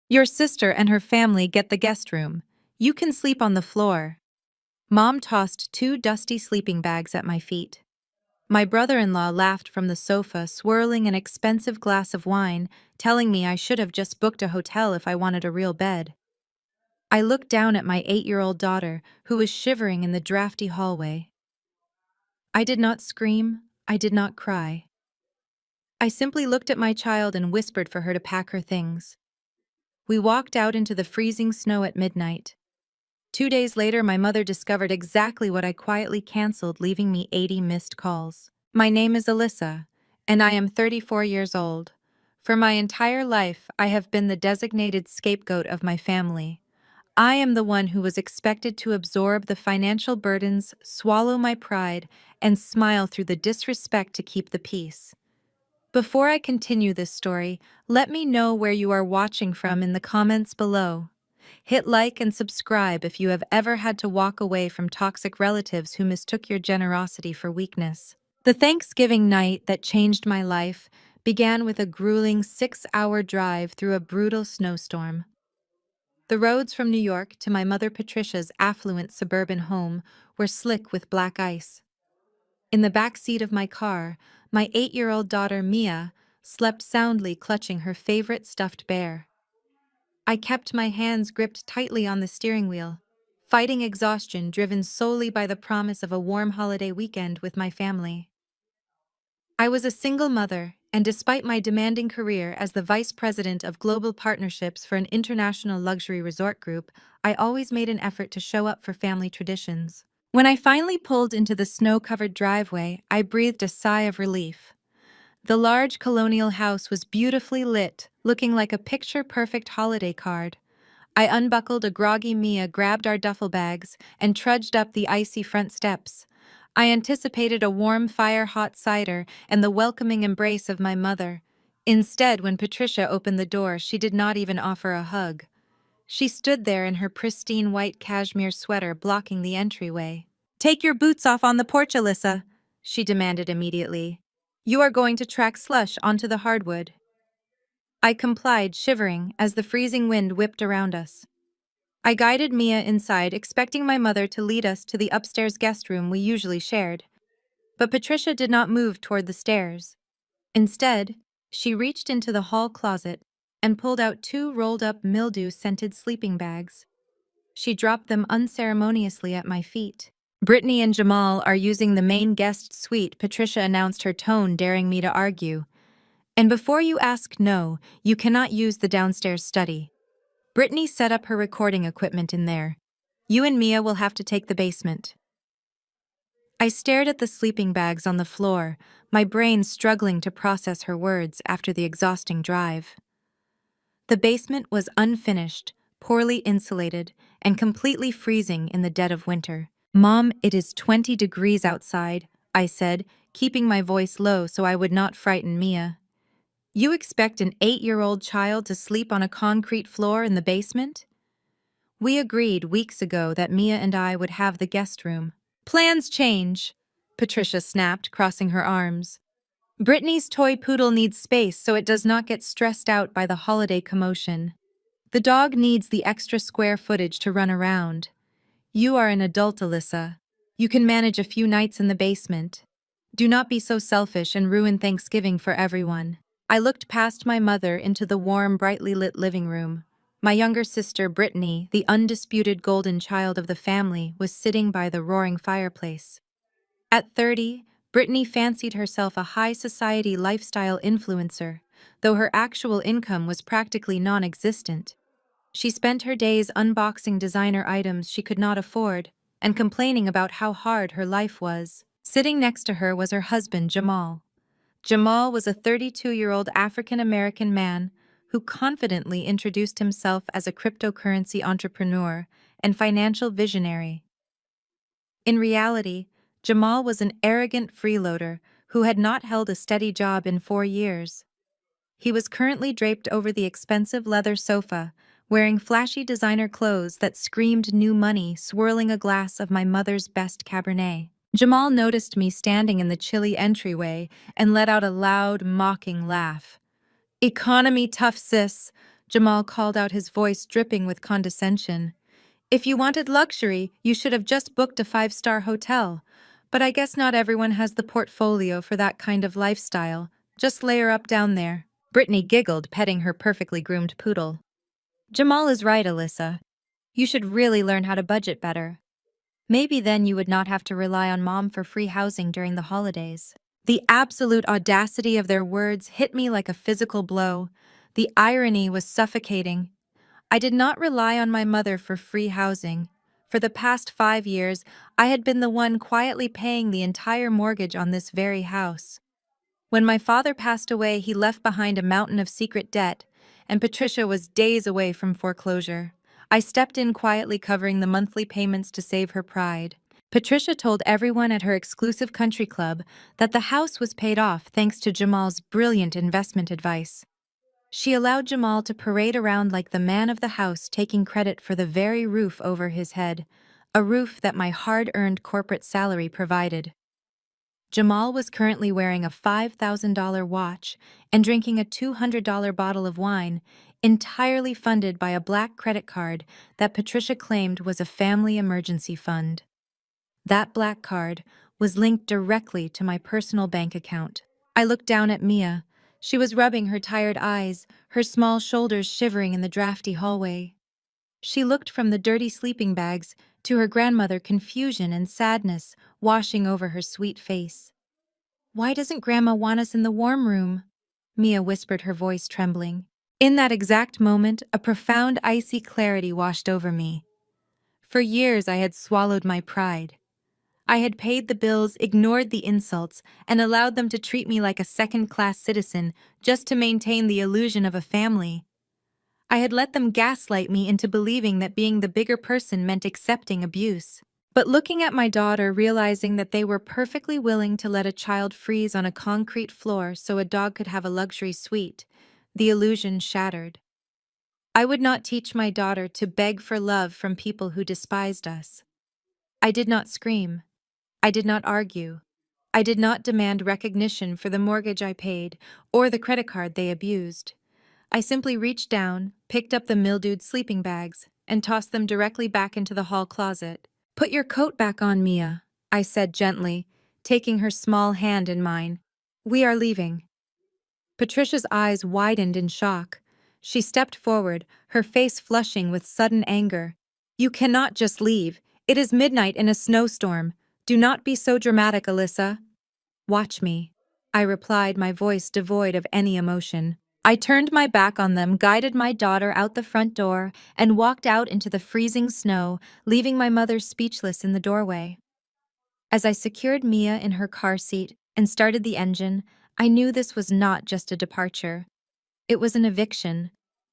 Your sister and her family get the guest room. You can sleep on the floor. Mom tossed two dusty sleeping bags at my feet. My brother-in-law laughed from the sofa, swirling an expensive glass of wine, telling me I should have just booked a hotel if I wanted a real bed. I looked down at my 8-year-old daughter, who was shivering in the drafty hallway. I did not scream, I did not cry. I simply looked at my child and whispered for her to pack her things. We walked out into the freezing snow at midnight. 2 days later, my mother discovered exactly what I quietly canceled, leaving me 80 missed calls. My name is Alyssa, and I am 34 years old. For my entire life, I have been the designated scapegoat of my family. I am the one who was expected to absorb the financial burdens, swallow my pride, and smile through the disrespect to keep the peace. Before I continue this story, let me know where you are watching from in the comments below. Hit like and subscribe if you have ever had to walk away from toxic relatives who mistook your generosity for weakness. The Thanksgiving night that changed my life began with a grueling 6-hour drive through a brutal snowstorm. The roads from New York to my mother Patricia's affluent suburban home were slick with black ice. In the back seat of my car, my 8-year-old daughter Mia slept soundly, clutching her favorite stuffed bear. I kept my hands gripped tightly on the steering wheel, fighting exhaustion driven solely by the promise of a warm holiday weekend with my family. I was a single mother, and despite my demanding career as the vice president of global partnerships for an international luxury resort group, I always made an effort to show up for family traditions. When I finally pulled into the snow-covered driveway, I breathed a sigh of relief. The large colonial house was beautifully lit, looking like a picture-perfect holiday card. I unbuckled a groggy Mia, grabbed our duffel bags, and trudged up the icy front steps. I anticipated a warm fire-hot cider and the welcoming embrace of my mother. Instead, when Patricia opened the door, she did not even offer a hug. She stood there in her pristine white cashmere sweater, blocking the entryway. "Take your boots off on the porch, Alyssa," she demanded immediately. "You are going to track slush onto the hardwood." I complied, shivering, as the freezing wind whipped around us. I guided Mia inside, expecting my mother to lead us to the upstairs guest room we usually shared. But Patricia did not move toward the stairs. Instead, she reached into the hall closet and pulled out two rolled-up mildew-scented sleeping bags. She dropped them unceremoniously at my feet. "Brittany and Jamal are using the main guest suite," Patricia announced, her tone daring me to argue. "And before you ask, no, you cannot use the downstairs study. Brittany set up her recording equipment in there. You and Mia will have to take the basement." I stared at the sleeping bags on the floor, my brain struggling to process her words after the exhausting drive. The basement was unfinished, poorly insulated, and completely freezing in the dead of winter. "Mom, it is 20 degrees outside," I said, keeping my voice low so I would not frighten Mia. "You expect an 8-year-old child to sleep on a concrete floor in the basement?" We agreed weeks ago that Mia and I would have the guest room. "Plans change," Patricia snapped, crossing her arms. "Brittany's toy poodle needs space so it does not get stressed out by the holiday commotion. The dog needs the extra square footage to run around. You are an adult, Alyssa. You can manage a few nights in the basement. Do not be so selfish and ruin Thanksgiving for everyone." I looked past my mother into the warm, brightly lit living room. My younger sister, Brittany, the undisputed golden child of the family, was sitting by the roaring fireplace. At 30, Brittany fancied herself a high society lifestyle influencer, though her actual income was practically non-existent. She spent her days unboxing designer items she could not afford and complaining about how hard her life was. Sitting next to her was her husband, Jamal. Jamal was a 32-year-old African-American man who confidently introduced himself as a cryptocurrency entrepreneur and financial visionary. In reality, Jamal was an arrogant freeloader who had not held a steady job in 4 years. He was currently draped over the expensive leather sofa, wearing flashy designer clothes that screamed new money, swirling a glass of my mother's best Cabernet. Jamal noticed me standing in the chilly entryway and let out a loud, mocking laugh. "Economy tough, sis. Jamal called out, his voice dripping with condescension. If you wanted luxury, you should have just booked a five-star hotel. But I guess not everyone has the portfolio for that kind of lifestyle. Just layer up down there. Brittany giggled, petting her perfectly groomed poodle. Jamal is right, Alyssa. You should really learn how to budget better. Maybe then you would not have to rely on Mom for free housing during the holidays. The absolute audacity of their words hit me like a physical blow. The irony was suffocating. I did not rely on my mother for free housing. For the past 5 years, I had been the one quietly paying the entire mortgage on this very house. When my father passed away, he left behind a mountain of secret debt, and Patricia was days away from foreclosure. I stepped in quietly, covering the monthly payments to save her pride. Patricia told everyone at her exclusive country club that the house was paid off thanks to Jamal's brilliant investment advice. She allowed Jamal to parade around like the man of the house, taking credit for the very roof over his head, a roof that my hard-earned corporate salary provided. Jamal was currently wearing a $5,000 watch and drinking a $200 bottle of wine, entirely funded by a black credit card that Patricia claimed was a family emergency fund. That black card was linked directly to my personal bank account. I looked down at Mia. She was rubbing her tired eyes, her small shoulders shivering in the drafty hallway. She looked from the dirty sleeping bags to her grandmother, confusion and sadness washing over her sweet face. "Why doesn't Grandma want us in the warm room?" Mia whispered, her voice trembling. In that exact moment, a profound icy clarity washed over me. For years I had swallowed my pride. I had paid the bills, ignored the insults, and allowed them to treat me like a second-class citizen just to maintain the illusion of a family. I had let them gaslight me into believing that being the bigger person meant accepting abuse. But looking at my daughter, realizing that they were perfectly willing to let a child freeze on a concrete floor so a dog could have a luxury suite, the illusion shattered. I would not teach my daughter to beg for love from people who despised us. I did not scream. I did not argue. I did not demand recognition for the mortgage I paid or the credit card they abused. I simply reached down, picked up the mildewed sleeping bags, and tossed them directly back into the hall closet. "Put your coat back on, Mia," I said gently, taking her small hand in mine. "We are leaving." Patricia's eyes widened in shock. She stepped forward, her face flushing with sudden anger. "You cannot just leave. It is midnight in a snowstorm. Do not be so dramatic, Alyssa." "Watch me," I replied, my voice devoid of any emotion. I turned my back on them, guided my daughter out the front door, and walked out into the freezing snow, leaving my mother speechless in the doorway. As I secured Mia in her car seat and started the engine, I knew this was not just a departure. It was an eviction.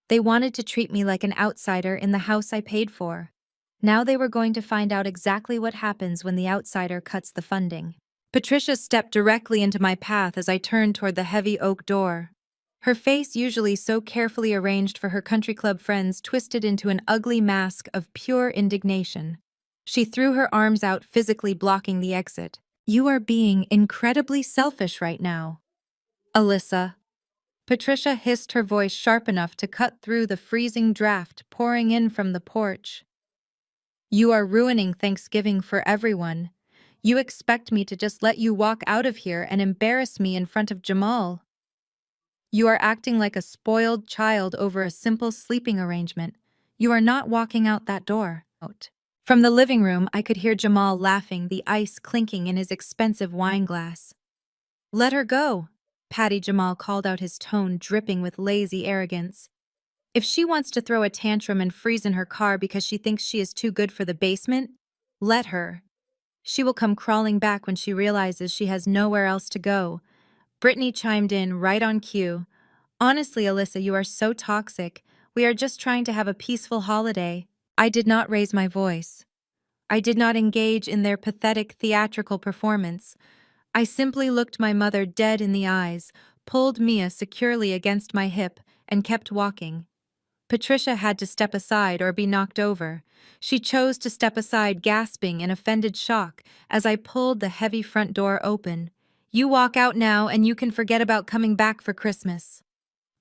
They wanted to treat me like an outsider in the house I paid for. Now they were going to find out exactly what happens when the outsider cuts the funding. Patricia stepped directly into my path as I turned toward the heavy oak door. Her face, usually so carefully arranged for her country club friends, twisted into an ugly mask of pure indignation. She threw her arms out, physically blocking the exit. "You are being incredibly selfish right now, Alyssa." Patricia hissed, her voice sharp enough to cut through the freezing draft pouring in from the porch. "You are ruining Thanksgiving for everyone. You expect me to just let you walk out of here and embarrass me in front of Jamal? You are acting like a spoiled child over a simple sleeping arrangement. You are not walking out that door." From the living room, I could hear Jamal laughing, the ice clinking in his expensive wine glass. "Let her go," Patty Jamal called out, his tone dripping with lazy arrogance. "If she wants to throw a tantrum and freeze in her car because she thinks she is too good for the basement, let her. She will come crawling back when she realizes she has nowhere else to go." Brittany chimed in right on cue. "Honestly, Alyssa, you are so toxic. We are just trying to have a peaceful holiday." I did not raise my voice. I did not engage in their pathetic theatrical performance. I simply looked my mother dead in the eyes, pulled Mia securely against my hip, and kept walking. Patricia had to step aside or be knocked over. She chose to step aside, gasping in offended shock as I pulled the heavy front door open. "You walk out now and you can forget about coming back for Christmas."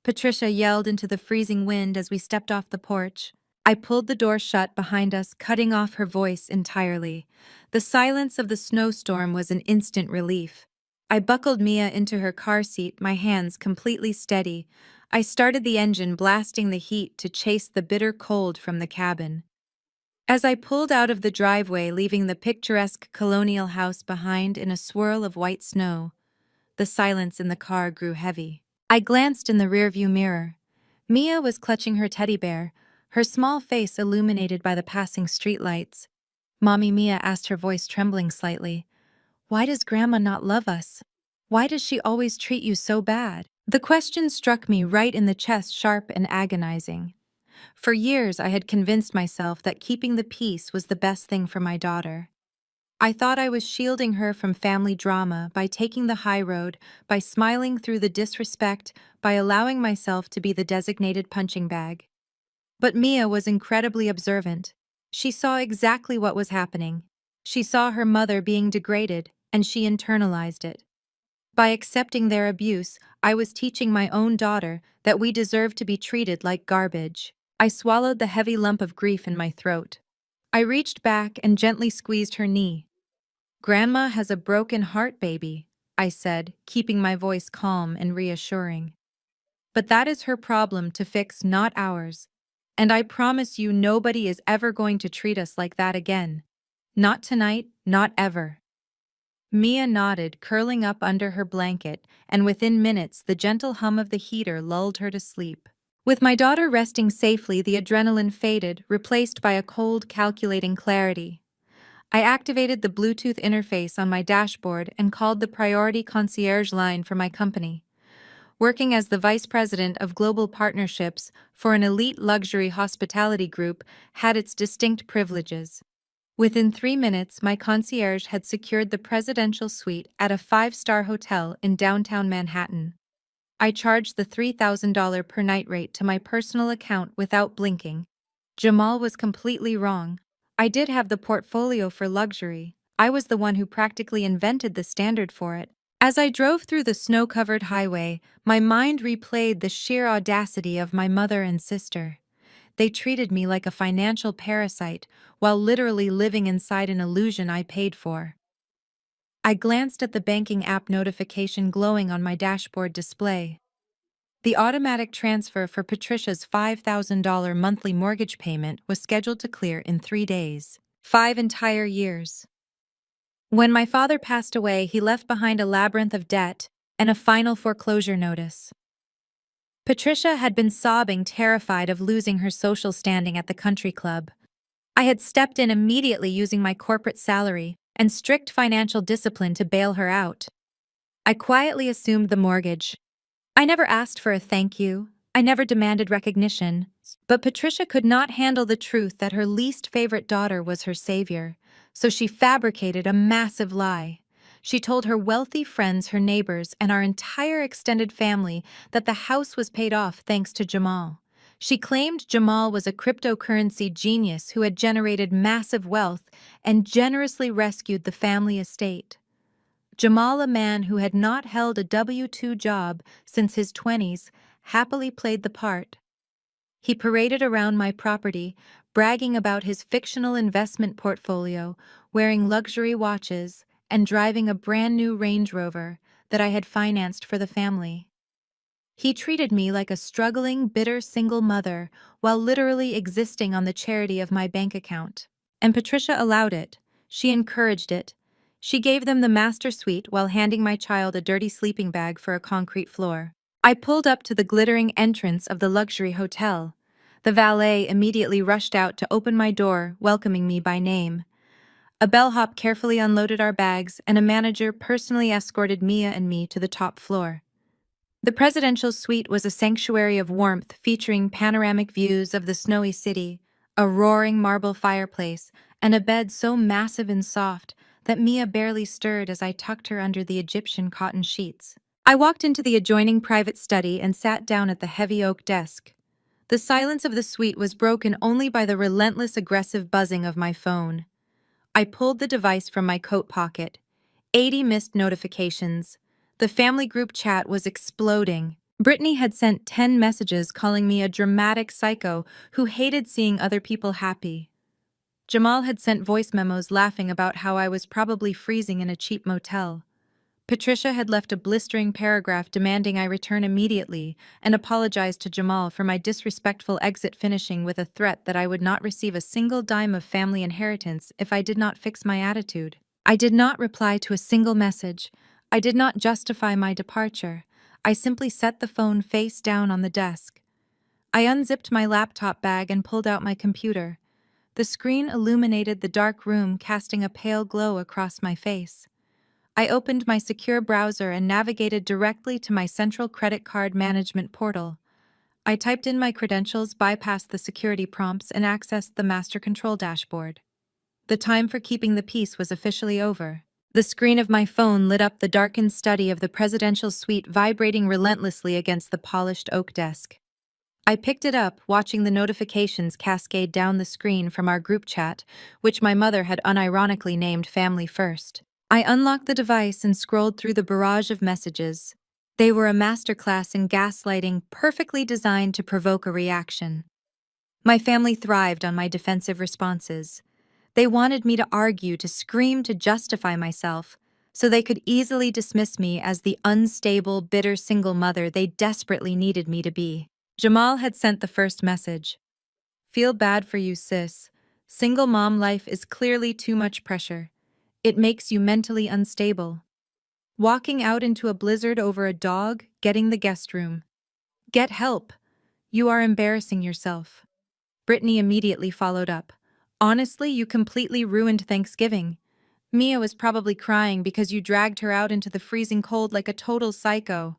Patricia yelled into the freezing wind as we stepped off the porch. I pulled the door shut behind us, cutting off her voice entirely. The silence of the snowstorm was an instant relief. I buckled Mia into her car seat, my hands completely steady. I started the engine, blasting the heat to chase the bitter cold from the cabin. As I pulled out of the driveway, leaving the picturesque colonial house behind in a swirl of white snow, the silence in the car grew heavy. I glanced in the rearview mirror. Mia was clutching her teddy bear, her small face illuminated by the passing streetlights. Mommy, Mia asked, her voice trembling slightly. Why does Grandma not love us? Why does she always treat you so bad? The question struck me right in the chest, sharp and agonizing. For years, I had convinced myself that keeping the peace was the best thing for my daughter. I thought I was shielding her from family drama by taking the high road, by smiling through the disrespect, by allowing myself to be the designated punching bag. But Mia was incredibly observant. She saw exactly what was happening. She saw her mother being degraded, and she internalized it. By accepting their abuse, I was teaching my own daughter that we deserve to be treated like garbage. I swallowed the heavy lump of grief in my throat. I reached back and gently squeezed her knee. Grandma has a broken heart, baby, I said, keeping my voice calm and reassuring. But that is her problem to fix, not ours. And I promise you nobody is ever going to treat us like that again. Not tonight, not ever. Mia nodded, curling up under her blanket, and within minutes the gentle hum of the heater lulled her to sleep. With my daughter resting safely, the adrenaline faded, replaced by a cold, calculating clarity. I activated the Bluetooth interface on my dashboard and called the priority concierge line for my company. Working as the vice president of global partnerships for an elite luxury hospitality group had its distinct privileges. Within 3 minutes, my concierge had secured the presidential suite at a 5-star hotel in downtown Manhattan. I charged the $3,000 per night rate to my personal account without blinking. Jamal was completely wrong. I did have the portfolio for luxury. I was the one who practically invented the standard for it. As I drove through the snow-covered highway, my mind replayed the sheer audacity of my mother and sister. They treated me like a financial parasite while literally living inside an illusion I paid for. I glanced at the banking app notification glowing on my dashboard display. The automatic transfer for Patricia's $5,000 monthly mortgage payment was scheduled to clear in 3 days. 5 entire years. When my father passed away, he left behind a labyrinth of debt and a final foreclosure notice. Patricia had been sobbing, terrified of losing her social standing at the country club. I had stepped in immediately using my corporate salary and strict financial discipline to bail her out. I quietly assumed the mortgage. I never asked for a thank you. I never demanded recognition. But Patricia could not handle the truth that her least favorite daughter was her savior, so she fabricated a massive lie. She told her wealthy friends, her neighbors, and our entire extended family that the house was paid off thanks to Jamal. She claimed Jamal was a cryptocurrency genius who had generated massive wealth and generously rescued the family estate. Jamal, a man who had not held a W-2 job since his 20s, happily played the part. He paraded around my property, bragging about his fictional investment portfolio, wearing luxury watches, and driving a brand new Range Rover that I had financed for the family. He treated me like a struggling, bitter single mother while literally existing on the charity of my bank account. And Patricia allowed it. She encouraged it. She gave them the master suite while handing my child a dirty sleeping bag for a concrete floor. I pulled up to the glittering entrance of the luxury hotel. The valet immediately rushed out to open my door, welcoming me by name. A bellhop carefully unloaded our bags, and a manager personally escorted Mia and me to the top floor. The presidential suite was a sanctuary of warmth featuring panoramic views of the snowy city, a roaring marble fireplace, and a bed so massive and soft that Mia barely stirred as I tucked her under the Egyptian cotton sheets. I walked into the adjoining private study and sat down at the heavy oak desk. The silence of the suite was broken only by the relentless aggressive buzzing of my phone. I pulled the device from my coat pocket. 80 missed notifications. The family group chat was exploding. Brittany had sent 10 messages calling me a dramatic psycho who hated seeing other people happy. Jamal had sent voice memos laughing about how I was probably freezing in a cheap motel. Patricia had left a blistering paragraph demanding I return immediately and apologized to Jamal for my disrespectful exit, finishing with a threat that I would not receive a single dime of family inheritance if I did not fix my attitude. I did not reply to a single message. I did not justify my departure. I simply set the phone face down on the desk. I unzipped my laptop bag and pulled out my computer. The screen illuminated the dark room, casting a pale glow across my face. I opened my secure browser and navigated directly to my central credit card management portal. I typed in my credentials, bypassed the security prompts, and accessed the master control dashboard. The time for keeping the peace was officially over. The screen of my phone lit up the darkened study of the presidential suite, vibrating relentlessly against the polished oak desk. I picked it up, watching the notifications cascade down the screen from our group chat, which my mother had unironically named Family First. I unlocked the device and scrolled through the barrage of messages. They were a masterclass in gaslighting, perfectly designed to provoke a reaction. My family thrived on my defensive responses. They wanted me to argue, to scream, to justify myself, so they could easily dismiss me as the unstable, bitter single mother they desperately needed me to be. Jamal had sent the first message. "Feel bad for you, sis. Single mom life is clearly too much pressure. It makes you mentally unstable. Walking out into a blizzard over a dog, getting the guest room. Get help. You are embarrassing yourself." Brittany immediately followed up. "Honestly, you completely ruined Thanksgiving. Mia was probably crying because you dragged her out into the freezing cold like a total psycho.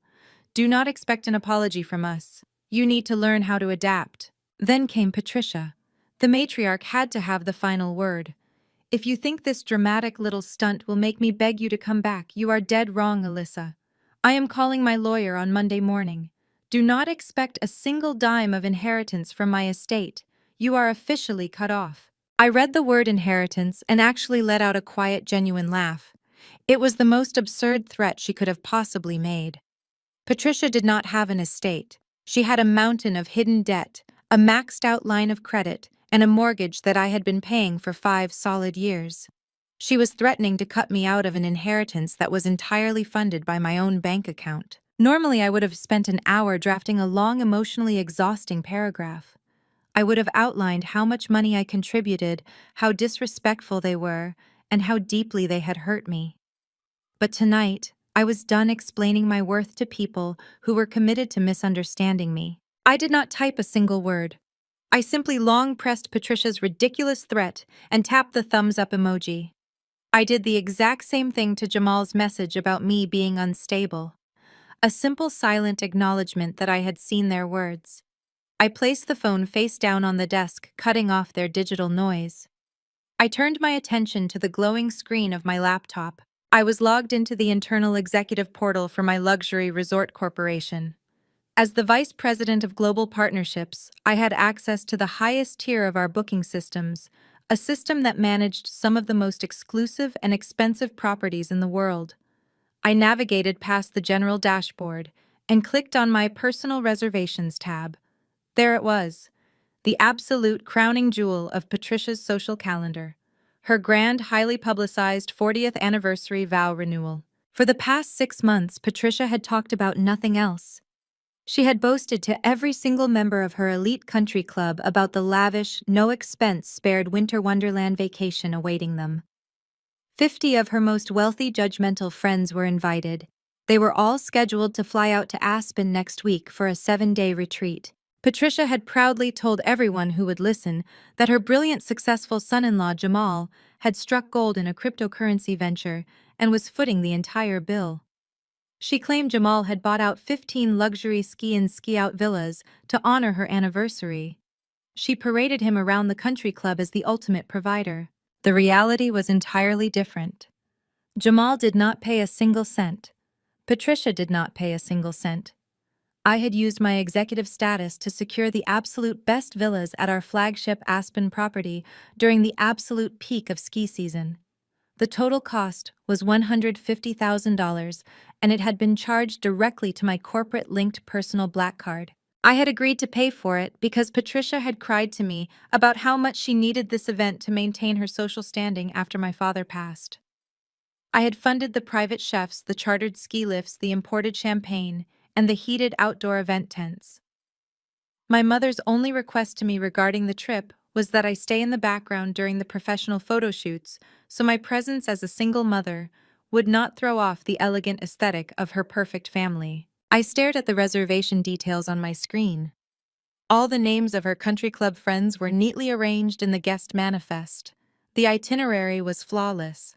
Do not expect an apology from us. You need to learn how to adapt." Then came Patricia. The matriarch had to have the final word. "If you think this dramatic little stunt will make me beg you to come back, you are dead wrong, Alyssa. I am calling my lawyer on Monday morning. Do not expect a single dime of inheritance from my estate. You are officially cut off." I read the word inheritance and actually let out a quiet, genuine laugh. It was the most absurd threat she could have possibly made. Patricia did not have an estate. She had a mountain of hidden debt, a maxed-out line of credit, and a mortgage that I had been paying for 5 solid years. She was threatening to cut me out of an inheritance that was entirely funded by my own bank account. Normally, I would have spent an hour drafting a long, emotionally exhausting paragraph. I would have outlined how much money I contributed, how disrespectful they were, and how deeply they had hurt me. But tonight, I was done explaining my worth to people who were committed to misunderstanding me. I did not type a single word. I simply long pressed Patricia's ridiculous threat and tapped the thumbs up emoji. I did the exact same thing to Jamal's message about me being unstable. A simple silent acknowledgement that I had seen their words. I placed the phone face down on the desk, cutting off their digital noise. I turned my attention to the glowing screen of my laptop. I was logged into the internal executive portal for my luxury resort corporation. As the vice president of global partnerships, I had access to the highest tier of our booking systems, a system that managed some of the most exclusive and expensive properties in the world. I navigated past the general dashboard and clicked on my personal reservations tab. There it was, the absolute crowning jewel of Patricia's social calendar. Her grand, highly publicized 40th anniversary vow renewal. For the past 6 months, Patricia had talked about nothing else. She had boasted to every single member of her elite country club about the lavish, no-expense-spared winter wonderland vacation awaiting them. 50 of her most wealthy, judgmental friends were invited. They were all scheduled to fly out to Aspen next week for a 7-day retreat. Patricia had proudly told everyone who would listen that her brilliant, successful son-in-law Jamal had struck gold in a cryptocurrency venture and was footing the entire bill. She claimed Jamal had bought out 15 luxury ski-in ski-out villas to honor her anniversary. She paraded him around the country club as the ultimate provider. The reality was entirely different. Jamal did not pay a single cent. Patricia did not pay a single cent. I had used my executive status to secure the absolute best villas at our flagship Aspen property during the absolute peak of ski season. The total cost was $150,000, and it had been charged directly to my corporate-linked personal black card. I had agreed to pay for it because Patricia had cried to me about how much she needed this event to maintain her social standing after my father passed. I had funded the private chefs, the chartered ski lifts, the imported champagne, and the heated outdoor event tents. My mother's only request to me regarding the trip was that I stay in the background during the professional photo shoots, so my presence as a single mother would not throw off the elegant aesthetic of her perfect family. I stared at the reservation details on my screen. All the names of her country club friends were neatly arranged in the guest manifest. The itinerary was flawless.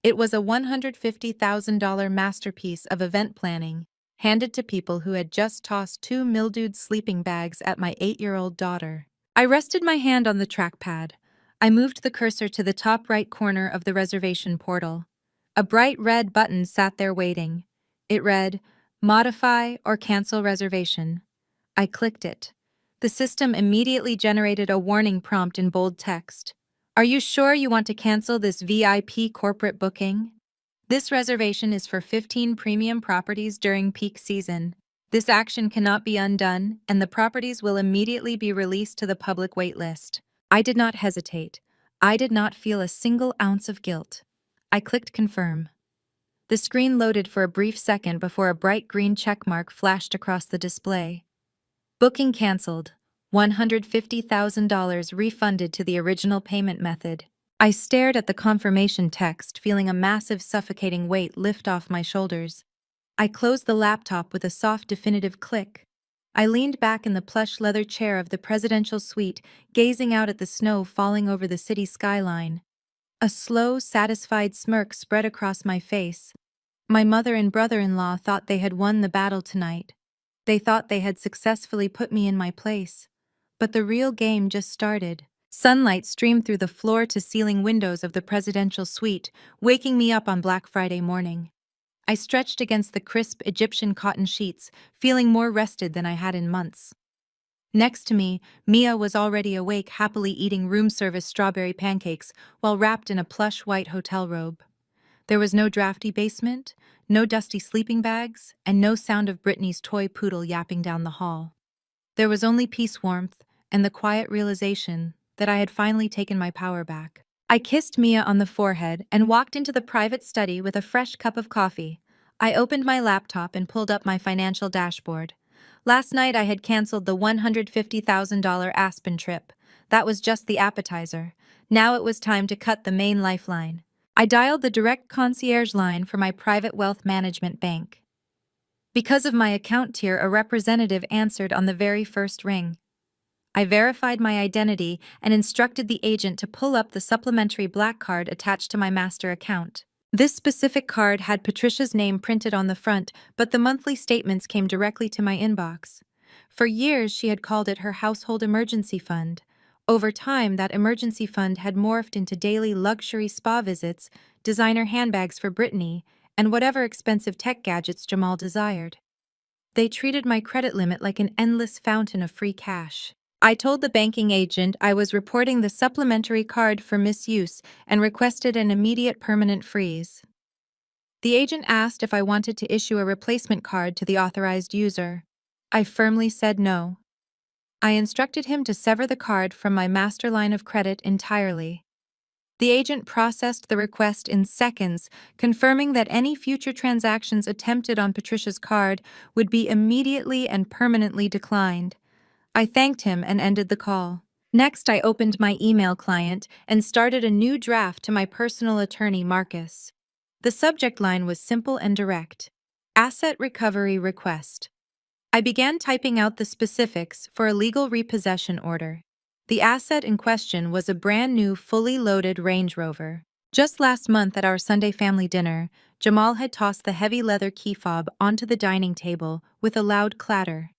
It was a $150,000 masterpiece of event planning, handed to people who had just tossed two mildewed sleeping bags at my 8-year-old daughter. I rested my hand on the trackpad. I moved the cursor to the top right corner of the reservation portal. A bright red button sat there waiting. It read, "Modify or cancel reservation." I clicked it. The system immediately generated a warning prompt in bold text. "Are you sure you want to cancel this VIP corporate booking? This reservation is for 15 premium properties during peak season. This action cannot be undone, and the properties will immediately be released to the public waitlist." I did not hesitate. I did not feel a single ounce of guilt. I clicked confirm. The screen loaded for a brief second before a bright green checkmark flashed across the display. Booking canceled. $150,000 refunded to the original payment method. I stared at the confirmation text, feeling a massive suffocating weight lift off my shoulders. I closed the laptop with a soft, definitive click. I leaned back in the plush leather chair of the presidential suite, gazing out at the snow falling over the city skyline. A slow, satisfied smirk spread across my face. My mother and brother-in-law thought they had won the battle tonight. They thought they had successfully put me in my place. But the real game just started. Sunlight streamed through the floor-to-ceiling windows of the presidential suite, waking me up on Black Friday morning. I stretched against the crisp Egyptian cotton sheets, feeling more rested than I had in months. Next to me, Mia was already awake, happily eating room-service strawberry pancakes while wrapped in a plush white hotel robe. There was no drafty basement, no dusty sleeping bags, and no sound of Brittany's toy poodle yapping down the hall. There was only peace, warmth, and the quiet realization that I had finally taken my power back. I kissed Mia on the forehead and walked into the private study with a fresh cup of coffee. I opened my laptop and pulled up my financial dashboard. Last night I had canceled the $150,000 Aspen trip. That was just the appetizer. Now it was time to cut the main lifeline. I dialed the direct concierge line for my private wealth management bank. Because of my account tier, a representative answered on the very first ring. I verified my identity and instructed the agent to pull up the supplementary black card attached to my master account. This specific card had Patricia's name printed on the front, but the monthly statements came directly to my inbox. For years, she had called it her household emergency fund. Over time, that emergency fund had morphed into daily luxury spa visits, designer handbags for Brittany, and whatever expensive tech gadgets Jamal desired. They treated my credit limit like an endless fountain of free cash. I told the banking agent I was reporting the supplementary card for misuse and requested an immediate permanent freeze. The agent asked if I wanted to issue a replacement card to the authorized user. I firmly said no. I instructed him to sever the card from my master line of credit entirely. The agent processed the request in seconds, confirming that any future transactions attempted on Patricia's card would be immediately and permanently declined. I thanked him and ended the call. Next, I opened my email client and started a new draft to my personal attorney, Marcus. The subject line was simple and direct: Asset Recovery Request. I began typing out the specifics for a legal repossession order. The asset in question was a brand new, fully loaded Range Rover. Just last month at our Sunday family dinner, Jamal had tossed the heavy leather key fob onto the dining table with a loud clatter.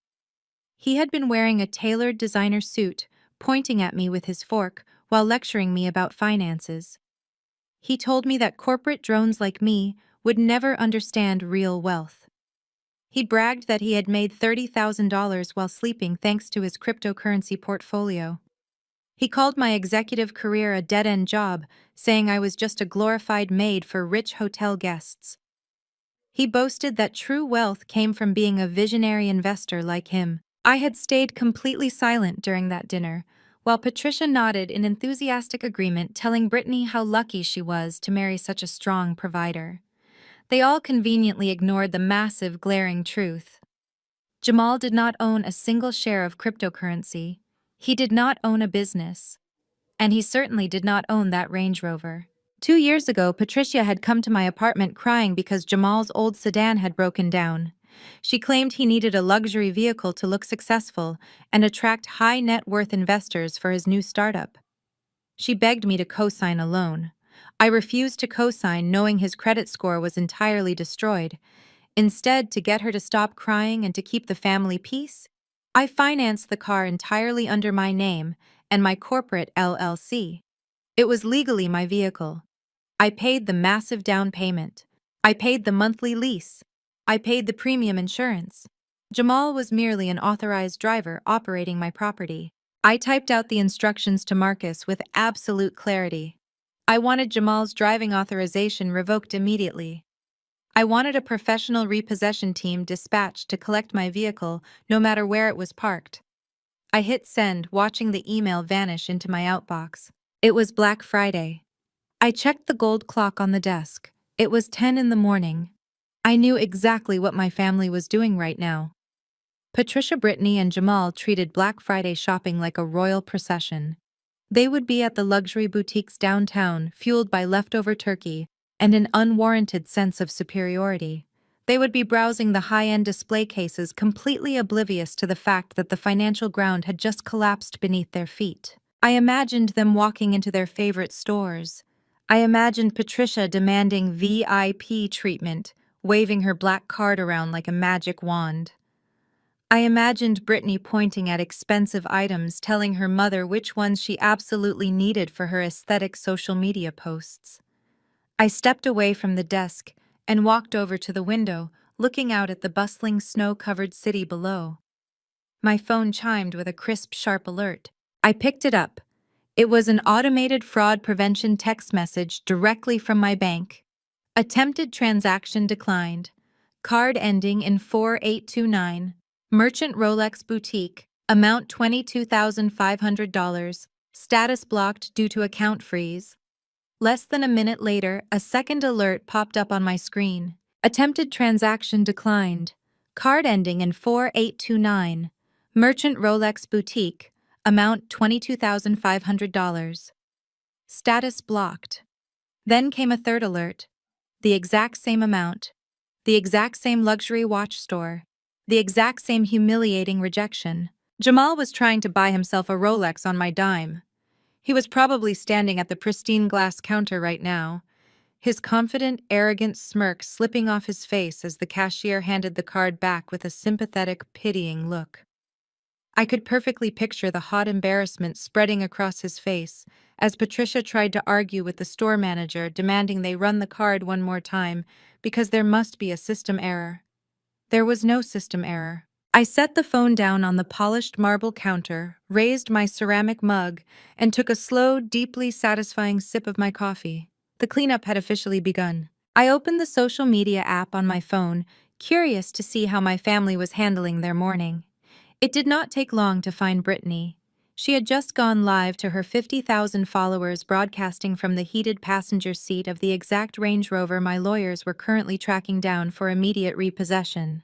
He had been wearing a tailored designer suit, pointing at me with his fork while lecturing me about finances. He told me that corporate drones like me would never understand real wealth. He bragged that he had made $30,000 while sleeping thanks to his cryptocurrency portfolio. He called my executive career a dead-end job, saying I was just a glorified maid for rich hotel guests. He boasted that true wealth came from being a visionary investor like him. I had stayed completely silent during that dinner, while Patricia nodded in enthusiastic agreement, telling Brittany how lucky she was to marry such a strong provider. They all conveniently ignored the massive, glaring truth. Jamal did not own a single share of cryptocurrency. He did not own a business. And he certainly did not own that Range Rover. 2 years ago, Patricia had come to my apartment crying because Jamal's old sedan had broken down. She claimed he needed a luxury vehicle to look successful and attract high net worth investors for his new startup. She begged me to co-sign a loan. I refused to co-sign, knowing his credit score was entirely destroyed. Instead, to get her to stop crying and to keep the family peace, I financed the car entirely under my name and my corporate LLC. It was legally my vehicle. I paid the massive down payment. I paid the monthly lease. I paid the premium insurance. Jamal was merely an authorized driver operating my property. I typed out the instructions to Marcus with absolute clarity. I wanted Jamal's driving authorization revoked immediately. I wanted a professional repossession team dispatched to collect my vehicle no matter where it was parked. I hit send, watching the email vanish into my outbox. It was Black Friday. I checked the gold clock on the desk. It was 10 in the morning. I knew exactly what my family was doing right now. Patricia, Brittany, and Jamal treated Black Friday shopping like a royal procession. They would be at the luxury boutiques downtown, fueled by leftover turkey and an unwarranted sense of superiority. They would be browsing the high-end display cases, completely oblivious to the fact that the financial ground had just collapsed beneath their feet. I imagined them walking into their favorite stores. I imagined Patricia demanding VIP treatment, waving her black card around like a magic wand. I imagined Brittany pointing at expensive items, telling her mother which ones she absolutely needed for her aesthetic social media posts. I stepped away from the desk and walked over to the window, looking out at the bustling snow-covered city below. My phone chimed with a crisp, sharp alert. I picked it up. It was an automated fraud prevention text message directly from my bank. Attempted transaction declined. Card ending in 4829. Merchant Rolex Boutique. Amount $22,500. Status blocked due to account freeze. Less than a minute later, a second alert popped up on my screen. Attempted transaction declined. Card ending in 4829. Merchant Rolex Boutique. Amount $22,500. Status blocked. Then came a third alert. The exact same amount. The exact same luxury watch store. The exact same humiliating rejection. Jamal was trying to buy himself a Rolex on my dime. He was probably standing at the pristine glass counter right now, his confident, arrogant smirk slipping off his face as the cashier handed the card back with a sympathetic, pitying look. I could perfectly picture the hot embarrassment spreading across his face as Patricia tried to argue with the store manager, demanding they run the card one more time because there must be a system error. There was no system error. I set the phone down on the polished marble counter, raised my ceramic mug, and took a slow, deeply satisfying sip of my coffee. The cleanup had officially begun. I opened the social media app on my phone, curious to see how my family was handling their morning. It did not take long to find Brittany. She had just gone live to her 50,000 followers, broadcasting from the heated passenger seat of the exact Range Rover my lawyers were currently tracking down for immediate repossession.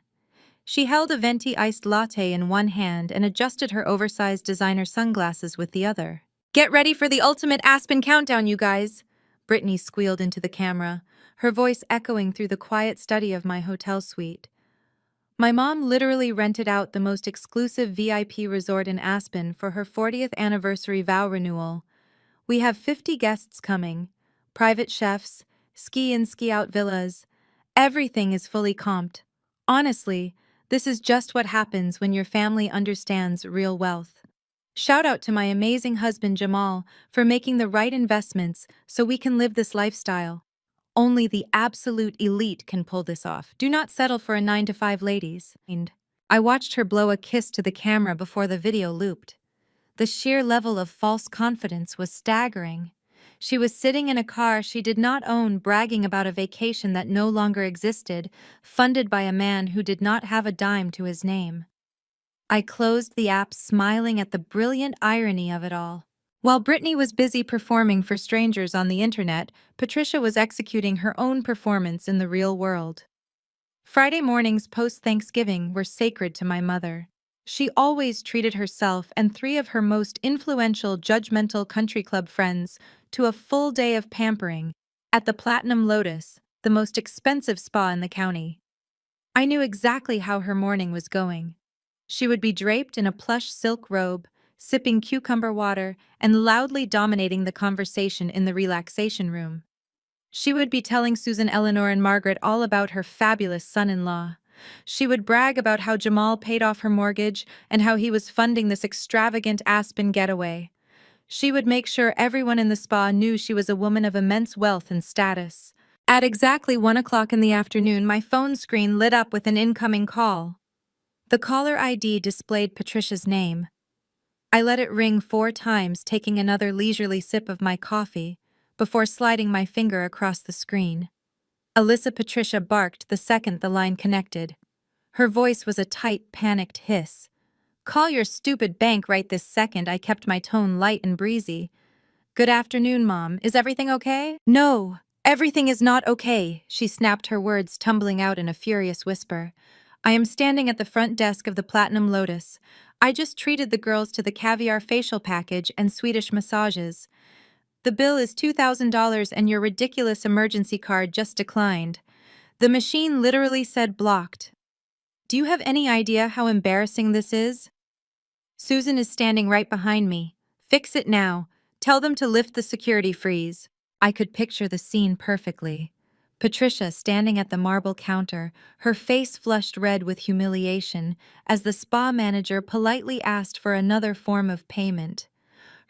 She held a venti iced latte in one hand and adjusted her oversized designer sunglasses with the other. "Get ready for the ultimate Aspen countdown, you guys!" Brittany squealed into the camera, her voice echoing through the quiet study of my hotel suite. My mom literally rented out the most exclusive VIP resort in Aspen for her 40th anniversary vow renewal. We have 50 guests coming, private chefs, ski-in ski-out villas. Everything is fully comped. Honestly, this is just what happens when your family understands real wealth. Shout out to my amazing husband Jamal for making the right investments so we can live this lifestyle. Only the absolute elite can pull this off. Do not settle for a 9-to-5, ladies. I watched her blow a kiss to the camera before the video looped. The sheer level of false confidence was staggering. She was sitting in a car she did not own, bragging about a vacation that no longer existed, funded by a man who did not have a dime to his name. I closed the app, smiling at the brilliant irony of it all. While Brittany was busy performing for strangers on the internet, Patricia was executing her own performance in the real world. Friday mornings post-Thanksgiving were sacred to my mother. She always treated herself and three of her most influential judgmental country club friends to a full day of pampering at the Platinum Lotus, the most expensive spa in the county. I knew exactly how her morning was going. She would be draped in a plush silk robe, sipping cucumber water, and loudly dominating the conversation in the relaxation room. She would be telling Susan, Eleanor, and Margaret all about her fabulous son-in-law. She would brag about how Jamal paid off her mortgage and how he was funding this extravagant Aspen getaway. She would make sure everyone in the spa knew she was a woman of immense wealth and status. At exactly 1 o'clock in the afternoon, my phone screen lit up with an incoming call. The caller ID displayed Patricia's name. I let it ring 4 times, taking another leisurely sip of my coffee, before sliding my finger across the screen. Alyssa Patricia barked the second the line connected. Her voice was a tight, panicked hiss. "Call your stupid bank right this second." I kept my tone light and breezy. "Good afternoon, Mom. Is everything okay?" "No, everything is not okay," she snapped, her words tumbling out in a furious whisper. "I am standing at the front desk of the Platinum Lotus. I just treated the girls to the caviar facial package and Swedish massages. The bill is $2,000 and your ridiculous emergency card just declined." The machine literally said blocked. "Do you have any idea how embarrassing this is? Susan is standing right behind me. Fix it now. Tell them to lift the security freeze." I could picture the scene perfectly. Patricia standing at the marble counter, her face flushed red with humiliation, as the spa manager politely asked for another form of payment.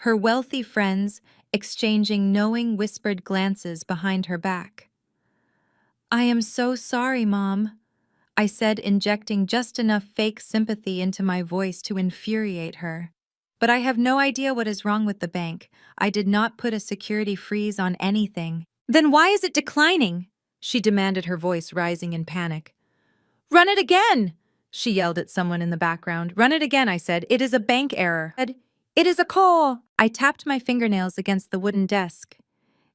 Her wealthy friends exchanging knowing, whispered glances behind her back. "I am so sorry, Mom," I said, injecting just enough fake sympathy into my voice to infuriate her. "But I have no idea what is wrong with the bank. I did not put a security freeze on anything." "Then why is it declining?" she demanded, her voice rising in panic. "Run it again!" she yelled at someone in the background. "Run it again," I said. "It is a bank error." "It is a call." I tapped my fingernails against the wooden desk.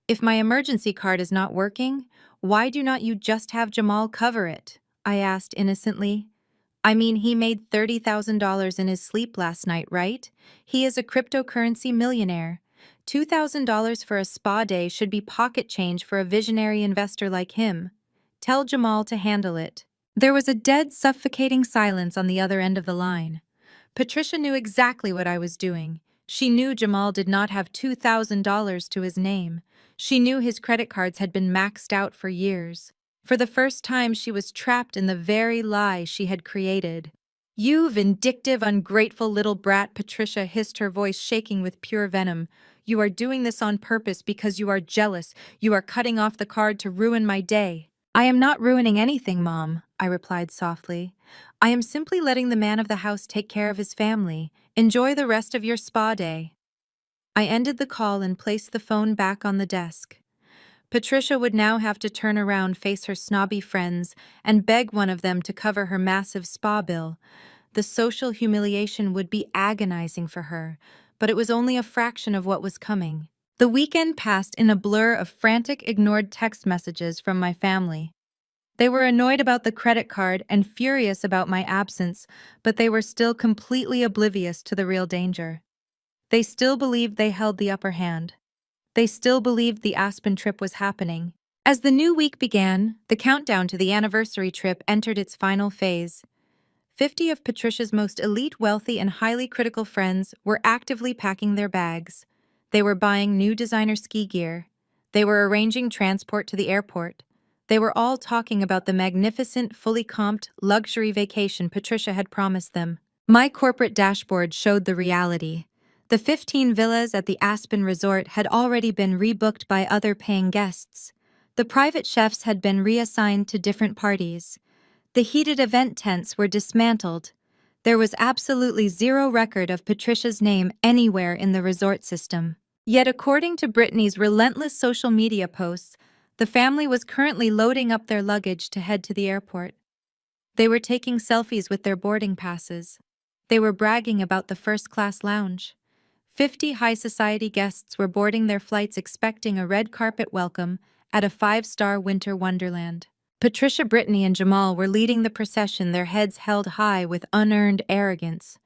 "If my emergency card is not working, why do not you just have Jamal cover it?" I asked innocently. "I mean, he made $30,000 in his sleep last night, right? He is a cryptocurrency millionaire. $2,000 for a spa day should be pocket change for a visionary investor like him. Tell Jamal to handle it." There was a dead, suffocating silence on the other end of the line. Patricia knew exactly what I was doing. She knew Jamal did not have $2,000 to his name. She knew his credit cards had been maxed out for years. For the first time, she was trapped in the very lie she had created. "You vindictive, ungrateful little brat," Patricia hissed, her voice shaking with pure venom. "You are doing this on purpose because you are jealous. You are cutting off the card to ruin my day." "I am not ruining anything, Mom," I replied softly. "I am simply letting the man of the house take care of his family. Enjoy the rest of your spa day." I ended the call and placed the phone back on the desk. Patricia would now have to turn around, face her snobby friends, and beg one of them to cover her massive spa bill. The social humiliation would be agonizing for her, but it was only a fraction of what was coming. The weekend passed in a blur of frantic, ignored text messages from my family. They were annoyed about the credit card and furious about my absence, but they were still completely oblivious to the real danger. They still believed they held the upper hand. They still believed the Aspen trip was happening. As the new week began, the countdown to the anniversary trip entered its final phase. 50 of Patricia's most elite, wealthy, and highly critical friends were actively packing their bags. They were buying new designer ski gear. They were arranging transport to the airport. They were all talking about the magnificent, fully comped luxury vacation Patricia had promised them. My corporate dashboard showed the reality. The 15 villas at the Aspen Resort had already been rebooked by other paying guests. The private chefs had been reassigned to different parties. The heated event tents were dismantled. There was absolutely zero record of Patricia's name anywhere in the resort system. Yet according to Brittany's relentless social media posts, the family was currently loading up their luggage to head to the airport. They were taking selfies with their boarding passes. They were bragging about the first-class lounge. 50 high society guests were boarding their flights expecting a red carpet welcome at a five-star winter wonderland. Patricia, Brittany, and Jamal were leading the procession, their heads held high with unearned arrogance.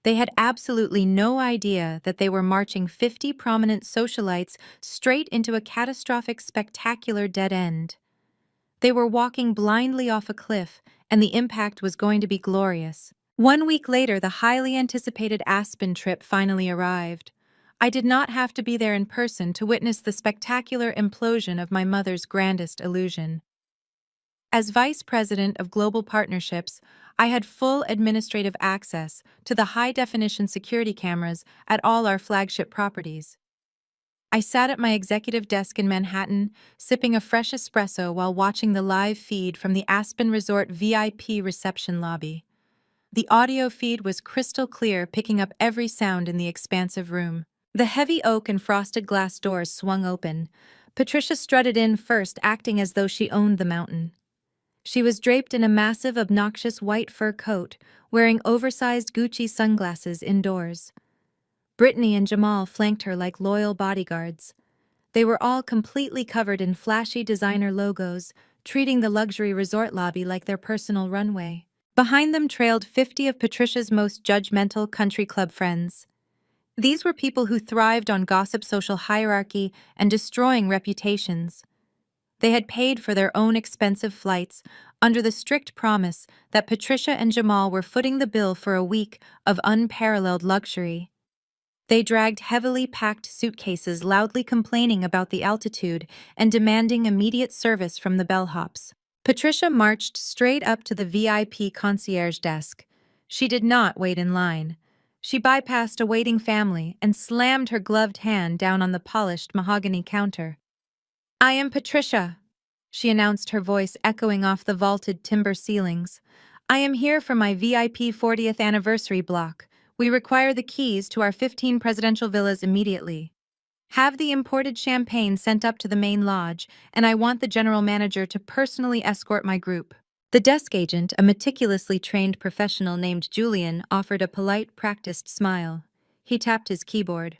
They had absolutely no idea that they were marching 50 prominent socialites straight into a catastrophic, spectacular dead end. They were walking blindly off a cliff, and the impact was going to be glorious. 1 week later, the highly anticipated Aspen trip finally arrived. I did not have to be there in person to witness the spectacular implosion of my mother's grandest illusion. As Vice President of Global Partnerships, I had full administrative access to the high-definition security cameras at all our flagship properties. I sat at my executive desk in Manhattan, sipping a fresh espresso while watching the live feed from the Aspen Resort VIP reception lobby. The audio feed was crystal clear, picking up every sound in the expansive room. The heavy oak and frosted glass doors swung open. Patricia strutted in first, acting as though she owned the mountain. She was draped in a massive, obnoxious white fur coat, wearing oversized Gucci sunglasses indoors. Brittany and Jamal flanked her like loyal bodyguards. They were all completely covered in flashy designer logos, treating the luxury resort lobby like their personal runway. Behind them trailed 50 of Patricia's most judgmental country club friends. These were people who thrived on gossip, social hierarchy, and destroying reputations. They had paid for their own expensive flights under the strict promise that Patricia and Jamal were footing the bill for a week of unparalleled luxury. They dragged heavily packed suitcases, loudly complaining about the altitude and demanding immediate service from the bellhops. Patricia marched straight up to the VIP concierge desk. She did not wait in line. She bypassed a waiting family and slammed her gloved hand down on the polished mahogany counter. "I am Patricia," she announced, her voice echoing off the vaulted timber ceilings. "I am here for my VIP 40th anniversary block. We require the keys to our 15 presidential villas immediately. Have the imported champagne sent up to the main lodge, and I want the general manager to personally escort my group." The desk agent, a meticulously trained professional named Julian, offered a polite, practiced smile. He tapped his keyboard.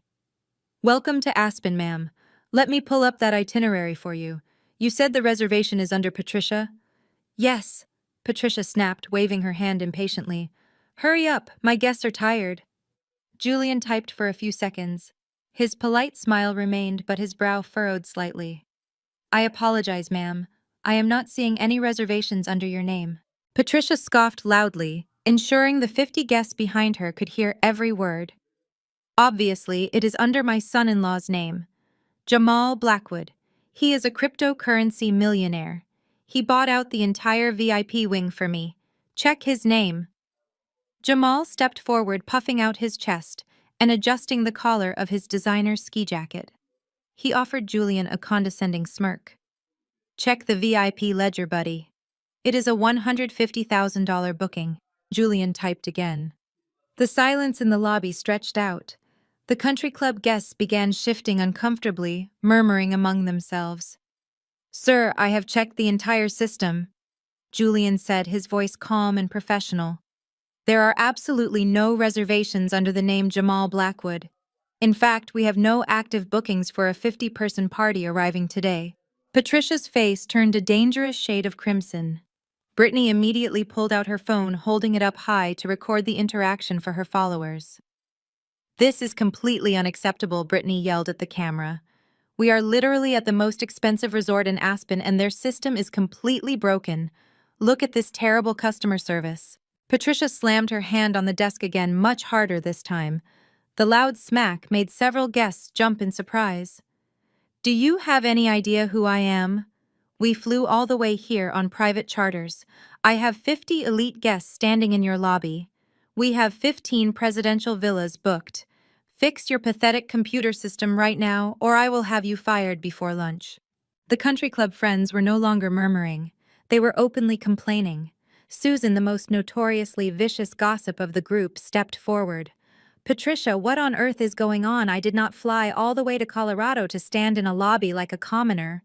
"Welcome to Aspen, ma'am. Let me pull up that itinerary for you. You said the reservation is under Patricia?" "Yes," Patricia snapped, waving her hand impatiently. "Hurry up, my guests are tired." Julian typed for a few seconds. His polite smile remained, but his brow furrowed slightly. "I apologize, ma'am. I am not seeing any reservations under your name." Patricia scoffed loudly, ensuring the 50 guests behind her could hear every word. "Obviously, it is under my son-in-law's name. Jamal Blackwood. He is a cryptocurrency millionaire. He bought out the entire VIP wing for me. Check his name." Jamal stepped forward, puffing out his chest and adjusting the collar of his designer ski jacket. He offered Julian a condescending smirk. "Check the VIP ledger, buddy. It is a $150,000 booking." Julian typed again. The silence in the lobby stretched out. The country club guests began shifting uncomfortably, murmuring among themselves. "Sir, I have checked the entire system," Julian said, his voice calm and professional. "There are absolutely no reservations under the name Jamal Blackwood. In fact, we have no active bookings for a 50-person party arriving today." Patricia's face turned a dangerous shade of crimson. Brittany immediately pulled out her phone, holding it up high to record the interaction for her followers. "This is completely unacceptable," Brittany yelled at the camera. "We are literally at the most expensive resort in Aspen, and their system is completely broken. Look at this terrible customer service." Patricia slammed her hand on the desk again, much harder this time. The loud smack made several guests jump in surprise. "Do you have any idea who I am? We flew all the way here on private charters. I have 50 elite guests standing in your lobby. We have 15 presidential villas booked. Fix your pathetic computer system right now, or I will have you fired before lunch." The country club friends were no longer murmuring. They were openly complaining. Susan, the most notoriously vicious gossip of the group, stepped forward. Patricia, what on earth is going on? I did not fly all the way to Colorado to stand in a lobby like a commoner.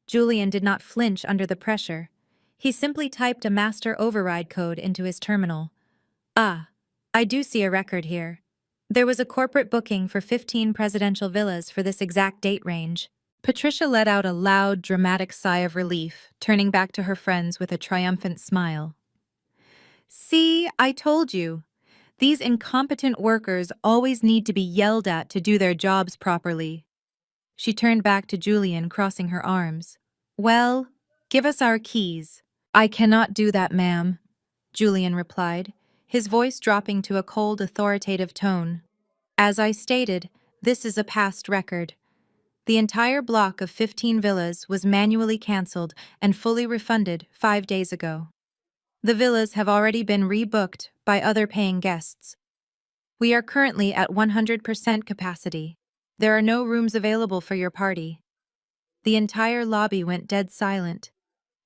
Julian did not flinch under the pressure. He simply typed a master override code into his terminal. Ah, I do see a record here. There was a corporate booking for 15 presidential villas for this exact date range. Patricia let out a loud, dramatic sigh of relief, turning back to her friends with a triumphant smile. See, I told you. These incompetent workers always need to be yelled at to do their jobs properly. She turned back to Julian, crossing her arms. Well, give us our keys. I cannot do that, ma'am, Julian replied, his voice dropping to a cold, authoritative tone. As I stated, this is a past record. The entire block of 15 villas was manually cancelled and fully refunded 5 days ago. The villas have already been rebooked by other paying guests. We are currently at 100% capacity. There are no rooms available for your party. The entire lobby went dead silent.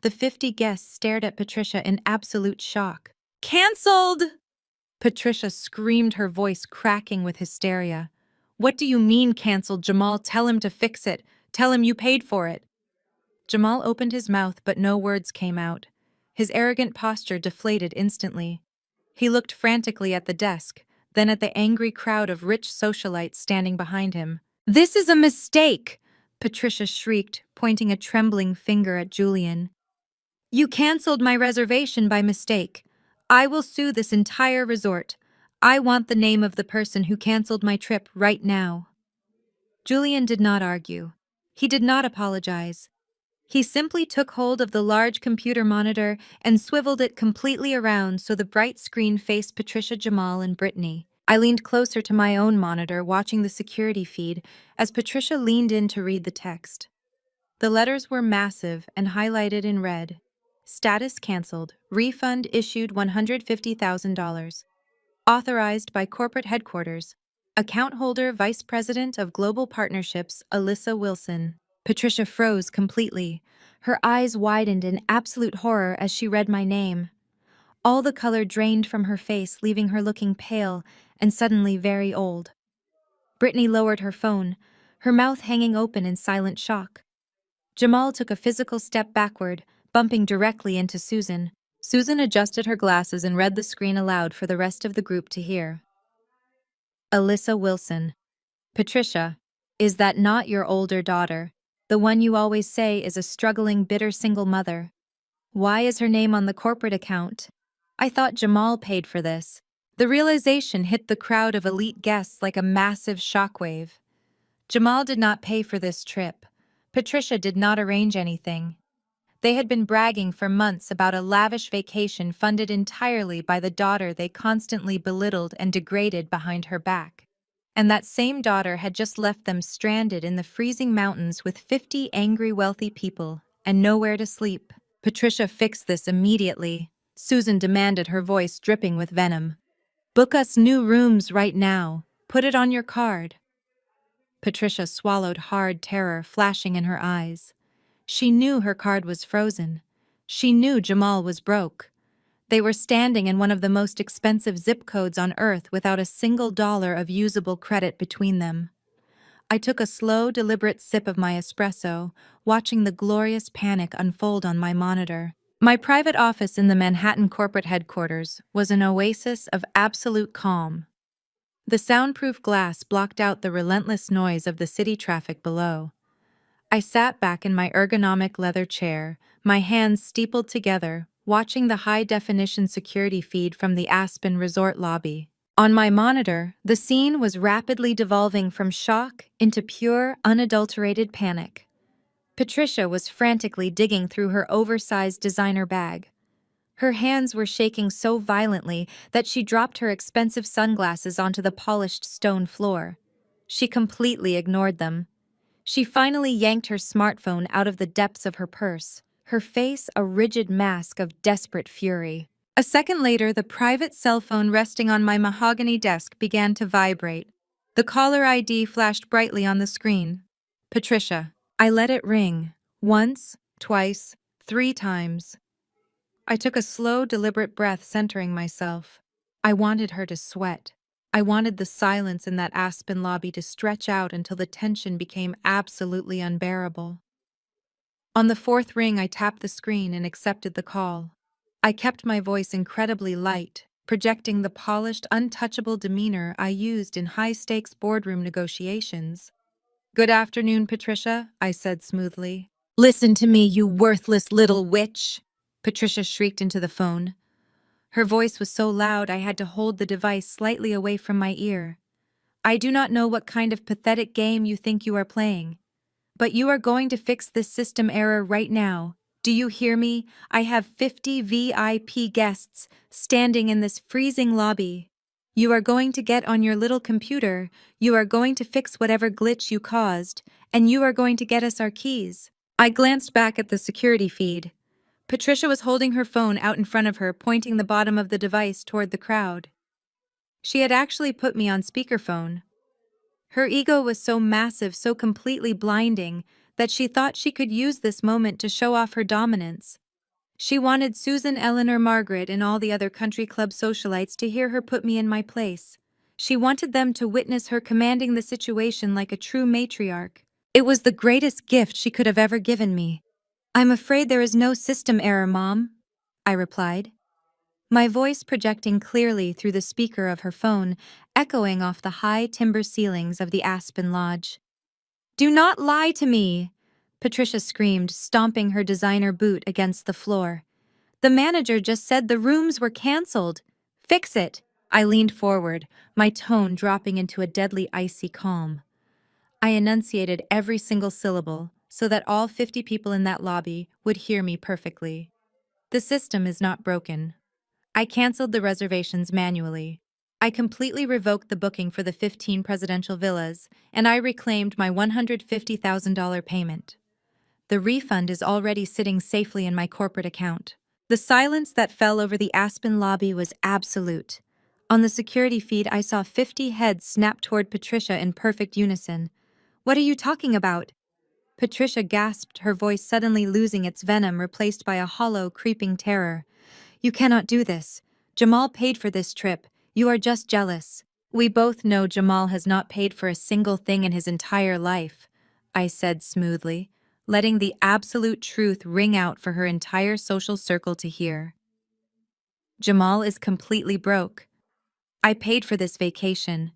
The 50 guests stared at Patricia in absolute shock. Cancelled! Patricia screamed, her voice cracking with hysteria. What do you mean cancelled, Jamal? Tell him to fix it. Tell him you paid for it. Jamal opened his mouth, but no words came out. His arrogant posture deflated instantly. He looked frantically at the desk, then at the angry crowd of rich socialites standing behind him. This is a mistake, Patricia shrieked, pointing a trembling finger at Julian. You cancelled my reservation by mistake. I will sue this entire resort. I want the name of the person who cancelled my trip right now. Julian did not argue. He did not apologize. He simply took hold of the large computer monitor and swiveled it completely around so the bright screen faced Patricia, Jamal, and Brittany. I leaned closer to my own monitor, watching the security feed as Patricia leaned in to read the text. The letters were massive and highlighted in red. Status canceled. Refund issued $150,000. Authorized by corporate headquarters. Account holder, Vice President of Global Partnerships, Alyssa Wilson. Patricia froze completely. Her eyes widened in absolute horror as she read my name. All the color drained from her face, leaving her looking pale and suddenly very old. Brittany lowered her phone, her mouth hanging open in silent shock. Jamal took a physical step backward, bumping directly into Susan. Susan adjusted her glasses and read the screen aloud for the rest of the group to hear. Alyssa Wilson. Patricia, is that not your older daughter? The one you always say is a struggling, bitter single mother. Why is her name on the corporate account? I thought Jamal paid for this. The realization hit the crowd of elite guests like a massive shockwave. Jamal did not pay for this trip. Patricia did not arrange anything. They had been bragging for months about a lavish vacation funded entirely by the daughter they constantly belittled and degraded behind her back. And that same daughter had just left them stranded in the freezing mountains with 50 angry wealthy people and nowhere to sleep. Patricia fixed this immediately, Susan demanded, her voice dripping with venom. Book us new rooms right now. Put it on your card. Patricia swallowed hard, terror flashing in her eyes. She knew her card was frozen. She knew Jamal was broke. They were standing in one of the most expensive zip codes on Earth without a single dollar of usable credit between them. I took a slow, deliberate sip of my espresso, watching the glorious panic unfold on my monitor. My private office in the Manhattan corporate headquarters was an oasis of absolute calm. The soundproof glass blocked out the relentless noise of the city traffic below. I sat back in my ergonomic leather chair, my hands steepled together, watching the high-definition security feed from the Aspen Resort lobby. On my monitor, the scene was rapidly devolving from shock into pure, unadulterated panic. Patricia was frantically digging through her oversized designer bag. Her hands were shaking so violently that she dropped her expensive sunglasses onto the polished stone floor. She completely ignored them. She finally yanked her smartphone out of the depths of her purse, her face a rigid mask of desperate fury. A second later, the private cell phone resting on my mahogany desk began to vibrate. The caller ID flashed brightly on the screen. Patricia. I let it ring. Once, twice, 3 times. I took a slow, deliberate breath, centering myself. I wanted her to sweat. I wanted the silence in that Aspen lobby to stretch out until the tension became absolutely unbearable. On the fourth ring, I tapped the screen and accepted the call. I kept my voice incredibly light, projecting the polished, untouchable demeanor I used in high-stakes boardroom negotiations. "Good afternoon, Patricia," I said smoothly. "Listen to me, you worthless little witch!" Patricia shrieked into the phone. Her voice was so loud I had to hold the device slightly away from my ear. "I do not know what kind of pathetic game you think you are playing, but you are going to fix this system error right now. Do you hear me? I have 50 VIP guests standing in this freezing lobby. You are going to get on your little computer, you are going to fix whatever glitch you caused, and you are going to get us our keys." I glanced back at the security feed. Patricia was holding her phone out in front of her, pointing the bottom of the device toward the crowd. She had actually put me on speakerphone. Her ego was so massive, so completely blinding, that she thought she could use this moment to show off her dominance. She wanted Susan, Eleanor, Margaret, and all the other country club socialites to hear her put me in my place. She wanted them to witness her commanding the situation like a true matriarch. It was the greatest gift she could have ever given me. "I'm afraid there is no system error, Mom," I replied, my voice projecting clearly through the speaker of her phone, echoing off the high timber ceilings of the Aspen Lodge. "Do not lie to me!" Patricia screamed, stomping her designer boot against the floor. "The manager just said the rooms were canceled. Fix it!" I leaned forward, my tone dropping into a deadly icy calm. I enunciated every single syllable so that all 50 people in that lobby would hear me perfectly. "The system is not broken. I canceled the reservations manually. I completely revoked the booking for the 15 presidential villas, and I reclaimed my $150,000 payment. The refund is already sitting safely in my corporate account." The silence that fell over the Aspen lobby was absolute. On the security feed, I saw 50 heads snap toward Patricia in perfect unison. "What are you talking about?" Patricia gasped, her voice suddenly losing its venom, replaced by a hollow, creeping terror. "You cannot do this. Jamal paid for this trip. You are just jealous." "We both know Jamal has not paid for a single thing in his entire life," I said smoothly, letting the absolute truth ring out for her entire social circle to hear. "Jamal is completely broke. I paid for this vacation.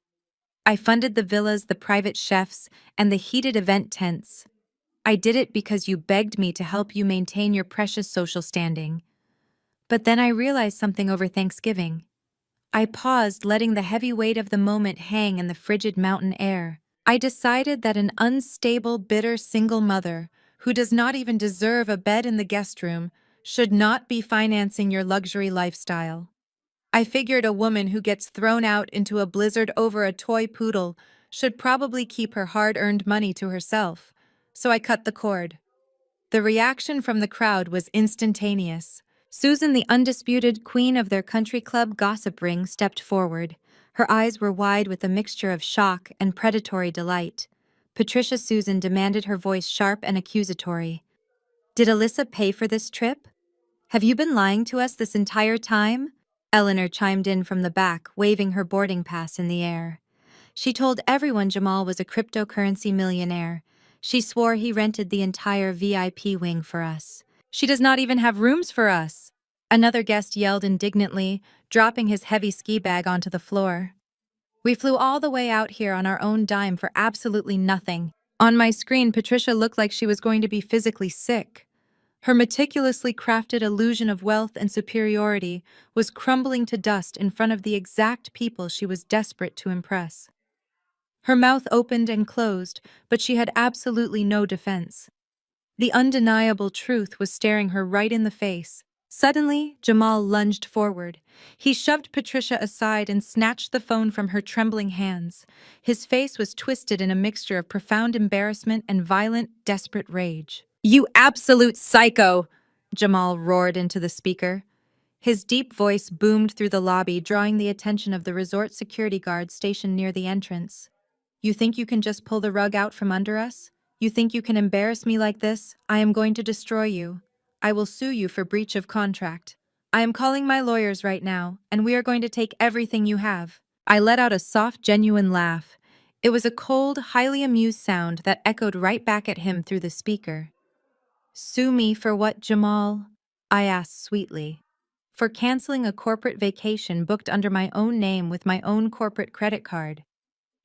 I funded the villas, the private chefs, and the heated event tents. I did it because you begged me to help you maintain your precious social standing. But then I realized something over Thanksgiving. I paused, letting the heavy weight of the moment hang in the frigid mountain air. I decided that an unstable, bitter single mother, who does not even deserve a bed in the guest room, should not be financing your luxury lifestyle. I figured a woman who gets thrown out into a blizzard over a toy poodle should probably keep her hard-earned money to herself, so I cut the cord. The reaction from the crowd was instantaneous. Susan, the undisputed queen of their country club gossip ring, stepped forward. Her eyes were wide with a mixture of shock and predatory delight. Patricia Susan demanded, her voice sharp and accusatory. "Did Alyssa pay for this trip? Have you been lying to us this entire time?" Eleanor chimed in from the back, waving her boarding pass in the air. "She told everyone Jamal was a cryptocurrency millionaire. She swore he rented the entire VIP wing for us. She does not even have rooms for us," another guest yelled indignantly, dropping his heavy ski bag onto the floor. "We flew all the way out here on our own dime for absolutely nothing." On my screen, Patricia looked like she was going to be physically sick. Her meticulously crafted illusion of wealth and superiority was crumbling to dust in front of the exact people she was desperate to impress. Her mouth opened and closed, but she had absolutely no defense. The undeniable truth was staring her right in the face. Suddenly, Jamal lunged forward. He shoved Patricia aside and snatched the phone from her trembling hands. His face was twisted in a mixture of profound embarrassment and violent, desperate rage. "You absolute psycho!" Jamal roared into the speaker. His deep voice boomed through the lobby, drawing the attention of the resort security guard stationed near the entrance. "You think you can just pull the rug out from under us? You think you can embarrass me like this? I am going to destroy you. I will sue you for breach of contract." I am calling my lawyers right now, and we are going to take everything you have. I let out a soft, genuine laugh. It was a cold, highly amused sound that echoed right back at him through the speaker. Sue me for what, Jamal? I asked sweetly. For canceling a corporate vacation booked under my own name with my own corporate credit card.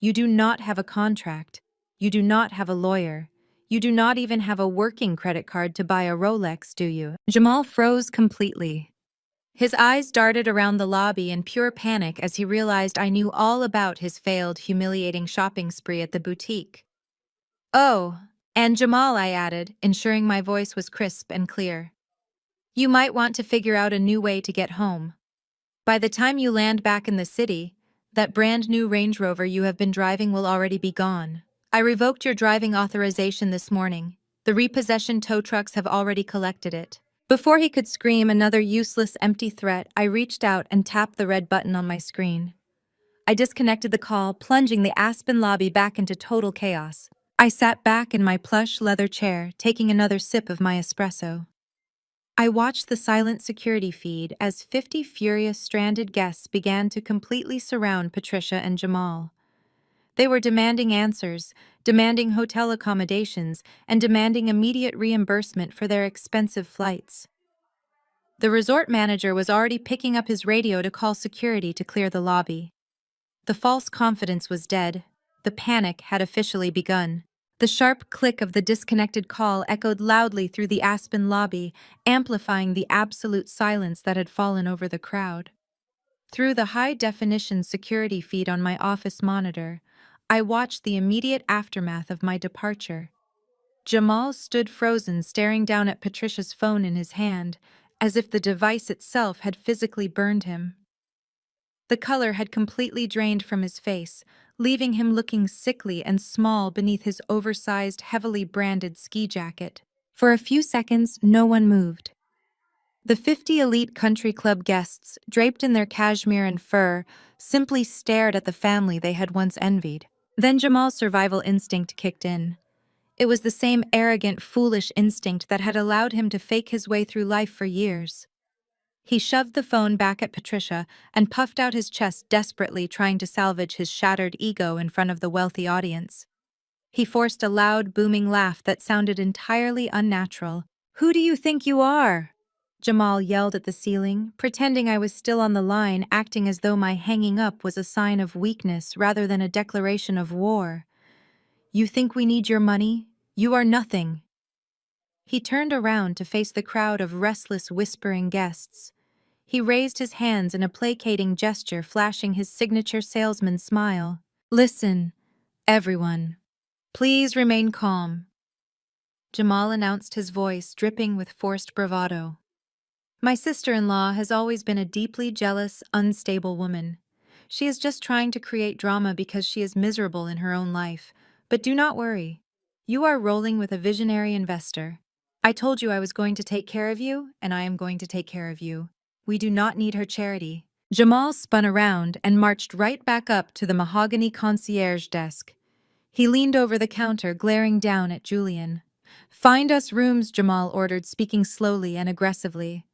You do not have a contract. You do not have a lawyer. You do not even have a working credit card to buy a Rolex, do you? Jamal froze completely. His eyes darted around the lobby in pure panic as he realized I knew all about his failed, humiliating shopping spree at the boutique. Oh, and Jamal, I added, ensuring my voice was crisp and clear. You might want to figure out a new way to get home. By the time you land back in the city, that brand new Range Rover you have been driving will already be gone. I revoked your driving authorization this morning. The repossession tow trucks have already collected it. Before he could scream another useless, empty threat, I reached out and tapped the red button on my screen. I disconnected the call, plunging the Aspen lobby back into total chaos. I sat back in my plush leather chair, taking another sip of my espresso. I watched the silent security feed as 50 furious stranded guests began to completely surround Patricia and Jamal. They were demanding answers, demanding hotel accommodations, and demanding immediate reimbursement for their expensive flights. The resort manager was already picking up his radio to call security to clear the lobby. The false confidence was dead. The panic had officially begun. The sharp click of the disconnected call echoed loudly through the Aspen lobby, amplifying the absolute silence that had fallen over the crowd. Through the high-definition security feed on my office monitor, I watched the immediate aftermath of my departure. Jamal stood frozen, staring down at Patricia's phone in his hand, as if the device itself had physically burned him. The color had completely drained from his face, leaving him looking sickly and small beneath his oversized, heavily branded ski jacket. For a few seconds, no one moved. The 50 elite country club guests, draped in their cashmere and fur, simply stared at the family they had once envied. Then Jamal's survival instinct kicked in. It was the same arrogant, foolish instinct that had allowed him to fake his way through life for years. He shoved the phone back at Patricia and puffed out his chest desperately, trying to salvage his shattered ego in front of the wealthy audience. He forced a loud, booming laugh that sounded entirely unnatural. "Who do you think you are?" Jamal yelled at the ceiling, pretending I was still on the line, acting as though my hanging up was a sign of weakness rather than a declaration of war. "You think we need your money? You are nothing." He turned around to face the crowd of restless, whispering guests. He raised his hands in a placating gesture, flashing his signature salesman smile. "Listen, everyone. Please remain calm." Jamal announced, his voice dripping with forced bravado. "My sister-in-law has always been a deeply jealous, unstable woman. She is just trying to create drama because she is miserable in her own life. But do not worry. You are rolling with a visionary investor. I told you I was going to take care of you, and I am going to take care of you. We do not need her charity." Jamal spun around and marched right back up to the mahogany concierge desk. He leaned over the counter, glaring down at Julian. "Find us rooms," Jamal ordered, speaking slowly and aggressively.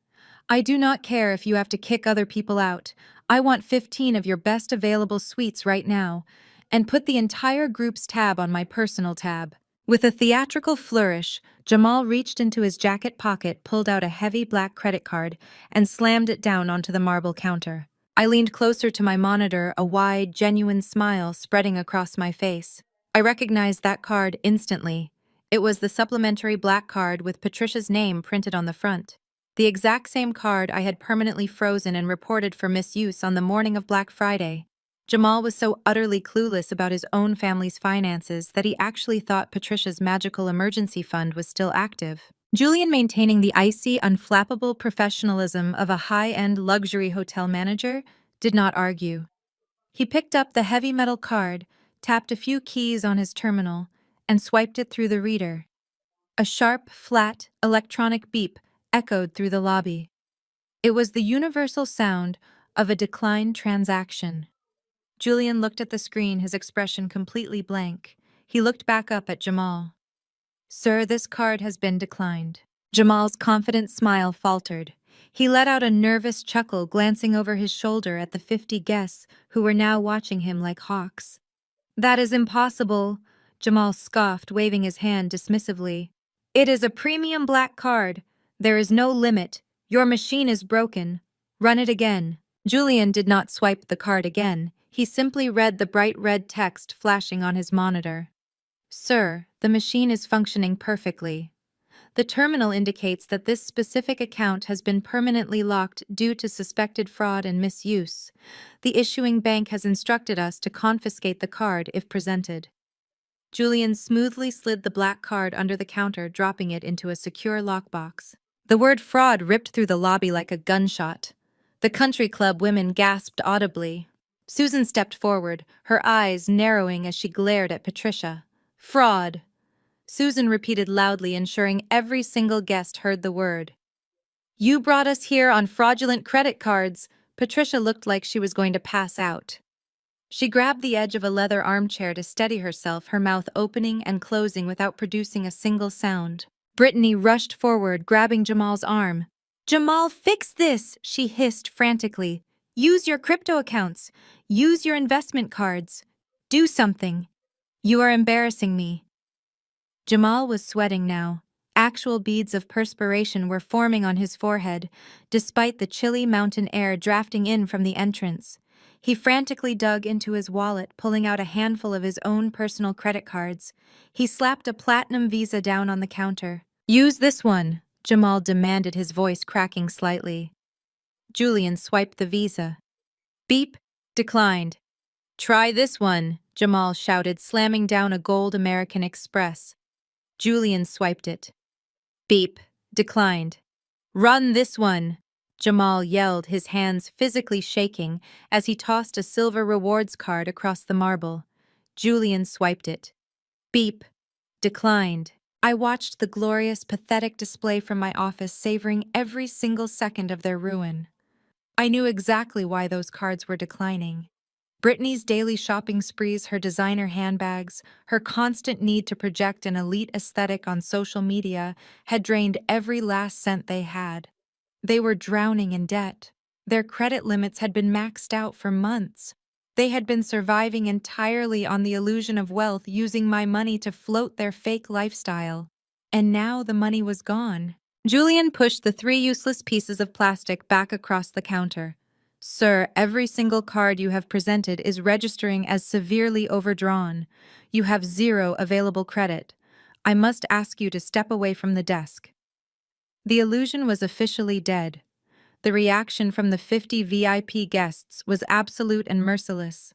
"I do not care if you have to kick other people out. I want 15 of your best available suites right now. And put the entire group's tab on my personal tab." With a theatrical flourish, Jamal reached into his jacket pocket, pulled out a heavy black credit card, and slammed it down onto the marble counter. I leaned closer to my monitor, a wide, genuine smile spreading across my face. I recognized that card instantly. It was the supplementary black card with Patricia's name printed on the front. The exact same card I had permanently frozen and reported for misuse on the morning of Black Friday. Jamal was so utterly clueless about his own family's finances that he actually thought Patricia's magical emergency fund was still active. Julian, maintaining the icy, unflappable professionalism of a high-end luxury hotel manager, did not argue. He picked up the heavy metal card, tapped a few keys on his terminal, and swiped it through the reader. A sharp, flat, electronic beep echoed through the lobby. It was the universal sound of a declined transaction. Julian looked at the screen, his expression completely blank. He looked back up at Jamal. "Sir, this card has been declined." Jamal's confident smile faltered. He let out a nervous chuckle, glancing over his shoulder at the 50 guests who were now watching him like hawks. "That is impossible," Jamal scoffed, waving his hand dismissively. "It is a premium black card. There is no limit. Your machine is broken. Run it again." Julian did not swipe the card again. He simply read the bright red text flashing on his monitor. "Sir, the machine is functioning perfectly. The terminal indicates that this specific account has been permanently locked due to suspected fraud and misuse. The issuing bank has instructed us to confiscate the card if presented." Julian smoothly slid the black card under the counter, dropping it into a secure lockbox. The word fraud ripped through the lobby like a gunshot. The country club women gasped audibly. Susan stepped forward, her eyes narrowing as she glared at Patricia. "Fraud," Susan repeated loudly, ensuring every single guest heard the word. "You brought us here on fraudulent credit cards." Patricia looked like she was going to pass out. She grabbed the edge of a leather armchair to steady herself, her mouth opening and closing without producing a single sound. Brittany rushed forward, grabbing Jamal's arm. "Jamal, fix this!" she hissed frantically. "Use your crypto accounts. Use your investment cards. Do something. You are embarrassing me." Jamal was sweating now. Actual beads of perspiration were forming on his forehead, despite the chilly mountain air drafting in from the entrance. He frantically dug into his wallet, pulling out a handful of his own personal credit cards. He slapped a platinum Visa down on the counter. "Use this one," Jamal demanded, his voice cracking slightly. Julian swiped the Visa. "Beep, declined." "Try this one," Jamal shouted, slamming down a gold American Express. Julian swiped it. "Beep, declined." "Run this one," Jamal yelled, his hands physically shaking as he tossed a silver rewards card across the marble. Julian swiped it. "Beep, declined." I watched the glorious, pathetic display from my office, savoring every single second of their ruin. I knew exactly why those cards were declining. Brittany's daily shopping sprees, her designer handbags, her constant need to project an elite aesthetic on social media had drained every last cent they had. They were drowning in debt. Their credit limits had been maxed out for months. They had been surviving entirely on the illusion of wealth, using my money to float their fake lifestyle. And now the money was gone. Julian pushed the 3 useless pieces of plastic back across the counter. "Sir, every single card you have presented is registering as severely overdrawn. You have 0 available credit. I must ask you to step away from the desk." The illusion was officially dead. The reaction from the 50 VIP guests was absolute and merciless.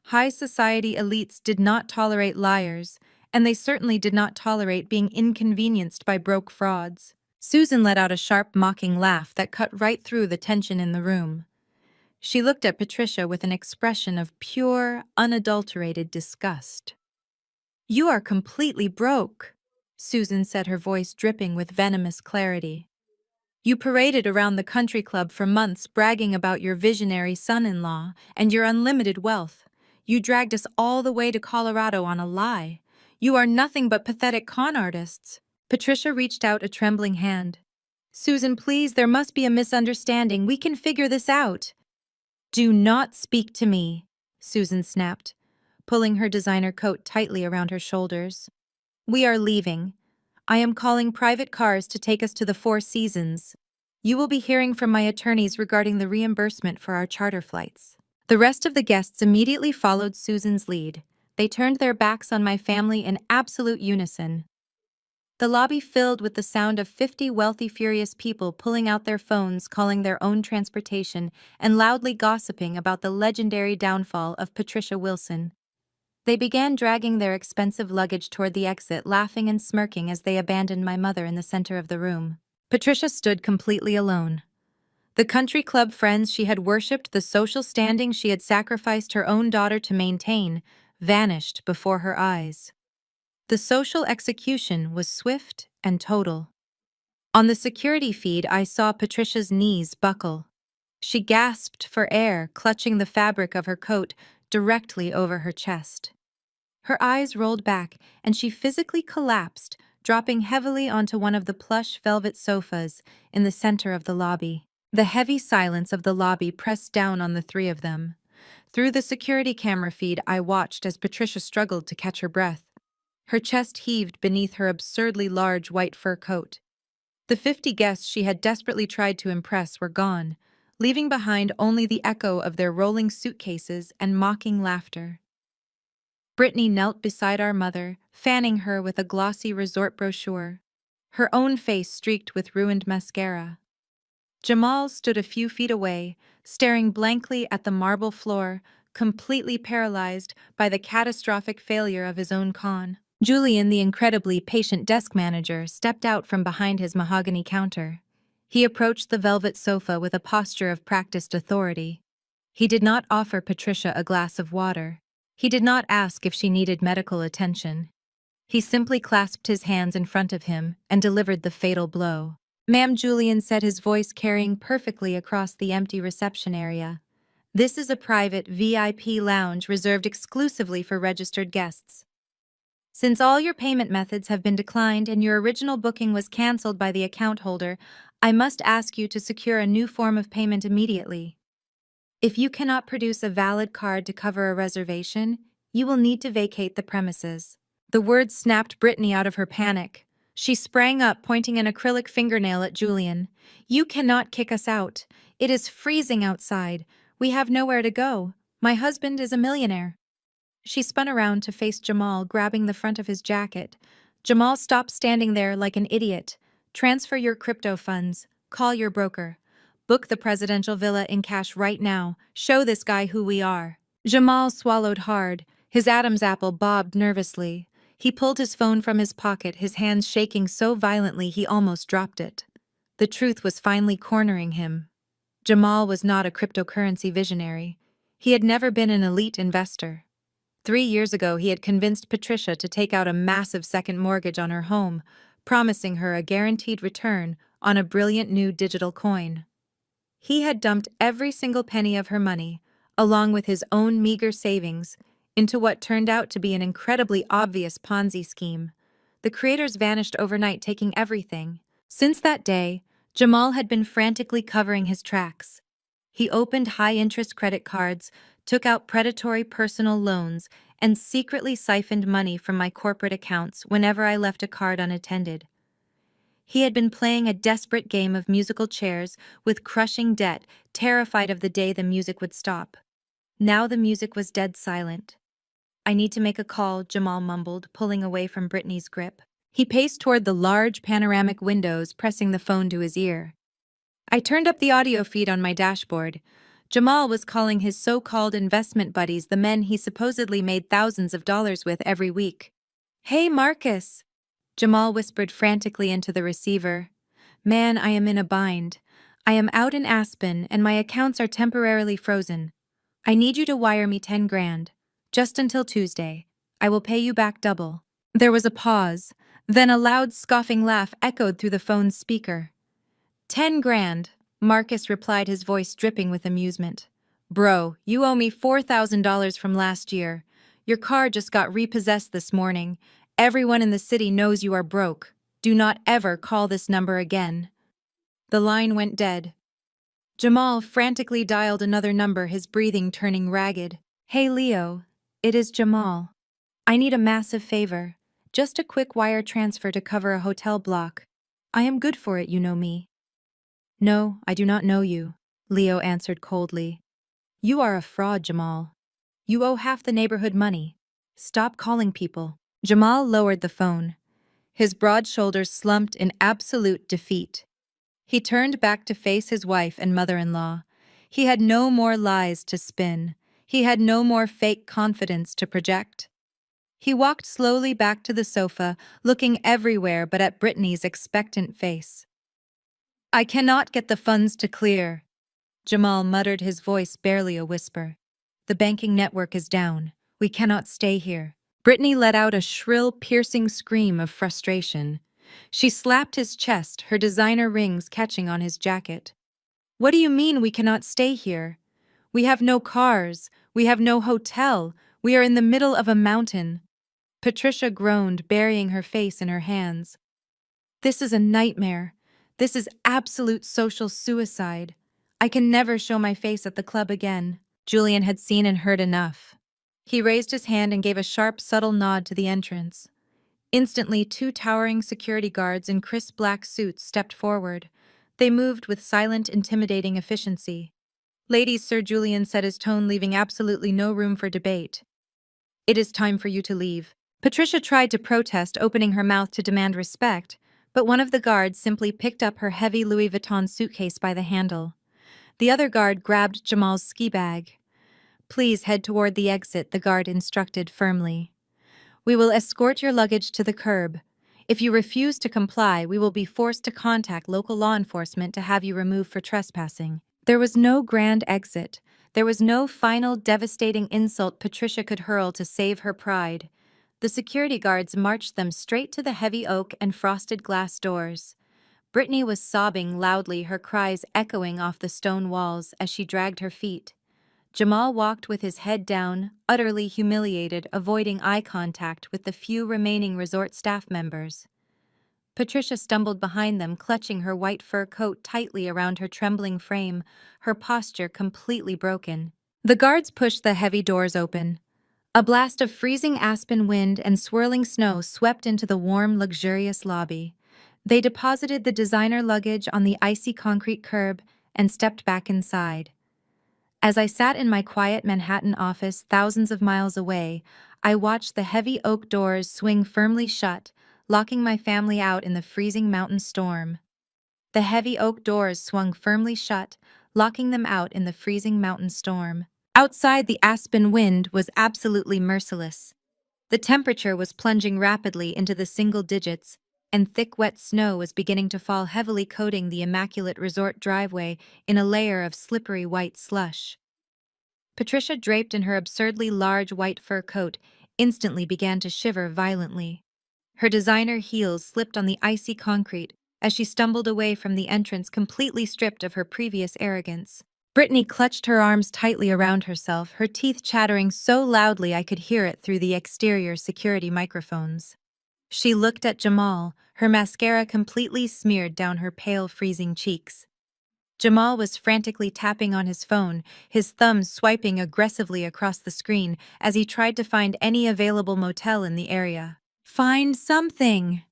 High society elites did not tolerate liars, and they certainly did not tolerate being inconvenienced by broke frauds. Susan let out a sharp, mocking laugh that cut right through the tension in the room. She looked at Patricia with an expression of pure, unadulterated disgust. "You are completely broke," Susan said, her voice dripping with venomous clarity. "You paraded around the country club for months bragging about your visionary son-in-law and your unlimited wealth. You dragged us all the way to Colorado on a lie. You are nothing but pathetic con artists." Patricia reached out a trembling hand. "Susan, please, there must be a misunderstanding. We can figure this out." "Do not speak to me," Susan snapped, pulling her designer coat tightly around her shoulders. "We are leaving. I am calling private cars to take us to the Four Seasons. You will be hearing from my attorneys regarding the reimbursement for our charter flights." The rest of the guests immediately followed Susan's lead. They turned their backs on my family in absolute unison. The lobby filled with the sound of 50 wealthy, furious people pulling out their phones, calling their own transportation, and loudly gossiping about the legendary downfall of Patricia Wilson. They began dragging their expensive luggage toward the exit, laughing and smirking as they abandoned my mother in the center of the room. Patricia stood completely alone. The country club friends she had worshipped, the social standing she had sacrificed her own daughter to maintain, vanished before her eyes. The social execution was swift and total. On the security feed, I saw Patricia's knees buckle. She gasped for air, clutching the fabric of her coat directly over her chest. Her eyes rolled back, and she physically collapsed, dropping heavily onto one of the plush velvet sofas in the center of the lobby. The heavy silence of the lobby pressed down on the three of them. Through the security camera feed, I watched as Patricia struggled to catch her breath. Her chest heaved beneath her absurdly large white fur coat. The 50 guests she had desperately tried to impress were gone, leaving behind only the echo of their rolling suitcases and mocking laughter. Brittany knelt beside our mother, fanning her with a glossy resort brochure, her own face streaked with ruined mascara. Jamal stood a few feet away, staring blankly at the marble floor, completely paralyzed by the catastrophic failure of his own con. Julian, the incredibly patient desk manager, stepped out from behind his mahogany counter. He approached the velvet sofa with a posture of practiced authority. He did not offer Patricia a glass of water. He did not ask if she needed medical attention. He simply clasped his hands in front of him and delivered the fatal blow. "Ma'am," Julian said, his voice carrying perfectly across the empty reception area. "This is a private VIP lounge reserved exclusively for registered guests. Since all your payment methods have been declined and your original booking was canceled by the account holder, I must ask you to secure a new form of payment immediately. If you cannot produce a valid card to cover a reservation, you will need to vacate the premises." The words snapped Brittany out of her panic. She sprang up, pointing an acrylic fingernail at Julian. "You cannot kick us out. It is freezing outside. We have nowhere to go. My husband is a millionaire." She spun around to face Jamal, grabbing the front of his jacket. Jamal stopped standing there like an idiot. "Transfer your crypto funds. Call your broker. Book the presidential villa in cash right now. Show this guy who we are." Jamal swallowed hard. His Adam's apple bobbed nervously. He pulled his phone from his pocket, his hands shaking so violently he almost dropped it. The truth was finally cornering him. Jamal was not a cryptocurrency visionary. He had never been an elite investor. 3 years ago, he had convinced Patricia to take out a massive second mortgage on her home, promising her a guaranteed return on a brilliant new digital coin. He had dumped every single penny of her money, along with his own meager savings, into what turned out to be an incredibly obvious Ponzi scheme. The creators vanished overnight, taking everything. Since that day, Jamal had been frantically covering his tracks. He opened high-interest credit cards, took out predatory personal loans, and secretly siphoned money from my corporate accounts whenever I left a card unattended. He had been playing a desperate game of musical chairs with crushing debt, terrified of the day the music would stop. Now the music was dead silent. "I need to make a call," Jamal mumbled, pulling away from Brittany's grip. He paced toward the large panoramic windows, pressing the phone to his ear. I turned up the audio feed on my dashboard. Jamal was calling his so-called investment buddies, the men he supposedly made thousands of dollars with every week. "Hey, Marcus," Jamal whispered frantically into the receiver. "Man, I am in a bind. I am out in Aspen and my accounts are temporarily frozen. I need you to wire me 10 grand. Just until Tuesday. I will pay you back double." There was a pause, then a loud scoffing laugh echoed through the phone's speaker. 10 grand, Marcus replied, his voice dripping with amusement. "Bro, you owe me $4,000 from last year. Your car just got repossessed this morning. Everyone in the city knows you are broke. Do not ever call this number again." The line went dead. Jamal frantically dialed another number, his breathing turning ragged. "Hey, Leo. It is Jamal. I need a massive favor. Just a quick wire transfer to cover a hotel block. I am good for it, you know me." "No, I do not know you," Leo answered coldly. "You are a fraud, Jamal. You owe half the neighborhood money. Stop calling people." Jamal lowered the phone. His broad shoulders slumped in absolute defeat. He turned back to face his wife and mother-in-law. He had no more lies to spin. He had no more fake confidence to project. He walked slowly back to the sofa, looking everywhere but at Brittany's expectant face. "I cannot get the funds to clear," Jamal muttered, his voice barely a whisper. "The banking network is down. We cannot stay here." Brittany let out a shrill, piercing scream of frustration. She slapped his chest, her designer rings catching on his jacket. "What do you mean we cannot stay here? We have no cars. We have no hotel. We are in the middle of a mountain." Patricia groaned, burying her face in her hands. This is a nightmare. This is absolute social suicide. I can never show my face at the club again. Julian had seen and heard enough. He raised his hand and gave a sharp, subtle nod to the entrance. Instantly, two towering security guards in crisp black suits stepped forward. They moved with silent, intimidating efficiency. Ladies, Sir Julian said, his tone leaving absolutely no room for debate. It is time for you to leave. Patricia tried to protest, opening her mouth to demand respect, but one of the guards simply picked up her heavy Louis Vuitton suitcase by the handle. The other guard grabbed Jamal's ski bag. Please head toward the exit, the guard instructed firmly. We will escort your luggage to the curb. If you refuse to comply, we will be forced to contact local law enforcement to have you removed for trespassing. There was no grand exit. There was no final devastating insult Patricia could hurl to save her pride. The security guards marched them straight to the heavy oak and frosted glass doors. Brittany was sobbing loudly, her cries echoing off the stone walls as she dragged her feet. Jamal walked with his head down, utterly humiliated, avoiding eye contact with the few remaining resort staff members. Patricia stumbled behind them, clutching her white fur coat tightly around her trembling frame, her posture completely broken. The guards pushed the heavy doors open. A blast of freezing aspen wind and swirling snow swept into the warm, luxurious lobby. They deposited the designer luggage on the icy concrete curb and stepped back inside. As I sat in my quiet Manhattan office thousands of miles away, I watched the heavy oak doors swing firmly shut, locking my family out in the freezing mountain storm. The heavy oak doors swung firmly shut, locking them out in the freezing mountain storm. Outside, the aspen wind was absolutely merciless. The temperature was plunging rapidly into the single digits, and thick wet snow was beginning to fall heavily, coating the immaculate resort driveway in a layer of slippery white slush. Patricia, draped in her absurdly large white fur coat, instantly began to shiver violently. Her designer heels slipped on the icy concrete as she stumbled away from the entrance, completely stripped of her previous arrogance. Brittany clutched her arms tightly around herself, her teeth chattering so loudly I could hear it through the exterior security microphones. She looked at Jamal, her mascara completely smeared down her pale, freezing cheeks. Jamal was frantically tapping on his phone, his thumbs swiping aggressively across the screen as he tried to find any available motel in the area. Find something!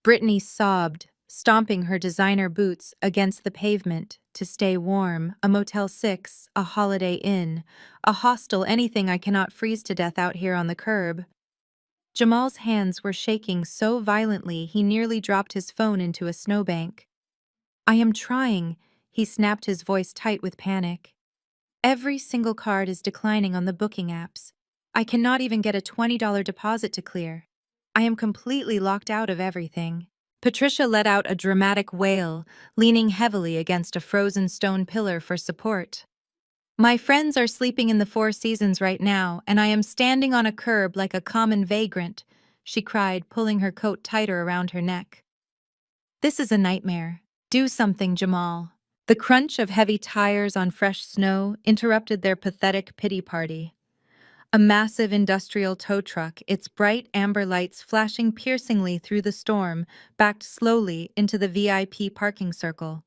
Brittany sobbed, stomping her designer boots against the pavement to stay warm. A Motel 6, a Holiday Inn, a hostel, anything. I cannot freeze to death out here on the curb. Jamal's hands were shaking so violently he nearly dropped his phone into a snowbank. I am trying, he snapped, his voice tight with panic. Every single card is declining on the booking apps. I cannot even get a $20 deposit to clear. I am completely locked out of everything. Patricia let out a dramatic wail, leaning heavily against a frozen stone pillar for support. My friends are sleeping in the Four Seasons right now, and I am standing on a curb like a common vagrant, she cried, pulling her coat tighter around her neck. This is a nightmare. Do something, Jamal. The crunch of heavy tires on fresh snow interrupted their pathetic pity party. A massive industrial tow truck, its bright amber lights flashing piercingly through the storm, backed slowly into the VIP parking circle.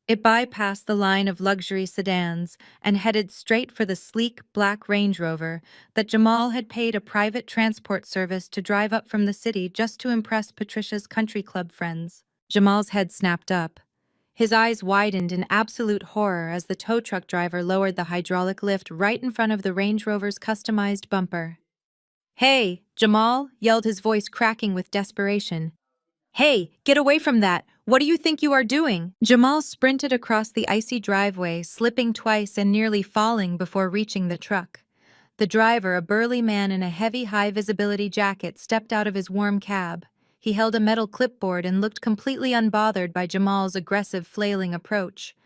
It bypassed the line of luxury sedans and headed straight for the sleek black Range Rover that Jamal had paid a private transport service to drive up from the city just to impress Patricia's country club friends. Jamal's head snapped up. His eyes widened in absolute horror as the tow truck driver lowered the hydraulic lift right in front of the Range Rover's customized bumper. Hey, Jamal, yelled, his voice cracking with desperation. Hey, get away from that! What do you think you are doing? Jamal sprinted across the icy driveway, slipping twice and nearly falling before reaching the truck. The driver, a burly man in a heavy, high-visibility jacket, stepped out of his warm cab. He held a metal clipboard and looked completely unbothered by Jamal's aggressive, flailing approach.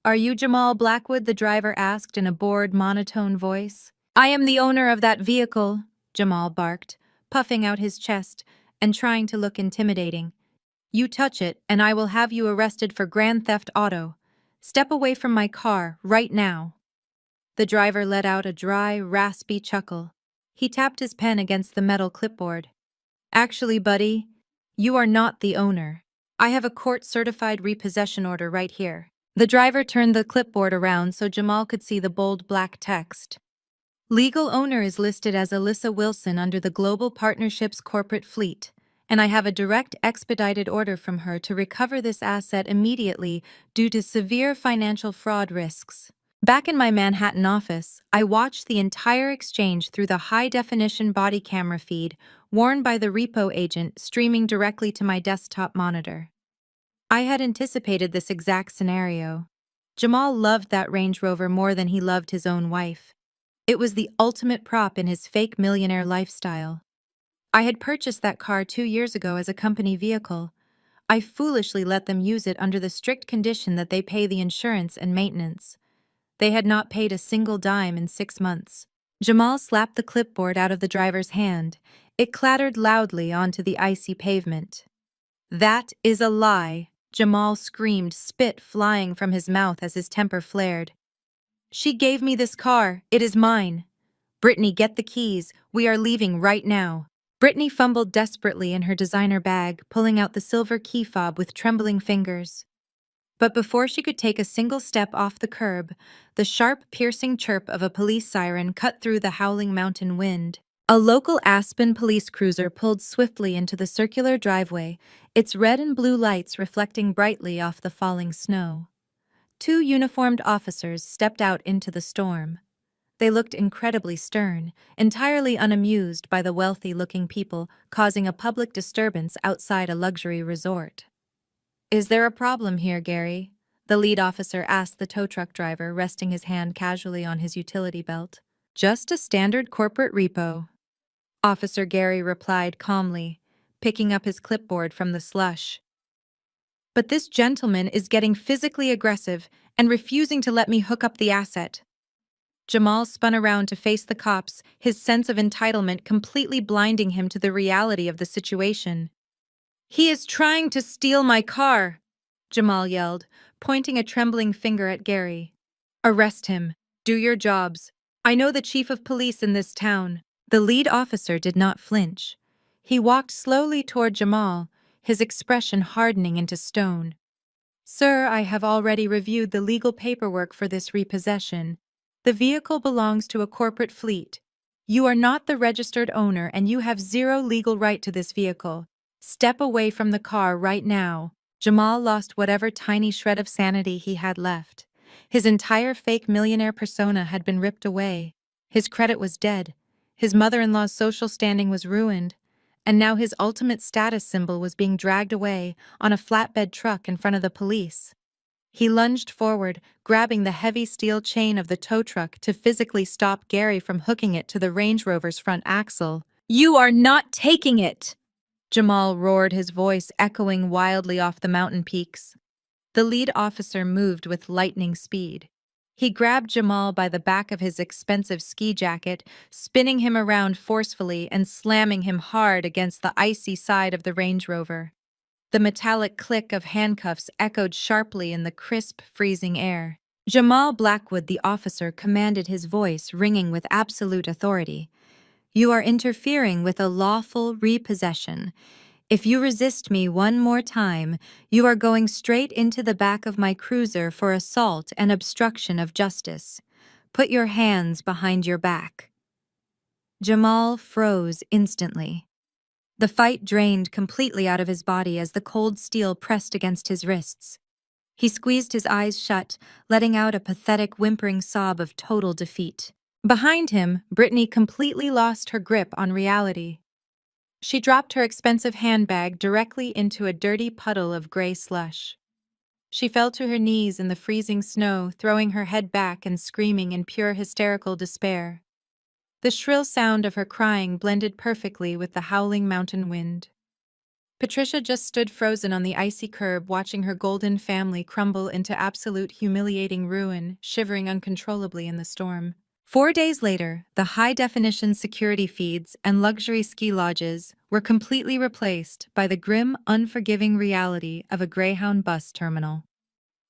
Are you Jamal Blackwood? The driver asked in a bored, monotone voice. I am the owner of that vehicle, Jamal barked, puffing out his chest and trying to look intimidating. You touch it, and I will have you arrested for grand theft auto. Step away from my car, right now. The driver let out a dry, raspy chuckle. He tapped his pen against the metal clipboard. Actually, buddy, you are not the owner. I have a court-certified repossession order right here. The driver turned the clipboard around so Jamal could see the bold black text. Legal owner is listed as Alyssa Wilson under the Global Partnership's corporate fleet, and I have a direct expedited order from her to recover this asset immediately due to severe financial fraud risks. Back in my Manhattan office, I watched the entire exchange through the high-definition body camera feed worn by the repo agent streaming directly to my desktop monitor. I had anticipated this exact scenario. Jamal loved that Range Rover more than he loved his own wife. It was the ultimate prop in his fake millionaire lifestyle. I had purchased that car 2 years ago as a company vehicle. I foolishly let them use it under the strict condition that they pay the insurance and maintenance. They had not paid a single dime in 6 months. Jamal slapped the clipboard out of the driver's hand. It clattered loudly onto the icy pavement. That is a lie, Jamal screamed, spit flying from his mouth as his temper flared. She gave me this car. It is mine. Brittany, get the keys. We are leaving right now. Brittany fumbled desperately in her designer bag, pulling out the silver key fob with trembling fingers. But before she could take a single step off the curb, the sharp, piercing chirp of a police siren cut through the howling mountain wind. A local Aspen police cruiser pulled swiftly into the circular driveway, its red and blue lights reflecting brightly off the falling snow. 2 uniformed officers stepped out into the storm. They looked incredibly stern, entirely unamused by the wealthy-looking people causing a public disturbance outside a luxury resort. "Is there a problem here, Gary?" the lead officer asked the tow truck driver, resting his hand casually on his utility belt. "Just a standard corporate repo," Officer Gary replied calmly, picking up his clipboard from the slush. "But this gentleman is getting physically aggressive and refusing to let me hook up the asset." Jamal spun around to face the cops, his sense of entitlement completely blinding him to the reality of the situation. "He is trying to steal my car," Jamal yelled, pointing a trembling finger at Gary. "Arrest him. Do your jobs. I know the chief of police in this town." The lead officer did not flinch. He walked slowly toward Jamal, his expression hardening into stone. "Sir, I have already reviewed the legal paperwork for this repossession. The vehicle belongs to a corporate fleet. You are not the registered owner and you have zero legal right to this vehicle. Step away from the car right now." Jamal lost whatever tiny shred of sanity he had left. His entire fake millionaire persona had been ripped away. His credit was dead. His mother-in-law's social standing was ruined. And now his ultimate status symbol was being dragged away on a flatbed truck in front of the police. He lunged forward, grabbing the heavy steel chain of the tow truck to physically stop Gary from hooking it to the Range Rover's front axle. "You are not taking it!" Jamal roared, his voice echoing wildly off the mountain peaks. The lead officer moved with lightning speed. He grabbed Jamal by the back of his expensive ski jacket, spinning him around forcefully and slamming him hard against the icy side of the Range Rover. The metallic click of handcuffs echoed sharply in the crisp, freezing air. Jamal Blackwood, the officer, commanded, his voice ringing with absolute authority. "You are interfering with a lawful repossession. If you resist me one more time, you are going straight into the back of my cruiser for assault and obstruction of justice. Put your hands behind your back." Jamal froze instantly. The fight drained completely out of his body as the cold steel pressed against his wrists. He squeezed his eyes shut, letting out a pathetic whimpering sob of total defeat. Behind him, Brittany completely lost her grip on reality. She dropped her expensive handbag directly into a dirty puddle of gray slush. She fell to her knees in the freezing snow, throwing her head back and screaming in pure hysterical despair. The shrill sound of her crying blended perfectly with the howling mountain wind. Patricia just stood frozen on the icy curb, watching her golden family crumble into absolute humiliating ruin, shivering uncontrollably in the storm. 4 days later, the high-definition security feeds and luxury ski lodges were completely replaced by the grim, unforgiving reality of a Greyhound bus terminal.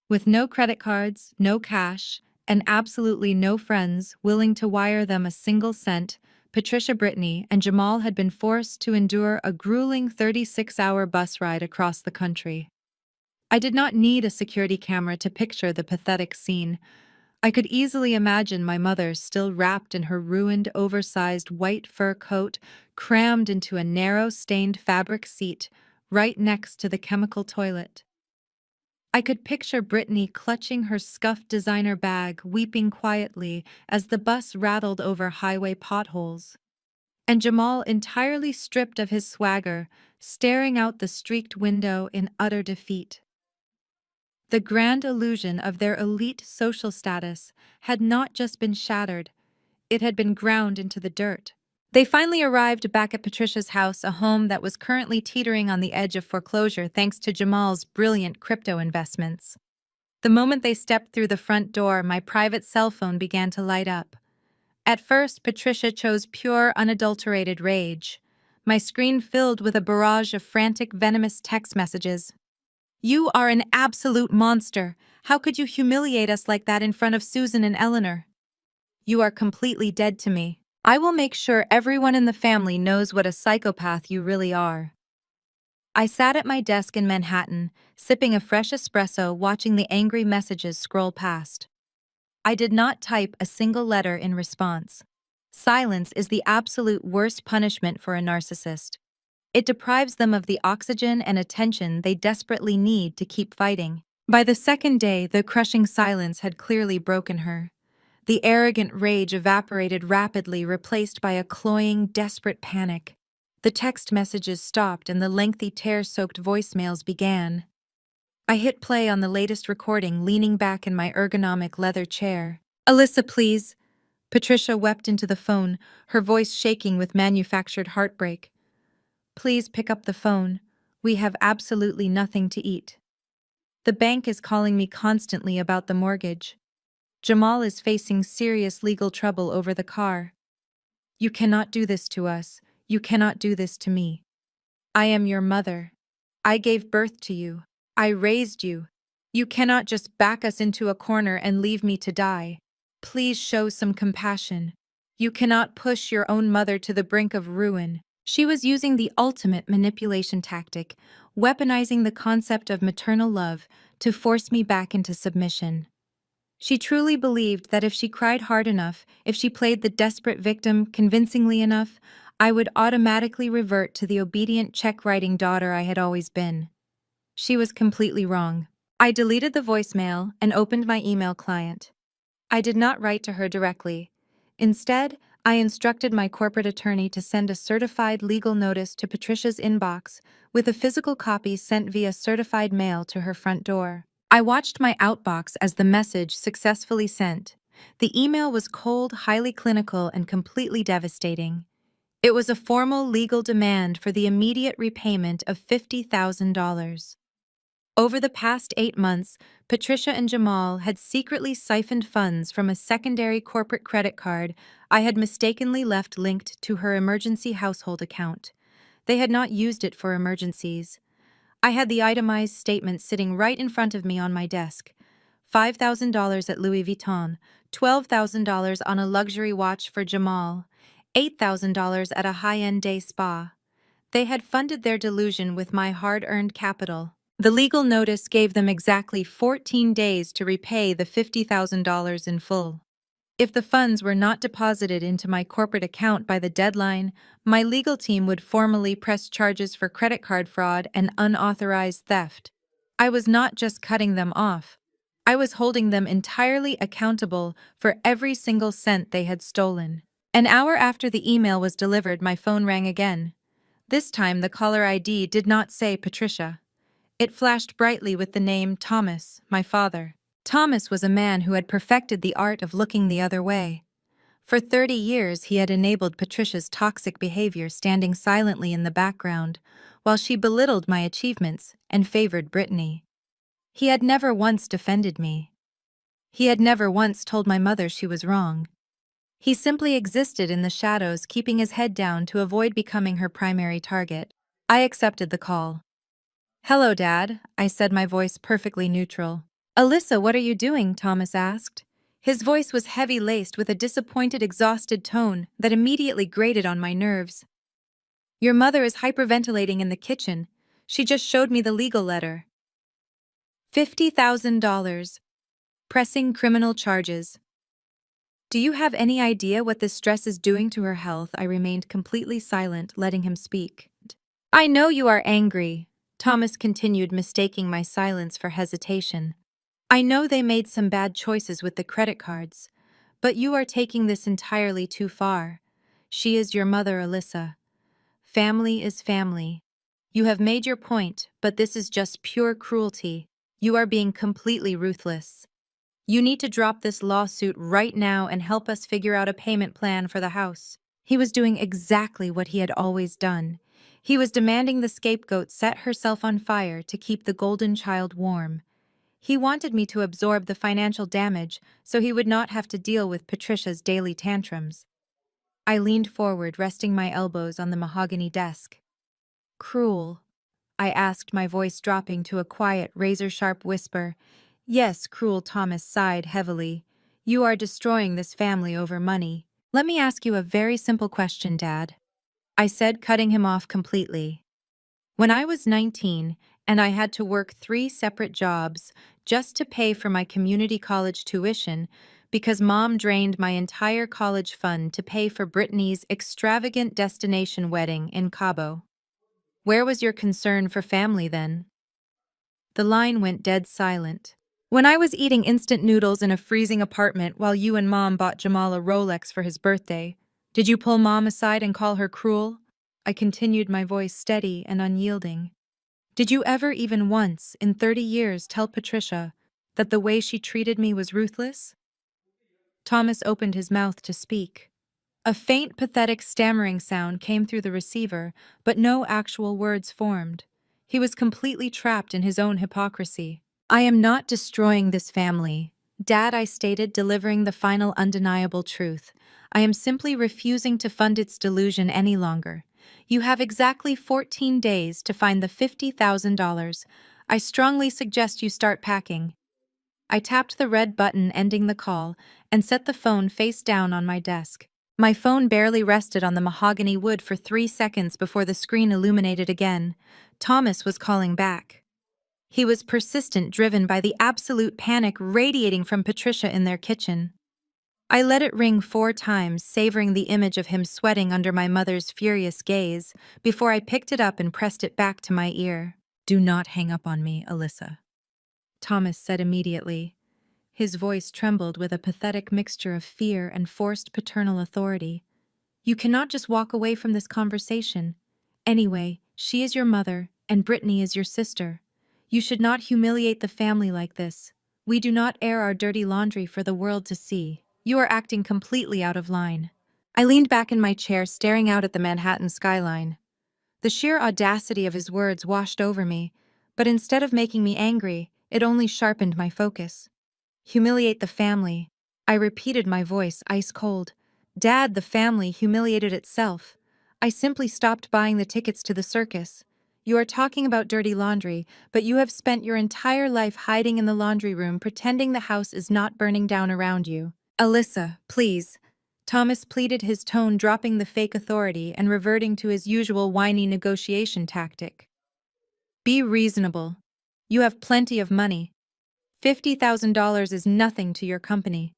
With no credit cards, no cash, and absolutely no friends willing to wire them a single cent, Patricia, Brittany, and Jamal had been forced to endure a grueling 36-hour bus ride across the country. I did not need a security camera to picture the pathetic scene. I could easily imagine my mother still wrapped in her ruined, oversized white fur coat, crammed into a narrow, stained fabric seat right next to the chemical toilet. I could picture Brittany clutching her scuffed designer bag, weeping quietly as the bus rattled over highway potholes. And Jamal entirely stripped of his swagger, staring out the streaked window in utter defeat. The grand illusion of their elite social status had not just been shattered, it had been ground into the dirt. They finally arrived back at Patricia's house, a home that was currently teetering on the edge of foreclosure thanks to Jamal's brilliant crypto investments. The moment they stepped through the front door, my private cell phone began to light up. At first, Patricia chose pure, unadulterated rage. My screen filled with a barrage of frantic, venomous text messages. "You are an absolute monster. How could you humiliate us like that in front of Susan and Eleanor? You are completely dead to me. I will make sure everyone in the family knows what a psychopath you really are." I sat at my desk in Manhattan, sipping a fresh espresso, watching the angry messages scroll past. I did not type a single letter in response. Silence is the absolute worst punishment for a narcissist. It deprives them of the oxygen and attention they desperately need to keep fighting. By the second day, the crushing silence had clearly broken her. The arrogant rage evaporated rapidly, replaced by a cloying, desperate panic. The text messages stopped and the lengthy tear-soaked voicemails began. I hit play on the latest recording, leaning back in my ergonomic leather chair. "Alyssa, please." Patricia wept into the phone, her voice shaking with manufactured heartbreak. "Please pick up the phone. We have absolutely nothing to eat. The bank is calling me constantly about the mortgage. Jamal is facing serious legal trouble over the car. You cannot do this to us. You cannot do this to me. I am your mother. I gave birth to you. I raised you. You cannot just back us into a corner and leave me to die. Please show some compassion. You cannot push your own mother to the brink of ruin." She was using the ultimate manipulation tactic, weaponizing the concept of maternal love to force me back into submission. She truly believed that if she cried hard enough, if she played the desperate victim convincingly enough, I would automatically revert to the obedient check-writing daughter I had always been. She was completely wrong. I deleted the voicemail and opened my email client. I did not write to her directly. Instead, I instructed my corporate attorney to send a certified legal notice to Patricia's inbox, with a physical copy sent via certified mail to her front door. I watched my outbox as the message successfully sent. The email was cold, highly clinical, and completely devastating. It was a formal legal demand for the immediate repayment of $50,000. Over the past 8 months, Patricia and Jamal had secretly siphoned funds from a secondary corporate credit card I had mistakenly left linked to her emergency household account. They had not used it for emergencies. I had the itemized statement sitting right in front of me on my desk. $5,000 at Louis Vuitton, $12,000 on a luxury watch for Jamal, $8,000 at a high-end day spa. They had funded their delusion with my hard-earned capital. The legal notice gave them exactly 14 days to repay the $50,000 in full. If the funds were not deposited into my corporate account by the deadline, my legal team would formally press charges for credit card fraud and unauthorized theft. I was not just cutting them off. I was holding them entirely accountable for every single cent they had stolen. An hour after the email was delivered, my phone rang again. This time, the caller ID did not say Patricia. It flashed brightly with the name Thomas, my father. Thomas was a man who had perfected the art of looking the other way. For 30 years, he had enabled Patricia's toxic behavior, standing silently in the background, while she belittled my achievements and favored Brittany. He had never once defended me. He had never once told my mother she was wrong. He simply existed in the shadows, keeping his head down to avoid becoming her primary target. I accepted the call. "Hello, Dad," I said, my voice perfectly neutral. "Alyssa, what are you doing?" Thomas asked. His voice was heavy-laced with a disappointed, exhausted tone that immediately grated on my nerves. Your mother is hyperventilating in the kitchen. She just showed me the legal letter. $50,000. Pressing criminal charges. Do you have any idea what this stress is doing to her health? I remained completely silent, letting him speak. I know you are angry, Thomas continued, mistaking my silence for hesitation. I know they made some bad choices with the credit cards, but you are taking this entirely too far. She is your mother, Alyssa. Family is family. You have made your point, but this is just pure cruelty. You are being completely ruthless. You need to drop this lawsuit right now and help us figure out a payment plan for the house. He was doing exactly what he had always done. He was demanding the scapegoat set herself on fire to keep the golden child warm. He wanted me to absorb the financial damage so he would not have to deal with Patricia's daily tantrums. I leaned forward, resting my elbows on the mahogany desk. Cruel? I asked, my voice dropping to a quiet, razor-sharp whisper. Yes, cruel, Thomas sighed heavily. You are destroying this family over money. Let me ask you a very simple question, Dad, I said, cutting him off completely. When I was 19 and I had to work 3 separate jobs just to pay for my community college tuition because Mom drained my entire college fund to pay for Brittany's extravagant destination wedding in Cabo, where was your concern for family then? The line went dead silent. When I was eating instant noodles in a freezing apartment while you and Mom bought Jamal a Rolex for his birthday, did you pull Mom aside and call her cruel? I continued, my voice steady and unyielding. Did you ever even once, in 30 years, tell Patricia that the way she treated me was ruthless? Thomas opened his mouth to speak. A faint, pathetic stammering sound came through the receiver, but no actual words formed. He was completely trapped in his own hypocrisy. I am not destroying this family, Dad, I stated, delivering the final undeniable truth. I am simply refusing to fund its delusion any longer. You have exactly 14 days to find the $50,000. I strongly suggest you start packing. I tapped the red button ending the call and set the phone face down on my desk. My phone barely rested on the mahogany wood for 3 seconds before the screen illuminated again. Thomas was calling back. He was persistent, driven by the absolute panic radiating from Patricia in their kitchen. I let it ring 4 times, savoring the image of him sweating under my mother's furious gaze, before I picked it up and pressed it back to my ear. Do not hang up on me, Alyssa, Thomas said immediately. His voice trembled with a pathetic mixture of fear and forced paternal authority. You cannot just walk away from this conversation. Anyway, she is your mother, and Brittany is your sister. You should not humiliate the family like this. We do not air our dirty laundry for the world to see. You are acting completely out of line. I leaned back in my chair, staring out at the Manhattan skyline. The sheer audacity of his words washed over me, but instead of making me angry, it only sharpened my focus. Humiliate the family. I repeated, my voice ice cold. Dad, the family humiliated itself. I simply stopped buying the tickets to the circus. You are talking about dirty laundry, but you have spent your entire life hiding in the laundry room, pretending the house is not burning down around you. Alyssa, please. Thomas pleaded, his tone dropping the fake authority and reverting to his usual whiny negotiation tactic. Be reasonable. You have plenty of money. $50,000 is nothing to your company.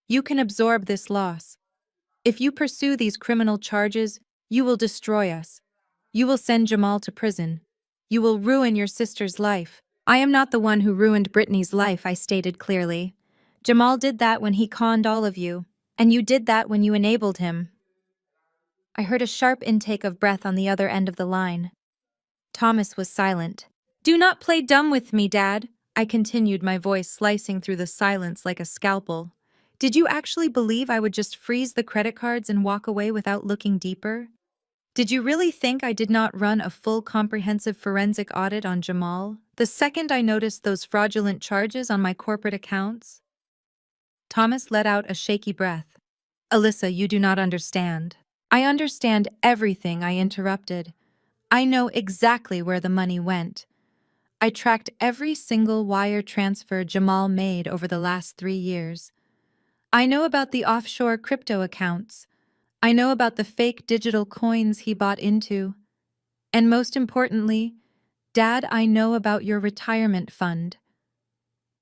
You can absorb this loss. If you pursue these criminal charges, you will destroy us. You will send Jamal to prison. You will ruin your sister's life. I am not the one who ruined Brittany's life, I stated clearly. Jamal did that when he conned all of you, and you did that when you enabled him. I heard a sharp intake of breath on the other end of the line. Thomas was silent. Do not play dumb with me, Dad, I continued, my voice slicing through the silence like a scalpel. Did you actually believe I would just freeze the credit cards and walk away without looking deeper? Did you really think I did not run a full comprehensive forensic audit on Jamal the second I noticed those fraudulent charges on my corporate accounts? Thomas let out a shaky breath. Alyssa, you do not understand. I understand everything, I interrupted. I know exactly where the money went. I tracked every single wire transfer Jamal made over the last 3 years. I know about the offshore crypto accounts. I know about the fake digital coins he bought into. And most importantly, Dad, I know about your retirement fund.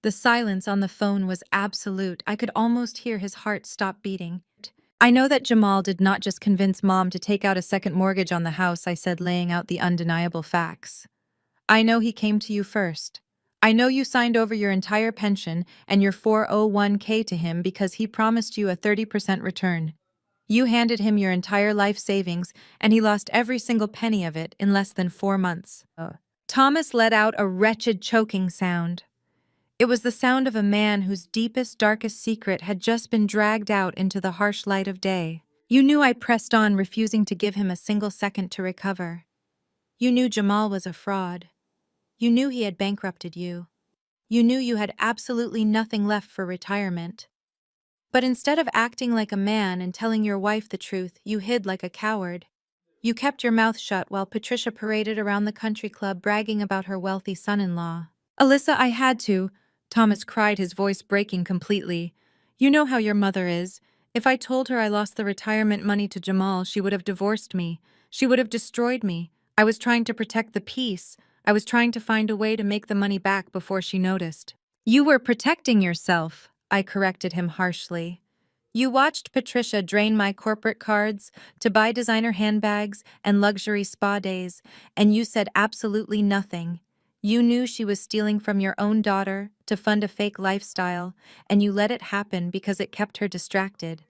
The silence on the phone was absolute. I could almost hear his heart stop beating. I know that Jamal did not just convince Mom to take out a second mortgage on the house, I said, laying out the undeniable facts. I know he came to you first. I know you signed over your entire pension and your 401k to him because he promised you a 30% return. You handed him your entire life savings, and he lost every single penny of it in less than 4 months. Thomas let out a wretched choking sound. It was the sound of a man whose deepest, darkest secret had just been dragged out into the harsh light of day. You knew I pressed on, refusing to give him a single second to recover. You knew Jamal was a fraud. You knew he had bankrupted you. You knew you had absolutely nothing left for retirement. But instead of acting like a man and telling your wife the truth, you hid like a coward. You kept your mouth shut while Patricia paraded around the country club bragging about her wealthy son-in-law. Alyssa, I had to, Thomas cried, his voice breaking completely. You know how your mother is. If I told her I lost the retirement money to Jamal, she would have divorced me. She would have destroyed me. I was trying to protect the peace. I was trying to find a way to make the money back before she noticed. You were protecting yourself, I corrected him harshly. You watched Patricia drain my corporate cards to buy designer handbags and luxury spa days, and you said absolutely nothing. You knew she was stealing from your own daughter to fund a fake lifestyle, and you let it happen because it kept her distracted.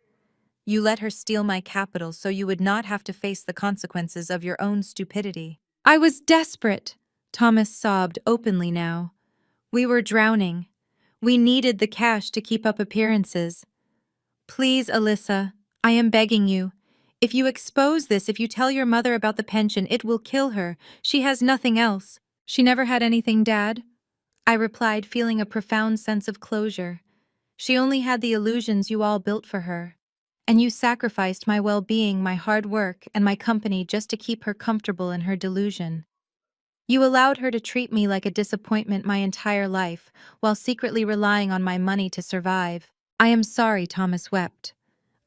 You let her steal my capital so you would not have to face the consequences of your own stupidity. I was desperate, Thomas sobbed openly now. We were drowning. We needed the cash to keep up appearances. Please, Alyssa, I am begging you. If you expose this, if you tell your mother about the pension, it will kill her. She has nothing else. She never had anything, Dad, I replied, feeling a profound sense of closure. She only had the illusions you all built for her. And you sacrificed my well-being, my hard work, and my company just to keep her comfortable in her delusion. You allowed her to treat me like a disappointment my entire life, while secretly relying on my money to survive. I am sorry, Thomas wept.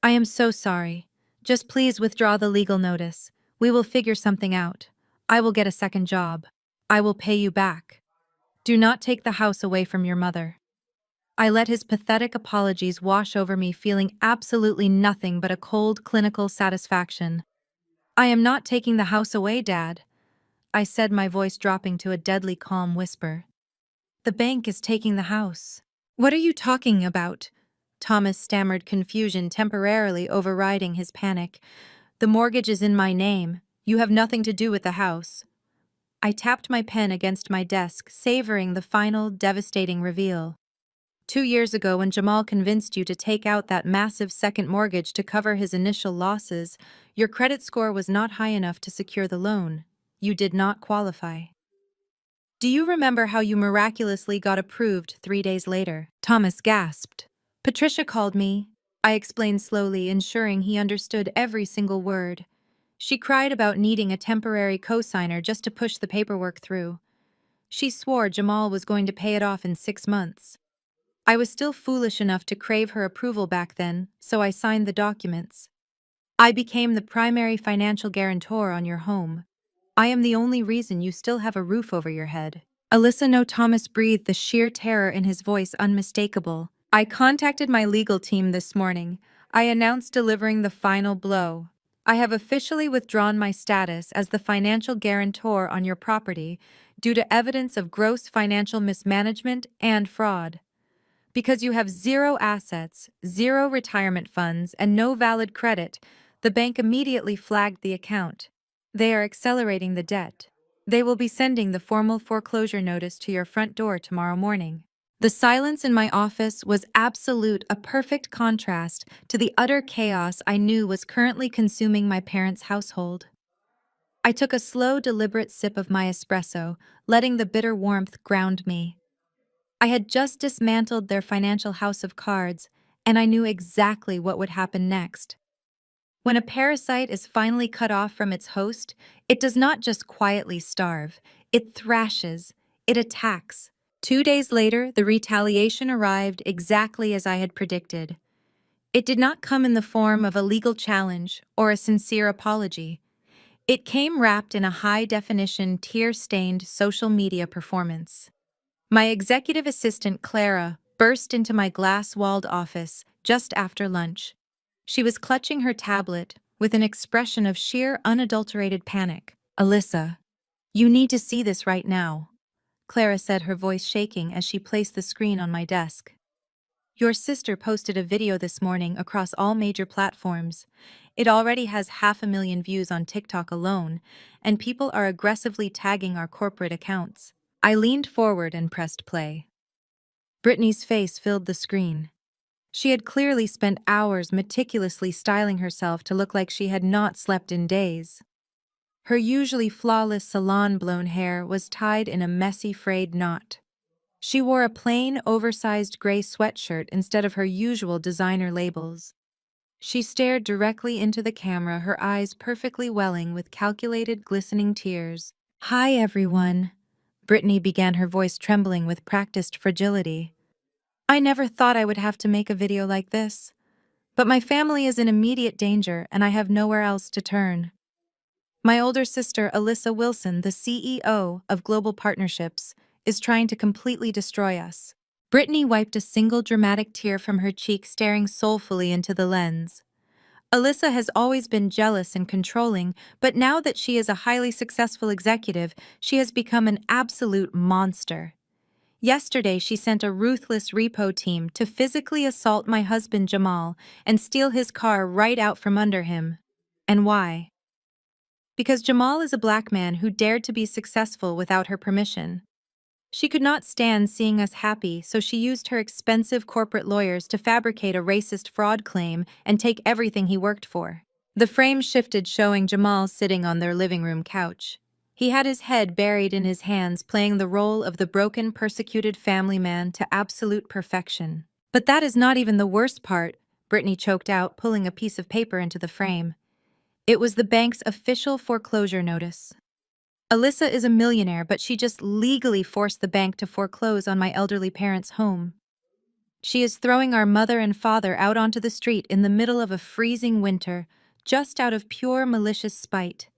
I am so sorry. Just please withdraw the legal notice. We will figure something out. I will get a second job. I will pay you back. Do not take the house away from your mother. I let his pathetic apologies wash over me, feeling absolutely nothing but a cold, clinical satisfaction. I am not taking the house away, Dad, I said, my voice dropping to a deadly calm whisper. The bank is taking the house. What are you talking about? Thomas stammered, confusion temporarily overriding his panic. The mortgage is in my name. You have nothing to do with the house. I tapped my pen against my desk, savoring the final, devastating reveal. 2 years ago, when Jamal convinced you to take out that massive second mortgage to cover his initial losses, your credit score was not high enough to secure the loan. You did not qualify. Do you remember how you miraculously got approved 3 days later? Thomas gasped. Patricia called me, I explained slowly, ensuring he understood every single word. She cried about needing a temporary co-signer just to push the paperwork through. She swore Jamal was going to pay it off in 6 months. I was still foolish enough to crave her approval back then, so I signed the documents. I became the primary financial guarantor on your home. I am the only reason you still have a roof over your head. Alyssa, no, Thomas breathed, the sheer terror in his voice unmistakable. I contacted my legal team this morning. I announced delivering the final blow. I have officially withdrawn my status as the financial guarantor on your property due to evidence of gross financial mismanagement and fraud. Because you have zero assets, zero retirement funds, and no valid credit, the bank immediately flagged the account. They are accelerating the debt. They will be sending the formal foreclosure notice to your front door tomorrow morning. The silence in my office was absolute, a perfect contrast to the utter chaos I knew was currently consuming my parents' household. I took a slow, deliberate sip of my espresso, letting the bitter warmth ground me. I had just dismantled their financial house of cards, and I knew exactly what would happen next. When a parasite is finally cut off from its host, it does not just quietly starve, it thrashes, it attacks. 2 days later, the retaliation arrived exactly as I had predicted. It did not come in the form of a legal challenge or a sincere apology. It came wrapped in a high-definition, tear-stained social media performance. My executive assistant, Clara, burst into my glass-walled office just after lunch. She was clutching her tablet with an expression of sheer, unadulterated panic. "Alyssa, you need to see this right now," Clara said, her voice shaking as she placed the screen on my desk. "Your sister posted a video this morning across all major platforms. It already has 500,000 views on TikTok alone, and people are aggressively tagging our corporate accounts." I leaned forward and pressed play. Brittany's face filled the screen. She had clearly spent hours meticulously styling herself to look like she had not slept in days. Her usually flawless salon-blown hair was tied in a messy frayed knot. She wore a plain, oversized gray sweatshirt instead of her usual designer labels. She stared directly into the camera, her eyes perfectly welling with calculated, glistening tears. "Hi, everyone," Brittany began, her voice trembling with practiced fragility. "I never thought I would have to make a video like this. But my family is in immediate danger and I have nowhere else to turn. My older sister, Alyssa Wilson, the CEO of Global Partnerships, is trying to completely destroy us." Brittany wiped a single dramatic tear from her cheek, staring soulfully into the lens. Alyssa has always been jealous and controlling, but now that she is a highly successful executive, she has become an absolute monster. Yesterday, she sent a ruthless repo team to physically assault my husband Jamal and steal his car right out from under him. And why? Because Jamal is a black man who dared to be successful without her permission. She could not stand seeing us happy, so she used her expensive corporate lawyers to fabricate a racist fraud claim and take everything he worked for. The frame shifted, showing Jamal sitting on their living room couch. He had his head buried in his hands, playing the role of the broken, persecuted family man to absolute perfection. "But that is not even the worst part," Brittany choked out, pulling a piece of paper into the frame. It was the bank's official foreclosure notice. Alyssa is a millionaire, but she just legally forced the bank to foreclose on my elderly parents' home. She is throwing our mother and father out onto the street in the middle of a freezing winter, just out of pure malicious spite.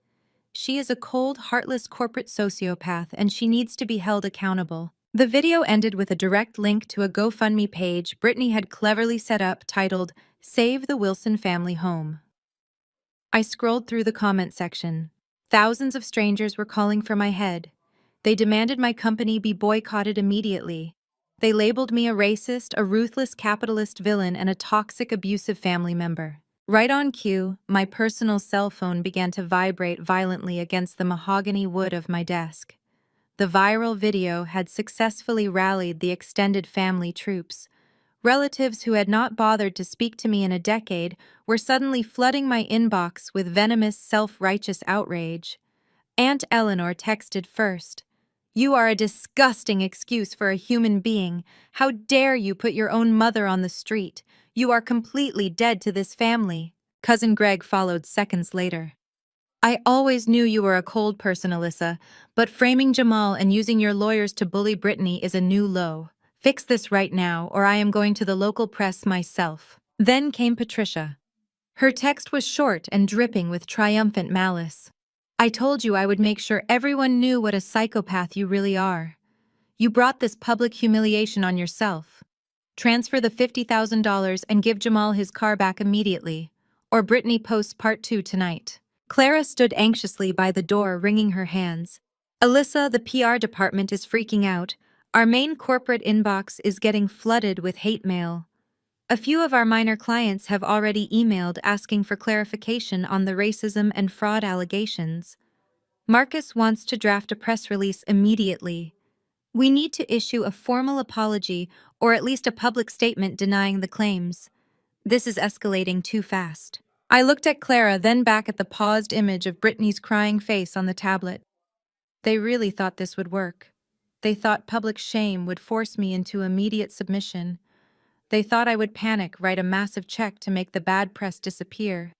She is a cold, heartless corporate sociopath, and she needs to be held accountable. The video ended with a direct link to a GoFundMe page Brittany had cleverly set up, titled, "Save the Wilson Family Home." I scrolled through the comment section. Thousands of strangers were calling for my head. They demanded my company be boycotted immediately. They labeled me a racist, a ruthless capitalist villain, and a toxic, abusive family member. Right on cue, my personal cell phone began to vibrate violently against the mahogany wood of my desk. The viral video had successfully rallied the extended family troops. Relatives who had not bothered to speak to me in a decade were suddenly flooding my inbox with venomous, self-righteous outrage. Aunt Eleanor texted first. "You are a disgusting excuse for a human being. How dare you put your own mother on the street? You are completely dead to this family." Cousin Greg followed seconds later. "I always knew you were a cold person, Alyssa, but framing Jamal and using your lawyers to bully Brittany is a new low. Fix this right now, or I am going to the local press myself." Then came Patricia. Her text was short and dripping with triumphant malice. "I told you I would make sure everyone knew what a psychopath you really are. You brought this public humiliation on yourself. Transfer the $50,000 and give Jamal his car back immediately, or Brittany posts part 2 tonight." Clara stood anxiously by the door, wringing her hands. "Alyssa, the PR department is freaking out. Our main corporate inbox is getting flooded with hate mail. A few of our minor clients have already emailed asking for clarification on the racism and fraud allegations. Marcus wants to draft a press release immediately. We need to issue a formal apology or at least a public statement denying the claims. This is escalating too fast." I looked at Clara, then back at the paused image of Brittany's crying face on the tablet. They really thought this would work. They thought public shame would force me into immediate submission. They thought I would panic, write a massive check to make the bad press disappear,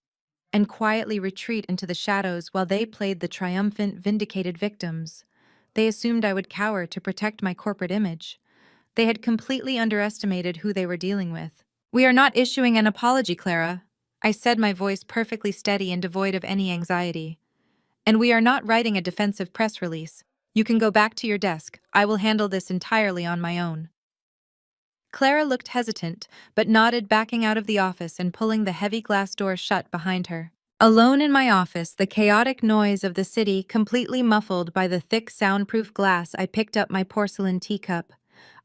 and quietly retreat into the shadows while they played the triumphant, vindicated victims. They assumed I would cower to protect my corporate image. They had completely underestimated who they were dealing with. We are not issuing an apology, Clara. I said, my voice perfectly steady and devoid of any anxiety. And we are not writing a defensive press release. You can go back to your desk. I will handle this entirely on my own. Clara looked hesitant, but nodded, backing out of the office and pulling the heavy glass door shut behind her. Alone in my office, the chaotic noise of the city completely muffled by the thick soundproof glass, I picked up my porcelain teacup.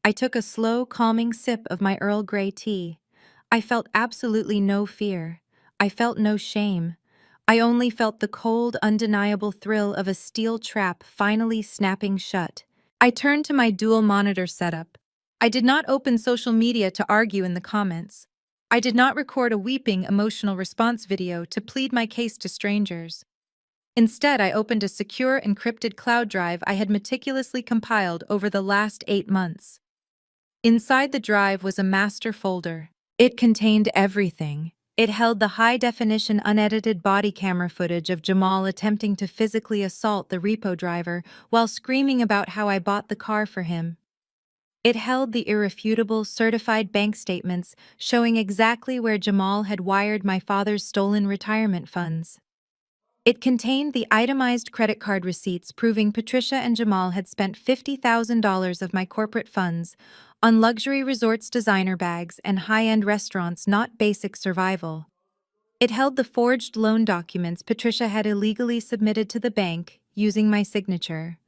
I took a slow, calming sip of my Earl Grey tea. I felt absolutely no fear. I felt no shame. I only felt the cold, undeniable thrill of a steel trap finally snapping shut. I turned to my dual monitor setup. I did not open social media to argue in the comments. I did not record a weeping, emotional response video to plead my case to strangers. Instead, I opened a secure, encrypted cloud drive I had meticulously compiled over the last 8 months. Inside the drive was a master folder. It contained everything. It held the high-definition, unedited body camera footage of Jamal attempting to physically assault the repo driver while screaming about how I bought the car for him. It held the irrefutable, certified bank statements showing exactly where Jamal had wired my father's stolen retirement funds. It contained the itemized credit card receipts proving Patricia and Jamal had spent $50,000 of my corporate funds on luxury resorts, designer bags, and high-end restaurants, not basic survival. It held the forged loan documents Patricia had illegally submitted to the bank using my signature.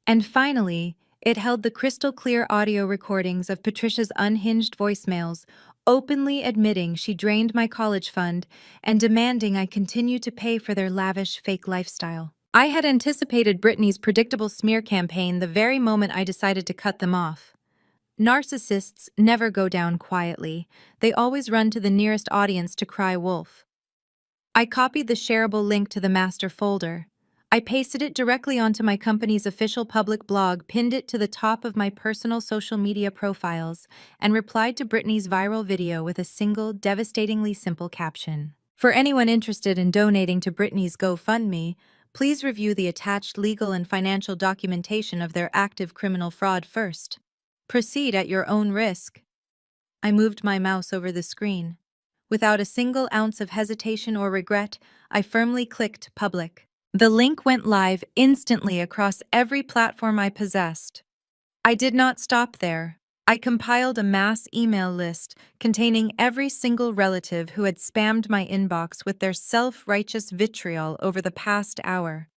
And finally, it held the crystal-clear audio recordings of Patricia's unhinged voicemails, openly admitting she drained my college fund and demanding I continue to pay for their lavish, fake lifestyle. I had anticipated Brittany's predictable smear campaign the very moment I decided to cut them off. Narcissists never go down quietly. They always run to the nearest audience to cry wolf. I copied the shareable link to the master folder. I pasted it directly onto my company's official public blog, pinned it to the top of my personal social media profiles, and replied to Brittany's viral video with a single, devastatingly simple caption. For anyone interested in donating to Brittany's GoFundMe, please review the attached legal and financial documentation of their active criminal fraud first. Proceed at your own risk. I moved my mouse over the screen. Without a single ounce of hesitation or regret, I firmly clicked public. The link went live instantly across every platform I possessed. I did not stop there. I compiled a mass email list containing every single relative who had spammed my inbox with their self-righteous vitriol over the past hour.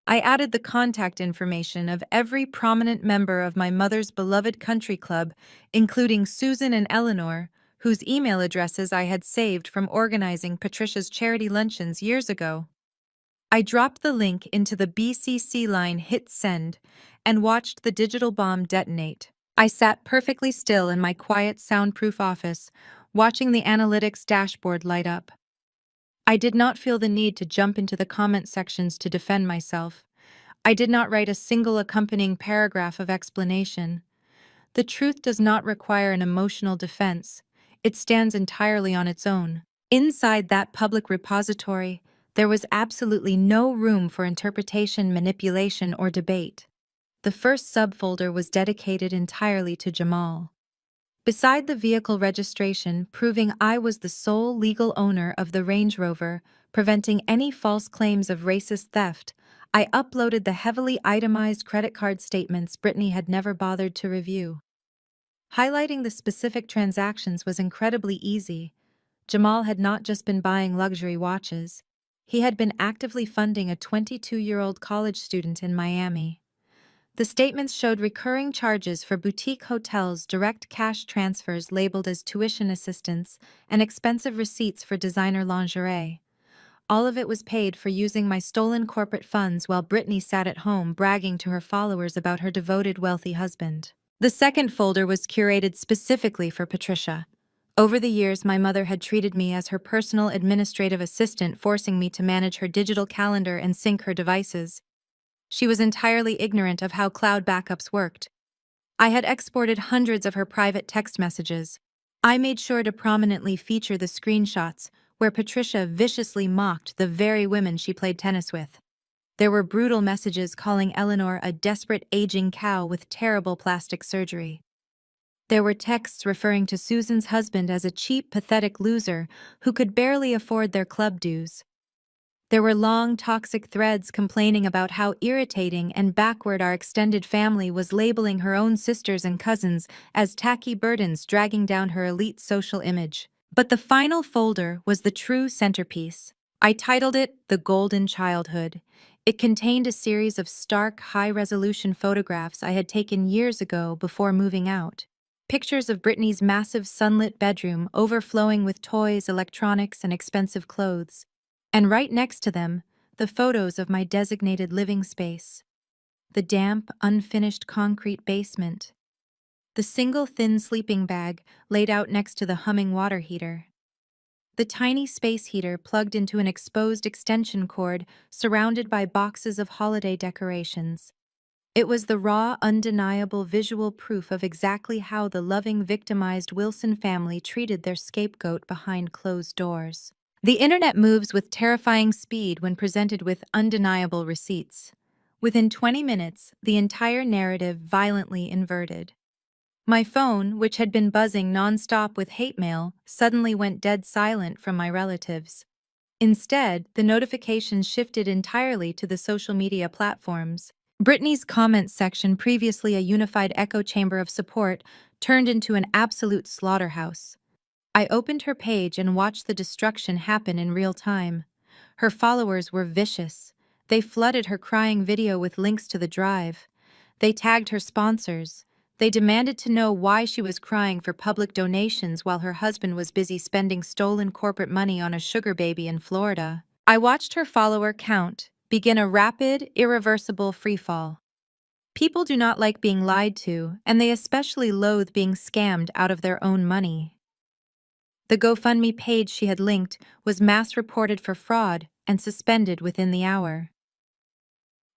I added the contact information of every prominent member of my mother's beloved country club, including Susan and Eleanor, whose email addresses I had saved from organizing Patricia's charity luncheons years ago. I dropped the link into the BCC line, hit send, and watched the digital bomb detonate. I sat perfectly still in my quiet, soundproof office, watching the analytics dashboard light up. I did not feel the need to jump into the comment sections to defend myself. I did not write a single accompanying paragraph of explanation. The truth does not require an emotional defense. It stands entirely on its own. Inside that public repository, there was absolutely no room for interpretation, manipulation, or debate. The first subfolder was dedicated entirely to Jamal. Beside the vehicle registration proving I was the sole legal owner of the Range Rover, preventing any false claims of racist theft, I uploaded the heavily itemized credit card statements Brittany had never bothered to review. Highlighting the specific transactions was incredibly easy. Jamal had not just been buying luxury watches. He had been actively funding a 22-year-old college student in Miami. The statements showed recurring charges for boutique hotels, direct cash transfers labeled as tuition assistance, and expensive receipts for designer lingerie. All of it was paid for using my stolen corporate funds while Brittany sat at home bragging to her followers about her devoted, wealthy husband. The second folder was curated specifically for Patricia. Over the years, my mother had treated me as her personal administrative assistant, forcing me to manage her digital calendar and sync her devices. She was entirely ignorant of how cloud backups worked. I had exported hundreds of her private text messages. I made sure to prominently feature the screenshots where Patricia viciously mocked the very women she played tennis with. There were brutal messages calling Eleanor a desperate aging cow with terrible plastic surgery. There were texts referring to Susan's husband as a cheap, pathetic loser who could barely afford their club dues. There were long, toxic threads complaining about how irritating and backward our extended family was, labeling her own sisters and cousins as tacky burdens dragging down her elite social image. But the final folder was the true centerpiece. I titled it The Golden Childhood. It contained a series of stark, high-resolution photographs I had taken years ago before moving out. Pictures of Brittany's massive sunlit bedroom overflowing with toys, electronics, and expensive clothes. And right next to them, the photos of my designated living space. The damp, unfinished concrete basement. The single thin sleeping bag laid out next to the humming water heater. The tiny space heater plugged into an exposed extension cord surrounded by boxes of holiday decorations. It was the raw, undeniable visual proof of exactly how the loving, victimized Wilson family treated their scapegoat behind closed doors. The internet moves with terrifying speed when presented with undeniable receipts. Within 20 minutes, the entire narrative violently inverted. My phone, which had been buzzing nonstop with hate mail, suddenly went dead silent from my relatives. Instead, the notifications shifted entirely to the social media platforms. Brittany's comments section, previously a unified echo chamber of support, turned into an absolute slaughterhouse. I opened her page and watched the destruction happen in real time. Her followers were vicious. They flooded her crying video with links to the drive. They tagged her sponsors. They demanded to know why she was crying for public donations while her husband was busy spending stolen corporate money on a sugar baby in Florida. I watched her follower count begin a rapid, irreversible freefall. People do not like being lied to, and they especially loathe being scammed out of their own money. The GoFundMe page she had linked was mass reported for fraud and suspended within the hour.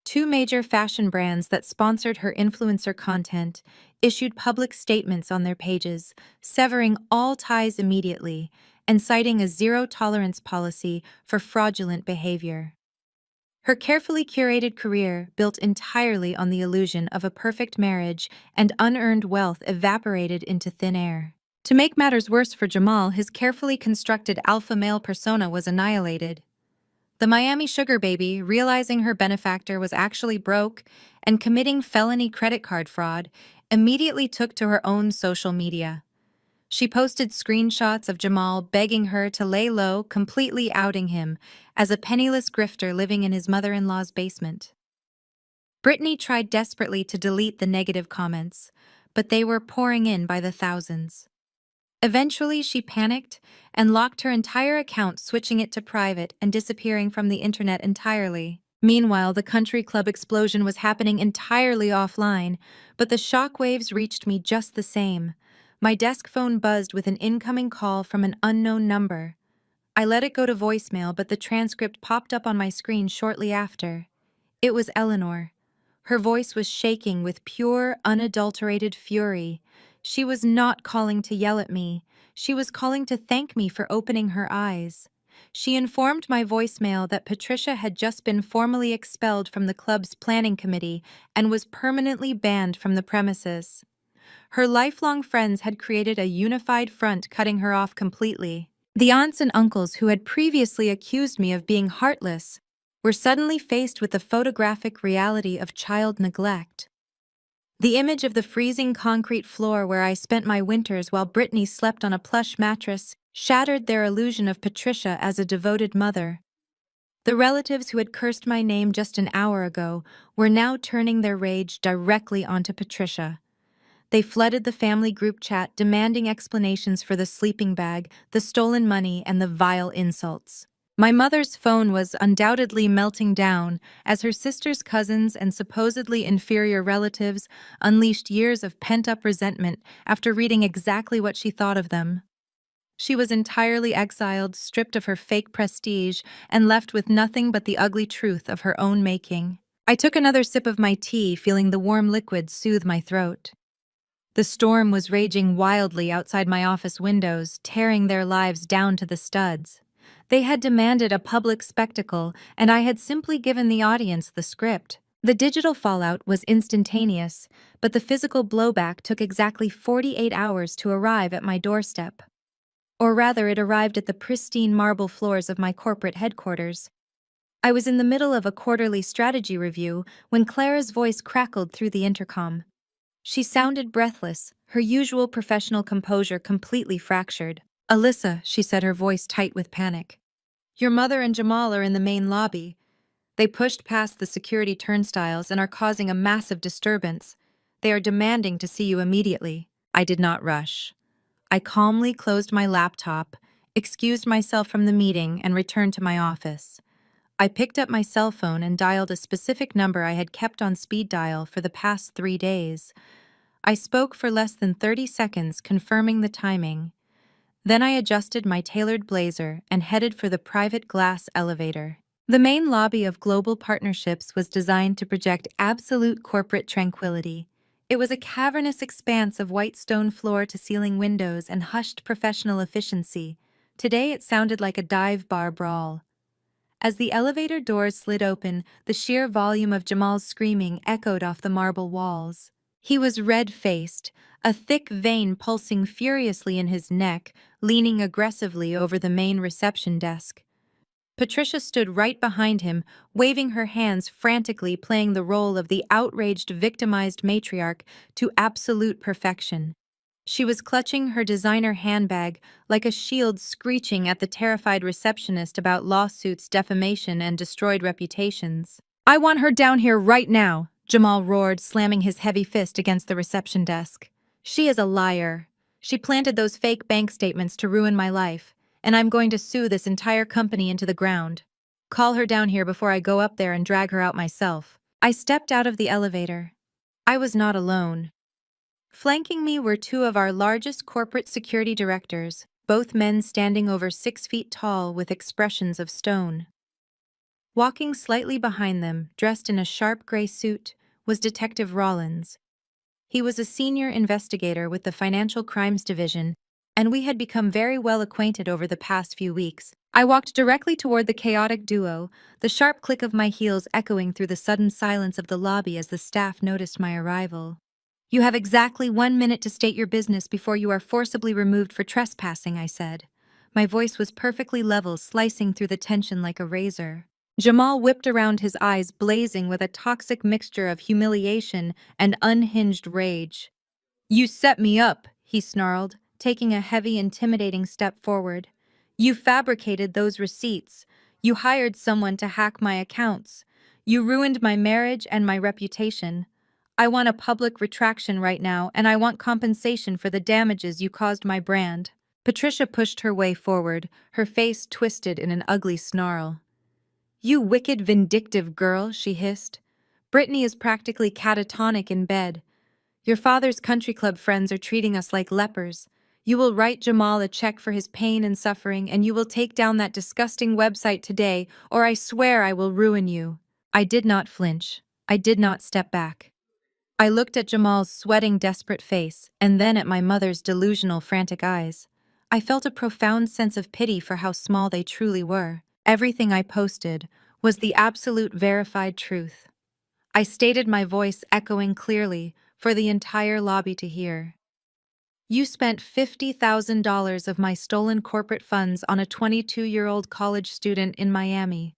Two major fashion brands that sponsored her influencer content issued public statements on their pages, severing all ties immediately and citing a zero-tolerance policy for fraudulent behavior. Her carefully curated career, built entirely on the illusion of a perfect marriage and unearned wealth, evaporated into thin air. To make matters worse for Jamal, his carefully constructed alpha male persona was annihilated. The Miami sugar baby, realizing her benefactor was actually broke and committing felony credit card fraud, immediately took to her own social media. She posted screenshots of Jamal begging her to lay low, completely outing him as a penniless grifter living in his mother-in-law's basement. Brittany tried desperately to delete the negative comments, but they were pouring in by the thousands. Eventually, she panicked and locked her entire account, switching it to private and disappearing from the internet entirely. Meanwhile, the country club explosion was happening entirely offline, but the shockwaves reached me just the same. My desk phone buzzed with an incoming call from an unknown number. I let it go to voicemail, but the transcript popped up on my screen shortly after. It was Eleanor. Her voice was shaking with pure, unadulterated fury. She was not calling to yell at me. She was calling to thank me for opening her eyes. She informed my voicemail that Patricia had just been formally expelled from the club's planning committee and was permanently banned from the premises. Her lifelong friends had created a unified front, cutting her off completely. The aunts and uncles who had previously accused me of being heartless were suddenly faced with the photographic reality of child neglect. The image of the freezing concrete floor where I spent my winters while Brittany slept on a plush mattress shattered their illusion of Patricia as a devoted mother. The relatives who had cursed my name just an hour ago were now turning their rage directly onto Patricia. They flooded the family group chat, demanding explanations for the sleeping bag, the stolen money, and the vile insults. My mother's phone was undoubtedly melting down as her sister's cousins and supposedly inferior relatives unleashed years of pent-up resentment after reading exactly what she thought of them. She was entirely exiled, stripped of her fake prestige, and left with nothing but the ugly truth of her own making. I took another sip of my tea, feeling the warm liquid soothe my throat. The storm was raging wildly outside my office windows, tearing their lives down to the studs. They had demanded a public spectacle, and I had simply given the audience the script. The digital fallout was instantaneous, but the physical blowback took exactly 48 hours to arrive at my doorstep. Or rather, it arrived at the pristine marble floors of my corporate headquarters. I was in the middle of a quarterly strategy review when Clara's voice crackled through the intercom. She sounded breathless, her usual professional composure completely fractured. "Alyssa," she said, her voice tight with panic. "Your mother and Jamal are in the main lobby. They pushed past the security turnstiles and are causing a massive disturbance. They are demanding to see you immediately." I did not rush. I calmly closed my laptop, excused myself from the meeting, and returned to my office. I picked up my cell phone and dialed a specific number I had kept on speed dial for the past 3 days. I spoke for less than 30 seconds, confirming the timing. Then I adjusted my tailored blazer and headed for the private glass elevator. The main lobby of Global Partnerships was designed to project absolute corporate tranquility. It was a cavernous expanse of white stone floor-to-ceiling windows and hushed professional efficiency. Today it sounded like a dive bar brawl. As the elevator doors slid open, the sheer volume of Jamal's screaming echoed off the marble walls. He was red-faced, a thick vein pulsing furiously in his neck, leaning aggressively over the main reception desk. Patricia stood right behind him, waving her hands frantically, playing the role of the outraged, victimized matriarch to absolute perfection. She was clutching her designer handbag like a shield, screeching at the terrified receptionist about lawsuits, defamation, and destroyed reputations. "I want her down here right now," Jamal roared, slamming his heavy fist against the reception desk. "She is a liar. She planted those fake bank statements to ruin my life, and I'm going to sue this entire company into the ground. Call her down here before I go up there and drag her out myself." I stepped out of the elevator. I was not alone. Flanking me were two of our largest corporate security directors, both men standing over 6 feet tall with expressions of stone. Walking slightly behind them, dressed in a sharp gray suit, was Detective Rollins. He was a senior investigator with the Financial Crimes Division, and we had become very well acquainted over the past few weeks. I walked directly toward the chaotic duo, the sharp click of my heels echoing through the sudden silence of the lobby as the staff noticed my arrival. "You have exactly 1 minute to state your business before you are forcibly removed for trespassing," I said. My voice was perfectly level, slicing through the tension like a razor. Jamal whipped around, his eyes blazing with a toxic mixture of humiliation and unhinged rage. "You set me up," he snarled, taking a heavy, intimidating step forward. "You fabricated those receipts. You hired someone to hack my accounts. You ruined my marriage and my reputation. I want a public retraction right now, and I want compensation for the damages you caused my brand." Patricia pushed her way forward, her face twisted in an ugly snarl. "You wicked, vindictive girl," she hissed. "Brittany is practically catatonic in bed. Your father's country club friends are treating us like lepers. You will write Jamal a check for his pain and suffering, and you will take down that disgusting website today, or I swear I will ruin you." I did not flinch. I did not step back. I looked at Jamal's sweating, desperate face, and then at my mother's delusional, frantic eyes. I felt a profound sense of pity for how small they truly were. Everything I posted was the absolute verified truth. I stated, my voice echoing clearly for the entire lobby to hear. "You spent $50,000 of my stolen corporate funds on a 22-year-old college student in Miami.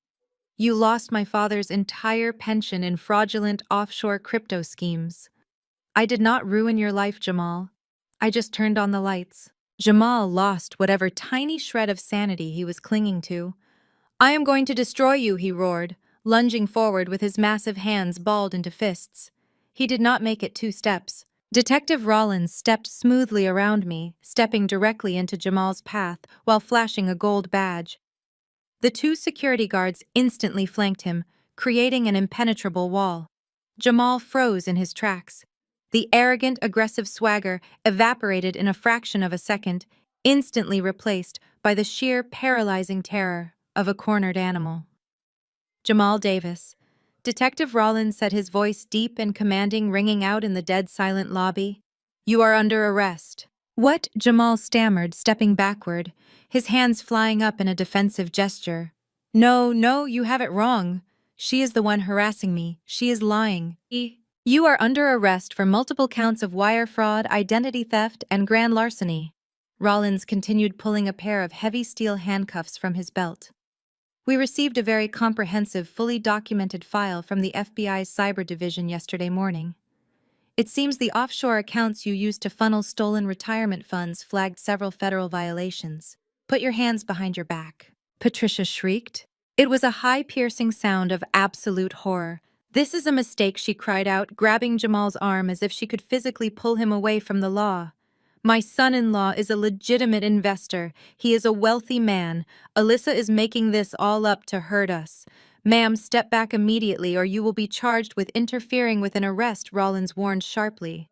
You lost my father's entire pension in fraudulent offshore crypto schemes. I did not ruin your life, Jamal. I just turned on the lights." Jamal lost whatever tiny shred of sanity he was clinging to. "I am going to destroy you," he roared, lunging forward with his massive hands balled into fists. He did not make it 2 steps. Detective Rollins stepped smoothly around me, stepping directly into Jamal's path while flashing a gold badge. The 2 security guards instantly flanked him, creating an impenetrable wall. Jamal froze in his tracks. The arrogant, aggressive swagger evaporated in a fraction of a second, instantly replaced by the sheer, paralyzing terror of a cornered animal. "Jamal Davis." Detective Rollins said, his voice deep and commanding, ringing out in the dead silent lobby. "You are under arrest." "What?" Jamal stammered, stepping backward, his hands flying up in a defensive gesture. No, you have it wrong." She is the one harassing me. She is lying. You are under arrest for multiple counts of wire fraud, identity theft, and grand larceny. Rollins continued pulling a pair of heavy steel handcuffs from his belt. We received a very comprehensive, fully documented file from the FBI's cyber division yesterday morning. It seems the offshore accounts you used to funnel stolen retirement funds flagged several federal violations. Put your hands behind your back. Patricia shrieked. It was a high, piercing sound of absolute horror. This is a mistake, she cried out, grabbing Jamal's arm as if she could physically pull him away from the law. My son-in-law is a legitimate investor. He is a wealthy man. Alyssa is making this all up to hurt us. Ma'am, step back immediately or you will be charged with interfering with an arrest, Rollins warned sharply.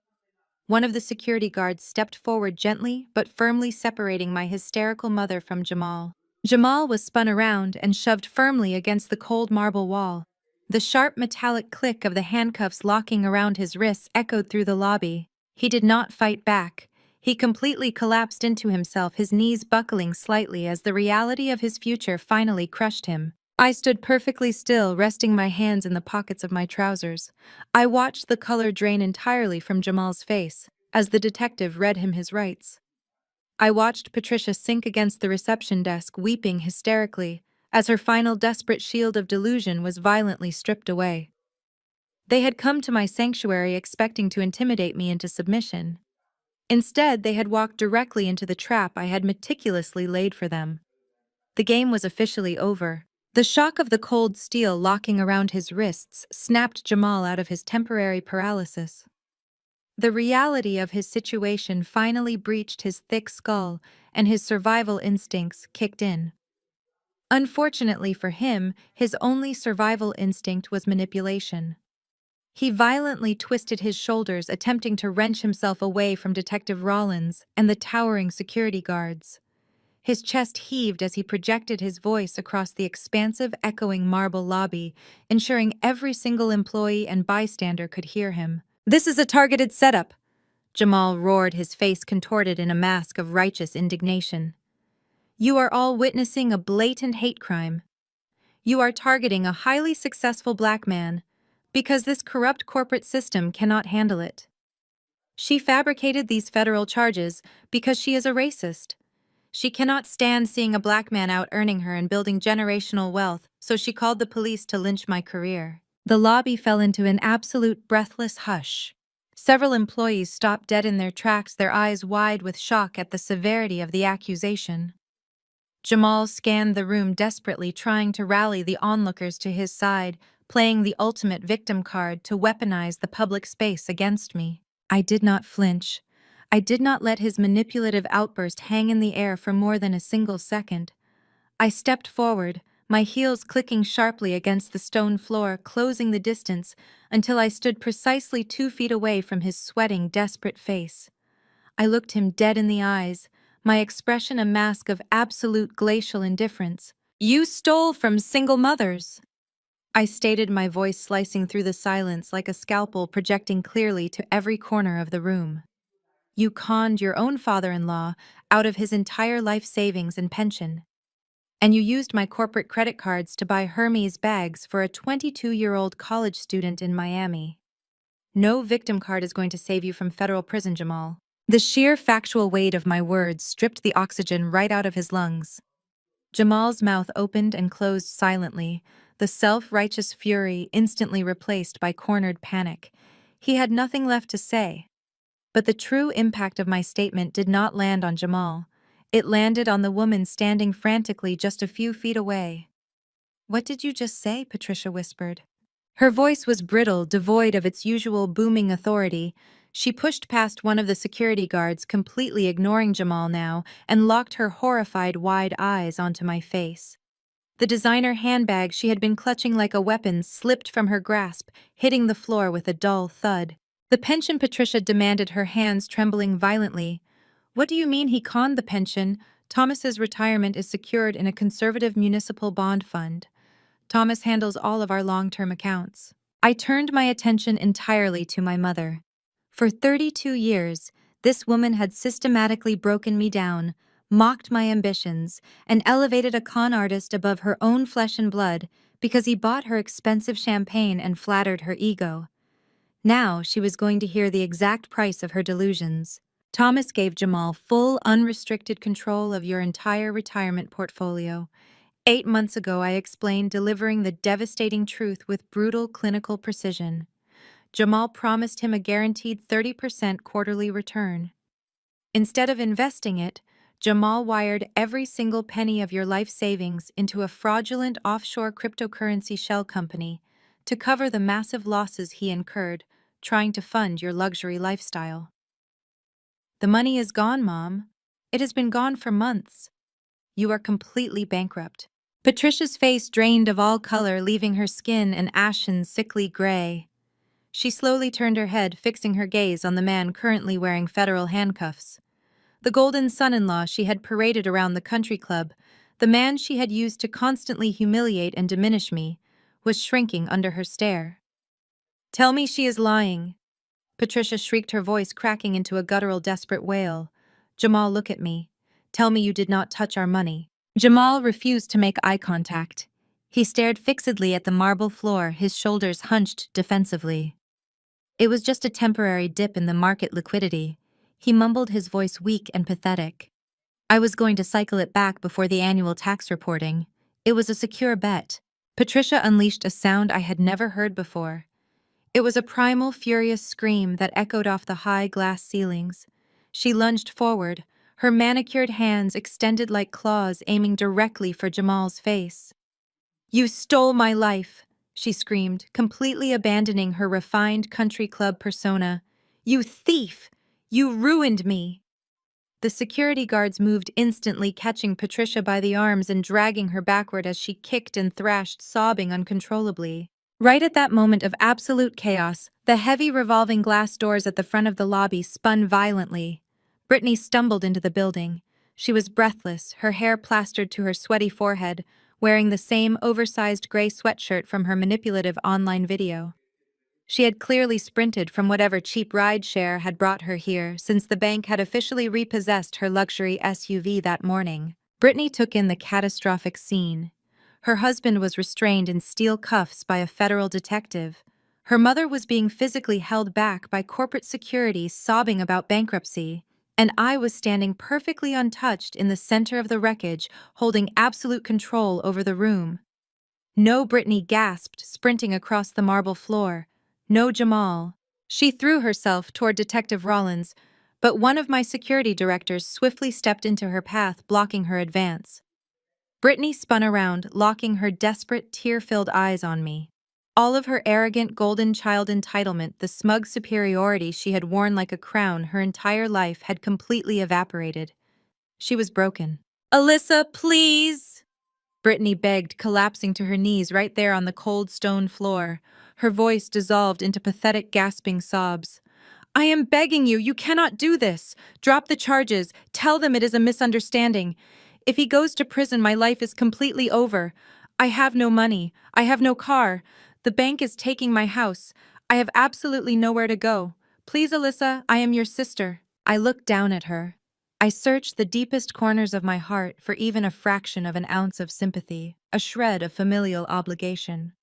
One of the security guards stepped forward gently but firmly, separating my hysterical mother from Jamal. Jamal was spun around and shoved firmly against the cold marble wall. The sharp metallic click of the handcuffs locking around his wrists echoed through the lobby. He did not fight back. He completely collapsed into himself, his knees buckling slightly as the reality of his future finally crushed him. I stood perfectly still, resting my hands in the pockets of my trousers. I watched the color drain entirely from Jamal's face as the detective read him his rights. I watched Patricia sink against the reception desk, weeping hysterically, as her final desperate shield of delusion was violently stripped away. They had come to my sanctuary expecting to intimidate me into submission. Instead, they had walked directly into the trap I had meticulously laid for them. The game was officially over. The shock of the cold steel locking around his wrists snapped Jamal out of his temporary paralysis. The reality of his situation finally breached his thick skull, and his survival instincts kicked in. Unfortunately for him, his only survival instinct was manipulation. He violently twisted his shoulders, attempting to wrench himself away from Detective Rollins and the towering security guards. His chest heaved as he projected his voice across the expansive, echoing marble lobby, ensuring every single employee and bystander could hear him. This is a targeted setup, Jamal roared, his face contorted in a mask of righteous indignation. You are all witnessing a blatant hate crime. You are targeting a highly successful black man because this corrupt corporate system cannot handle it. She fabricated these federal charges because she is a racist. She cannot stand seeing a black man out earning her and building generational wealth, so she called the police to lynch my career. The lobby fell into an absolute breathless hush. Several employees stopped dead in their tracks, their eyes wide with shock at the severity of the accusation. Jamal scanned the room desperately, trying to rally the onlookers to his side, playing the ultimate victim card to weaponize the public space against me. I did not flinch. I did not let his manipulative outburst hang in the air for more than a single second. I stepped forward, my heels clicking sharply against the stone floor, closing the distance until I stood precisely 2 feet away from his sweating, desperate face. I looked him dead in the eyes, my expression a mask of absolute glacial indifference. You stole from single mothers, I stated, my voice slicing through the silence like a scalpel projecting clearly to every corner of the room. You conned your own father-in-law out of his entire life savings and pension. And you used my corporate credit cards to buy Hermes bags for a 22-year-old college student in Miami. No victim card is going to save you from federal prison, Jamal. The sheer factual weight of my words stripped the oxygen right out of his lungs. Jamal's mouth opened and closed silently, the self-righteous fury instantly replaced by cornered panic. He had nothing left to say. But the true impact of my statement did not land on Jamal. It landed on the woman standing frantically just a few feet away. What did you just say? Patricia whispered. Her voice was brittle, devoid of its usual booming authority. She pushed past one of the security guards, completely ignoring Jamal now, and locked her horrified, wide eyes onto my face. The designer handbag she had been clutching like a weapon slipped from her grasp, hitting the floor with a dull thud. The pension, Patricia demanded, her hands trembling violently. What do you mean he conned the pension? Thomas's retirement is secured in a conservative municipal bond fund. Thomas handles all of our long-term accounts. I turned my attention entirely to my mother. For 32 years, this woman had systematically broken me down, mocked my ambitions, and elevated a con artist above her own flesh and blood, because he bought her expensive champagne and flattered her ego. Now she was going to hear the exact price of her delusions. Thomas gave Jamal full, unrestricted control of your entire retirement portfolio. 8 months ago, I explained delivering the devastating truth with brutal clinical precision. Jamal promised him a guaranteed 30% quarterly return. Instead of investing it, Jamal wired every single penny of your life savings into a fraudulent offshore cryptocurrency shell company to cover the massive losses he incurred trying to fund your luxury lifestyle. The money is gone, Mom. It has been gone for months. You are completely bankrupt. Patricia's face drained of all color, leaving her skin an ashen, sickly gray. She slowly turned her head, fixing her gaze on the man currently wearing federal handcuffs. The golden son-in-law she had paraded around the country club, the man she had used to constantly humiliate and diminish me, was shrinking under her stare. "Tell me she is lying." Patricia shrieked, her voice cracking into a guttural, desperate wail. "Jamal, look at me. Tell me you did not touch our money." Jamal refused to make eye contact. He stared fixedly at the marble floor, his shoulders hunched defensively. It was just a temporary dip in the market liquidity. He mumbled, his voice weak and pathetic. "I was going to cycle it back before the annual tax reporting. It was a secure bet." Patricia unleashed a sound I had never heard before. It was a primal, furious scream that echoed off the high glass ceilings. She lunged forward, her manicured hands extended like claws aiming directly for Jamal's face. "You stole my life," she screamed, completely abandoning her refined country club persona. "You thief! You ruined me!" The security guards moved instantly, catching Patricia by the arms and dragging her backward as she kicked and thrashed, sobbing uncontrollably. Right at that moment of absolute chaos, the heavy revolving glass doors at the front of the lobby spun violently. Brittany stumbled into the building. She was breathless, her hair plastered to her sweaty forehead, wearing the same oversized gray sweatshirt from her manipulative online video. She had clearly sprinted from whatever cheap rideshare had brought her here, since the bank had officially repossessed her luxury SUV that morning. Brittany took in the catastrophic scene. Her husband was restrained in steel cuffs by a federal detective. Her mother was being physically held back by corporate security, sobbing about bankruptcy. And I was standing perfectly untouched in the center of the wreckage, holding absolute control over the room. "No," Brittany gasped, sprinting across the marble floor. "No, Jamal." She threw herself toward Detective Rollins, but one of my security directors swiftly stepped into her path, blocking her advance. Brittany spun around, locking her desperate, tear-filled eyes on me. All of her arrogant golden child entitlement, the smug superiority she had worn like a crown her entire life, had completely evaporated. She was broken. "Alyssa, please!" Brittany begged, collapsing to her knees right there on the cold stone floor. Her voice dissolved into pathetic, gasping sobs. "I am begging you, you cannot do this. Drop the charges. Tell them it is a misunderstanding. If he goes to prison, my life is completely over. I have no money. I have no car. The bank is taking my house. I have absolutely nowhere to go. Please, Alyssa, I am your sister." I looked down at her. I searched the deepest corners of my heart for even a fraction of an ounce of sympathy, a shred of familial obligation.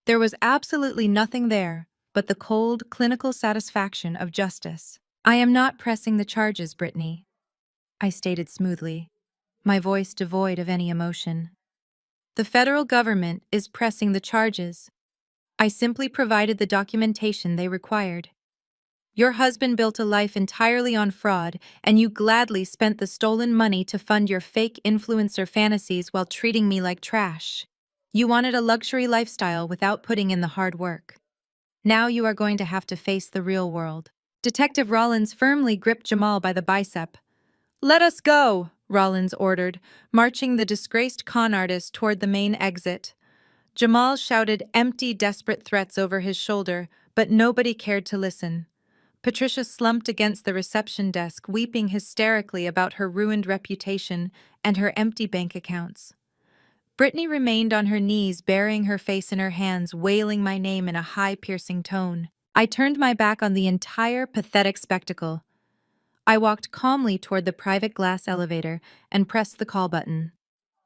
There was absolutely nothing there but the cold, clinical satisfaction of justice. "I am not pressing the charges, Brittany," I stated smoothly, my voice devoid of any emotion. "The federal government is pressing the charges. I simply provided the documentation they required. Your husband built a life entirely on fraud, and you gladly spent the stolen money to fund your fake influencer fantasies while treating me like trash. You wanted a luxury lifestyle without putting in the hard work. Now you are going to have to face the real world." Detective Rollins firmly gripped Jamal by the bicep. "Let us go," Rollins ordered, marching the disgraced con artist toward the main exit. Jamal shouted empty, desperate threats over his shoulder, but nobody cared to listen. Patricia slumped against the reception desk, weeping hysterically about her ruined reputation and her empty bank accounts. Brittany remained on her knees, burying her face in her hands, wailing my name in a high, piercing tone. I turned my back on the entire pathetic spectacle. I walked calmly toward the private glass elevator and pressed the call button.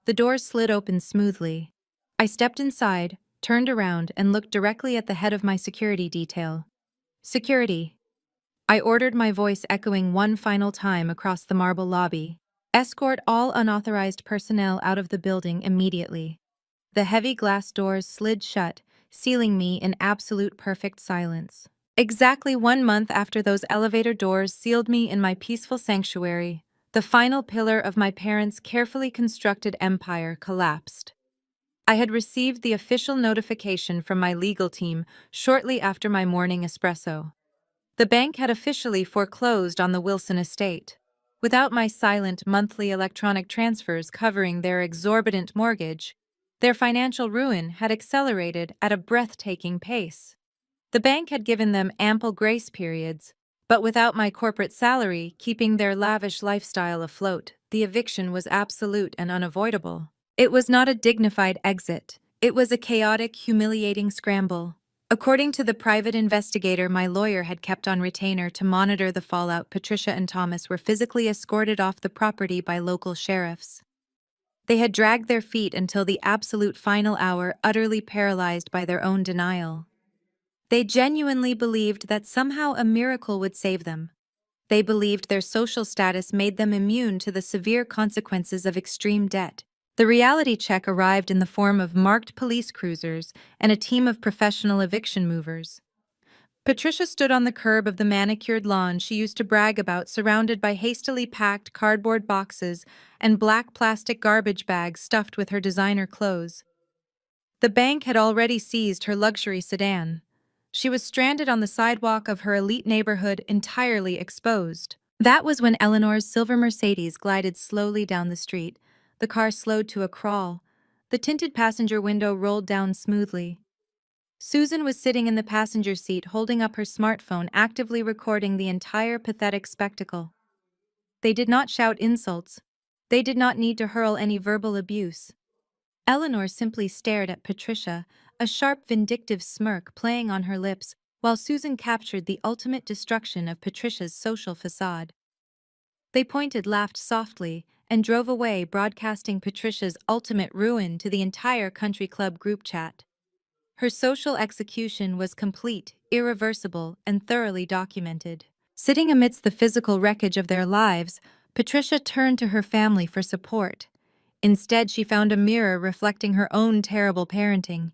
The doors slid open smoothly. I stepped inside, turned around, and looked directly at the head of my security detail. Security. I ordered, my voice echoing one final time across the marble lobby. Escort all unauthorized personnel out of the building immediately. The heavy glass doors slid shut, sealing me in absolute perfect silence. Exactly 1 month after those elevator doors sealed me in my peaceful sanctuary, the final pillar of my parents' carefully constructed empire collapsed. I had received the official notification from my legal team shortly after my morning espresso. The bank had officially foreclosed on the Wilson estate. Without my silent monthly electronic transfers covering their exorbitant mortgage, their financial ruin had accelerated at a breathtaking pace. The bank had given them ample grace periods, but without my corporate salary keeping their lavish lifestyle afloat, the eviction was absolute and unavoidable. It was not a dignified exit. It was a chaotic, humiliating scramble. According to the private investigator my lawyer had kept on retainer to monitor the fallout, Patricia and Thomas were physically escorted off the property by local sheriffs. They had dragged their feet until the absolute final hour, utterly paralyzed by their own denial. They genuinely believed that somehow a miracle would save them. They believed their social status made them immune to the severe consequences of extreme debt. The reality check arrived in the form of marked police cruisers and a team of professional eviction movers. Patricia stood on the curb of the manicured lawn she used to brag about, surrounded by hastily packed cardboard boxes and black plastic garbage bags stuffed with her designer clothes. The bank had already seized her luxury sedan. She was stranded on the sidewalk of her elite neighborhood, entirely exposed. That was when Eleanor's silver Mercedes glided slowly down the street. The car slowed to a crawl. The tinted passenger window rolled down smoothly. Susan was sitting in the passenger seat, holding up her smartphone, actively recording the entire pathetic spectacle. They did not shout insults. They did not need to hurl any verbal abuse. Eleanor simply stared at Patricia, a sharp, vindictive smirk playing on her lips, while Susan captured the ultimate destruction of Patricia's social facade. They pointed, laughed softly, and drove away, broadcasting Patricia's ultimate ruin to the entire country club group chat. Her social execution was complete, irreversible, and thoroughly documented. Sitting amidst the physical wreckage of their lives, Patricia turned to her family for support. Instead, she found a mirror reflecting her own terrible parenting.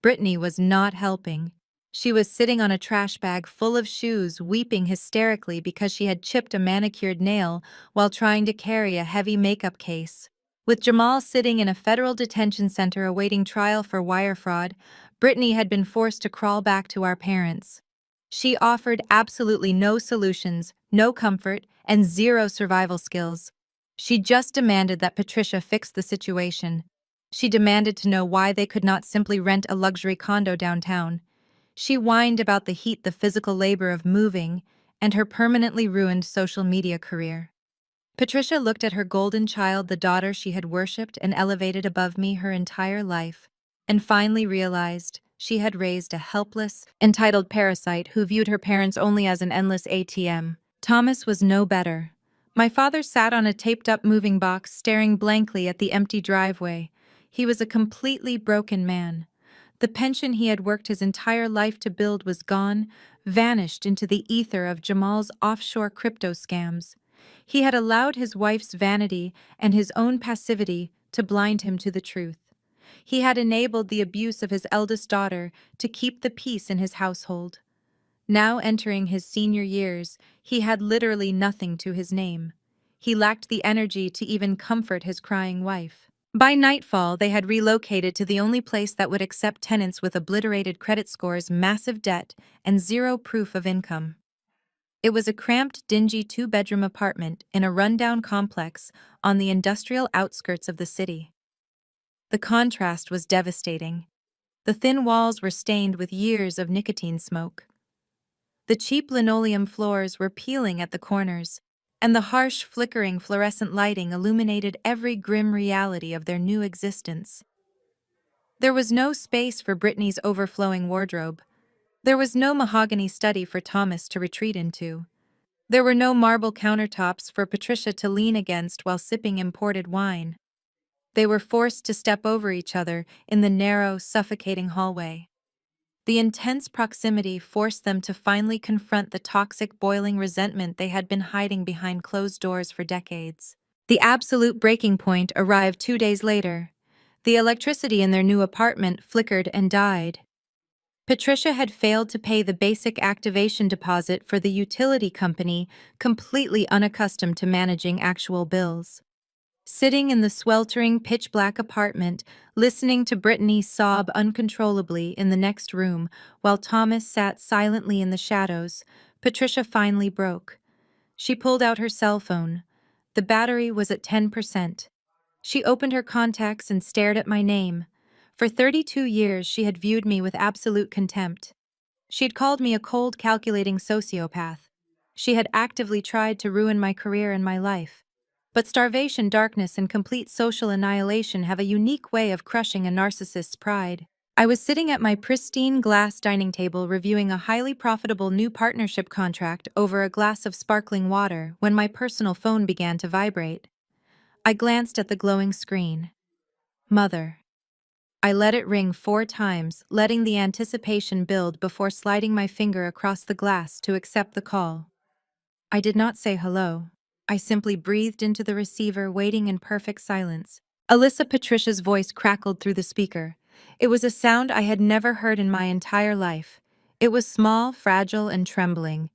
Brittany was not helping. She was sitting on a trash bag full of shoes, weeping hysterically because she had chipped a manicured nail while trying to carry a heavy makeup case. With Jamal sitting in a federal detention center awaiting trial for wire fraud, Brittany had been forced to crawl back to our parents. She offered absolutely no solutions, no comfort, and zero survival skills. She just demanded that Patricia fix the situation. She demanded to know why they could not simply rent a luxury condo downtown. She whined about the heat, the physical labor of moving, and her permanently ruined social media career. Patricia looked at her golden child, the daughter she had worshipped and elevated above me her entire life, and finally realized she had raised a helpless, entitled parasite who viewed her parents only as an endless ATM. Thomas was no better. My father sat on a taped-up moving box, staring blankly at the empty driveway. He was a completely broken man. The pension he had worked his entire life to build was gone, vanished into the ether of Jamal's offshore crypto scams. He had allowed his wife's vanity and his own passivity to blind him to the truth. He had enabled the abuse of his eldest daughter to keep the peace in his household. Now entering his senior years, he had literally nothing to his name. He lacked the energy to even comfort his crying wife. By nightfall, they had relocated to the only place that would accept tenants with obliterated credit scores, massive debt, and zero proof of income. It was a cramped, dingy two-bedroom apartment in a rundown complex on the industrial outskirts of the city. The contrast was devastating. The thin walls were stained with years of nicotine smoke. The cheap linoleum floors were peeling at the corners, and the harsh, flickering fluorescent lighting illuminated every grim reality of their new existence. There was no space for Brittany's overflowing wardrobe. There was no mahogany study for Thomas to retreat into. There were no marble countertops for Patricia to lean against while sipping imported wine. They were forced to step over each other in the narrow, suffocating hallway. The intense proximity forced them to finally confront the toxic, boiling resentment they had been hiding behind closed doors for decades. The absolute breaking point arrived 2 days later. The electricity in their new apartment flickered and died. Patricia had failed to pay the basic activation deposit for the utility company, completely unaccustomed to managing actual bills. Sitting in the sweltering, pitch-black apartment, listening to Brittany sob uncontrollably in the next room, while Thomas sat silently in the shadows, Patricia finally broke. She pulled out her cell phone. The battery was at 10%. She opened her contacts and stared at my name. For 32 years, she had viewed me with absolute contempt. She had called me a cold, calculating sociopath. She had actively tried to ruin my career and my life. But starvation, darkness, and complete social annihilation have a unique way of crushing a narcissist's pride. I was sitting at my pristine glass dining table reviewing a highly profitable new partnership contract over a glass of sparkling water when my personal phone began to vibrate. I glanced at the glowing screen. Mother. I let it ring 4 times, letting the anticipation build before sliding my finger across the glass to accept the call. I did not say hello. I simply breathed into the receiver, waiting in perfect silence. Alyssa Patricia's voice crackled through the speaker. It was a sound I had never heard in my entire life. It was small, fragile, and trembling.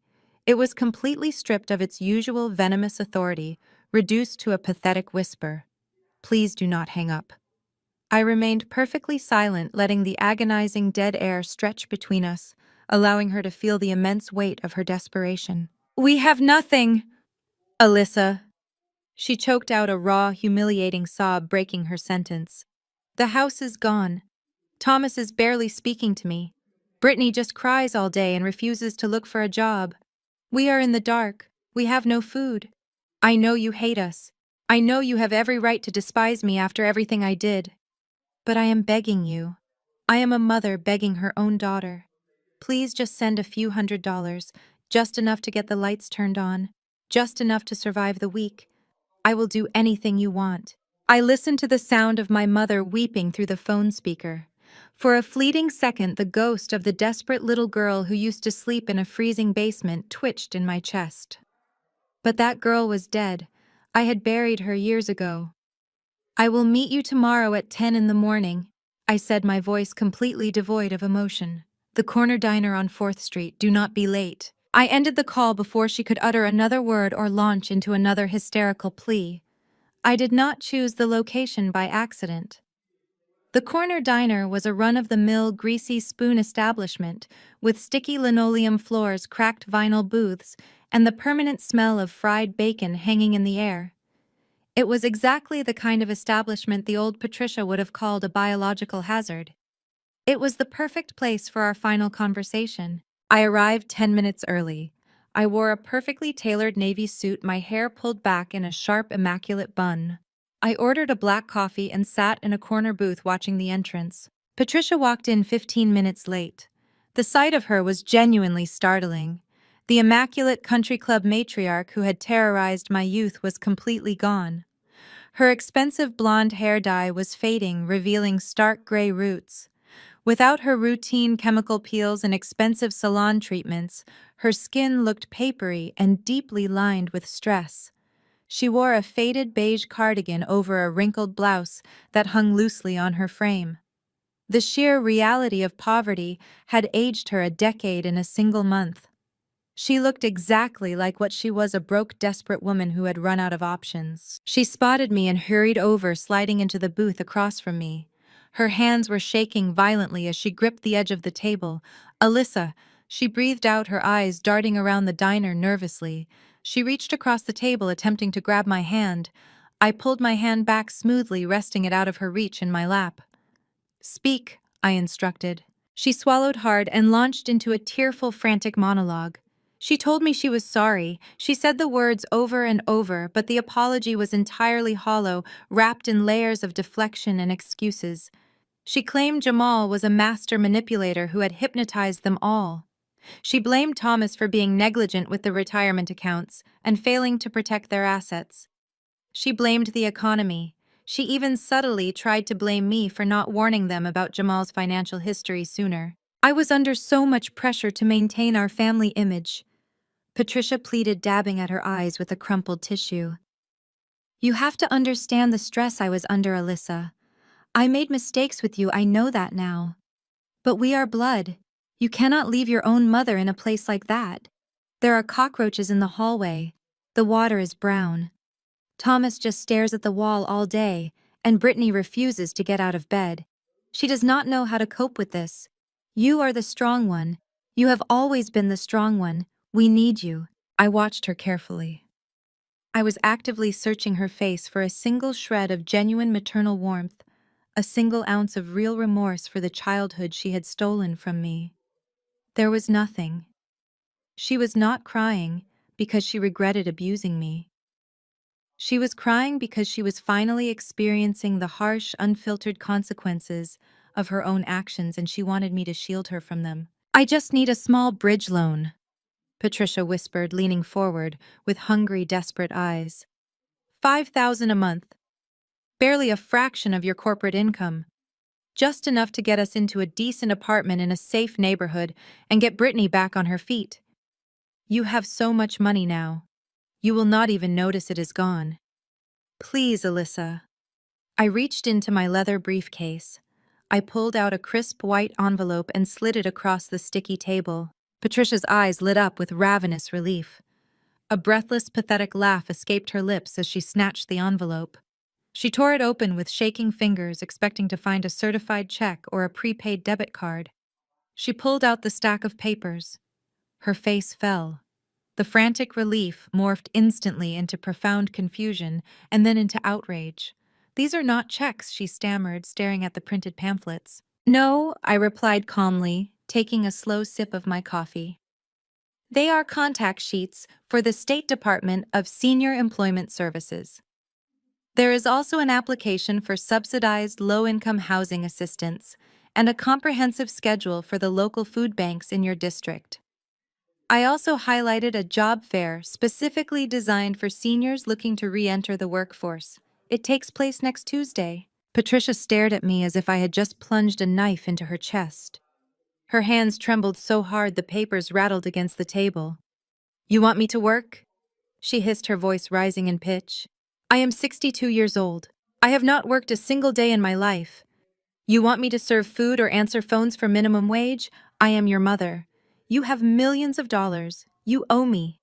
It was completely stripped of its usual venomous authority, reduced to a pathetic whisper. Please do not hang up. I remained perfectly silent, letting the agonizing dead air stretch between us, allowing her to feel the immense weight of her desperation. We have nothing, Alyssa. She choked out a raw, humiliating sob, breaking her sentence. The house is gone. Thomas is barely speaking to me. Brittany just cries all day and refuses to look for a job. We are in the dark. We have no food. I know you hate us. I know you have every right to despise me after everything I did. But I am begging you. I am a mother begging her own daughter. Please just send a few $100s, just enough to get the lights turned on, just enough to survive the week. I will do anything you want. I listened to the sound of my mother weeping through the phone speaker. For a fleeting second, the ghost of the desperate little girl who used to sleep in a freezing basement twitched in my chest. But that girl was dead. I had buried her years ago. I will meet you tomorrow at 10 in the morning, I said, my voice completely devoid of emotion. The corner diner on 4th Street, do not be late. I ended the call before she could utter another word or launch into another hysterical plea. I did not choose the location by accident. The corner diner was a run-of-the-mill greasy spoon establishment with sticky linoleum floors, cracked vinyl booths, and the permanent smell of fried bacon hanging in the air. It was exactly the kind of establishment the old Patricia would have called a biological hazard. It was the perfect place for our final conversation. I arrived 10 minutes early. I wore a perfectly tailored navy suit, my hair pulled back in a sharp, immaculate bun. I ordered a black coffee and sat in a corner booth watching the entrance. Patricia walked in 15 minutes late. The sight of her was genuinely startling. The immaculate country club matriarch who had terrorized my youth was completely gone. Her expensive blonde hair dye was fading, revealing stark gray roots. Without her routine chemical peels and expensive salon treatments, her skin looked papery and deeply lined with stress. She wore a faded beige cardigan over a wrinkled blouse that hung loosely on her frame. The sheer reality of poverty had aged her a decade in a single month. She looked exactly like what she was, a broke, desperate woman who had run out of options. She spotted me and hurried over, sliding into the booth across from me. Her hands were shaking violently as she gripped the edge of the table. Alyssa, she breathed out, her eyes darting around the diner nervously. She reached across the table, attempting to grab my hand. I pulled my hand back smoothly, resting it out of her reach in my lap. Speak, I instructed. She swallowed hard and launched into a tearful, frantic monologue. She told me she was sorry. She said the words over and over, but the apology was entirely hollow, wrapped in layers of deflection and excuses. She claimed Jamal was a master manipulator who had hypnotized them all. She blamed Thomas for being negligent with the retirement accounts and failing to protect their assets. She blamed the economy. She even subtly tried to blame me for not warning them about Jamal's financial history sooner. I was under so much pressure to maintain our family image. Patricia pleaded, dabbing at her eyes with a crumpled tissue. You have to understand the stress I was under, Alyssa. I made mistakes with you, I know that now. But we are blood. You cannot leave your own mother in a place like that. There are cockroaches in the hallway. The water is brown. Thomas just stares at the wall all day, and Brittany refuses to get out of bed. She does not know how to cope with this. You are the strong one. You have always been the strong one. We need you. I watched her carefully. I was actively searching her face for a single shred of genuine maternal warmth, a single ounce of real remorse for the childhood she had stolen from me. There was nothing. She was not crying because she regretted abusing me. She was crying because she was finally experiencing the harsh, unfiltered consequences of her own actions, and she wanted me to shield her from them. I just need a small bridge loan, Patricia whispered, leaning forward with hungry, desperate eyes. 5,000 a month. Barely a fraction of your corporate income. Just enough to get us into a decent apartment in a safe neighborhood and get Brittany back on her feet. You have so much money now. You will not even notice it is gone. Please, Alyssa. I reached into my leather briefcase. I pulled out a crisp white envelope and slid it across the sticky table. Patricia's eyes lit up with ravenous relief. A breathless, pathetic laugh escaped her lips as she snatched the envelope. She tore it open with shaking fingers, expecting to find a certified check or a prepaid debit card. She pulled out the stack of papers. Her face fell. The frantic relief morphed instantly into profound confusion and then into outrage. These are not checks, she stammered, staring at the printed pamphlets. No, I replied calmly, taking a slow sip of my coffee. They are contact sheets for the State Department of Senior Employment Services. There is also an application for subsidized low-income housing assistance and a comprehensive schedule for the local food banks in your district. I also highlighted a job fair specifically designed for seniors looking to re-enter the workforce. It takes place next Tuesday. Patricia stared at me as if I had just plunged a knife into her chest. Her hands trembled so hard the papers rattled against the table. You want me to work? She hissed, her voice rising in pitch. I am 62 years old. I have not worked a single day in my life. You want me to serve food or answer phones for minimum wage? I am your mother. You have millions of dollars. You owe me.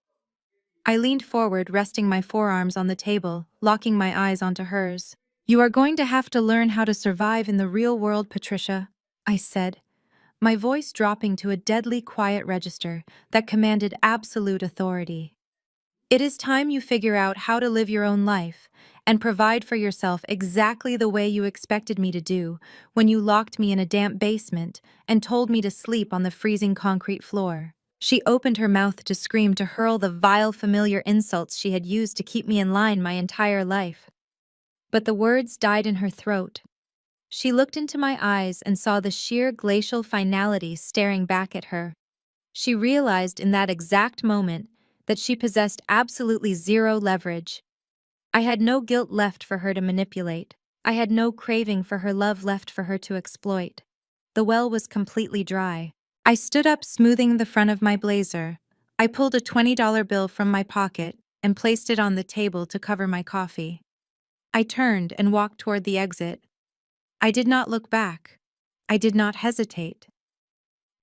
I leaned forward, resting my forearms on the table, locking my eyes onto hers. You are going to have to learn how to survive in the real world, Patricia, I said, my voice dropping to a deadly quiet register that commanded absolute authority. It is time you figure out how to live your own life and provide for yourself exactly the way you expected me to do when you locked me in a damp basement and told me to sleep on the freezing concrete floor. She opened her mouth to scream, to hurl the vile, familiar insults she had used to keep me in line my entire life. But the words died in her throat. She looked into my eyes and saw the sheer glacial finality staring back at her. She realized in that exact moment that she possessed absolutely zero leverage. I had no guilt left for her to manipulate. I had no craving for her love left for her to exploit. The well was completely dry. I stood up, smoothing the front of my blazer. I pulled a $20 bill from my pocket and placed it on the table to cover my coffee. I turned and walked toward the exit. I did not look back. I did not hesitate.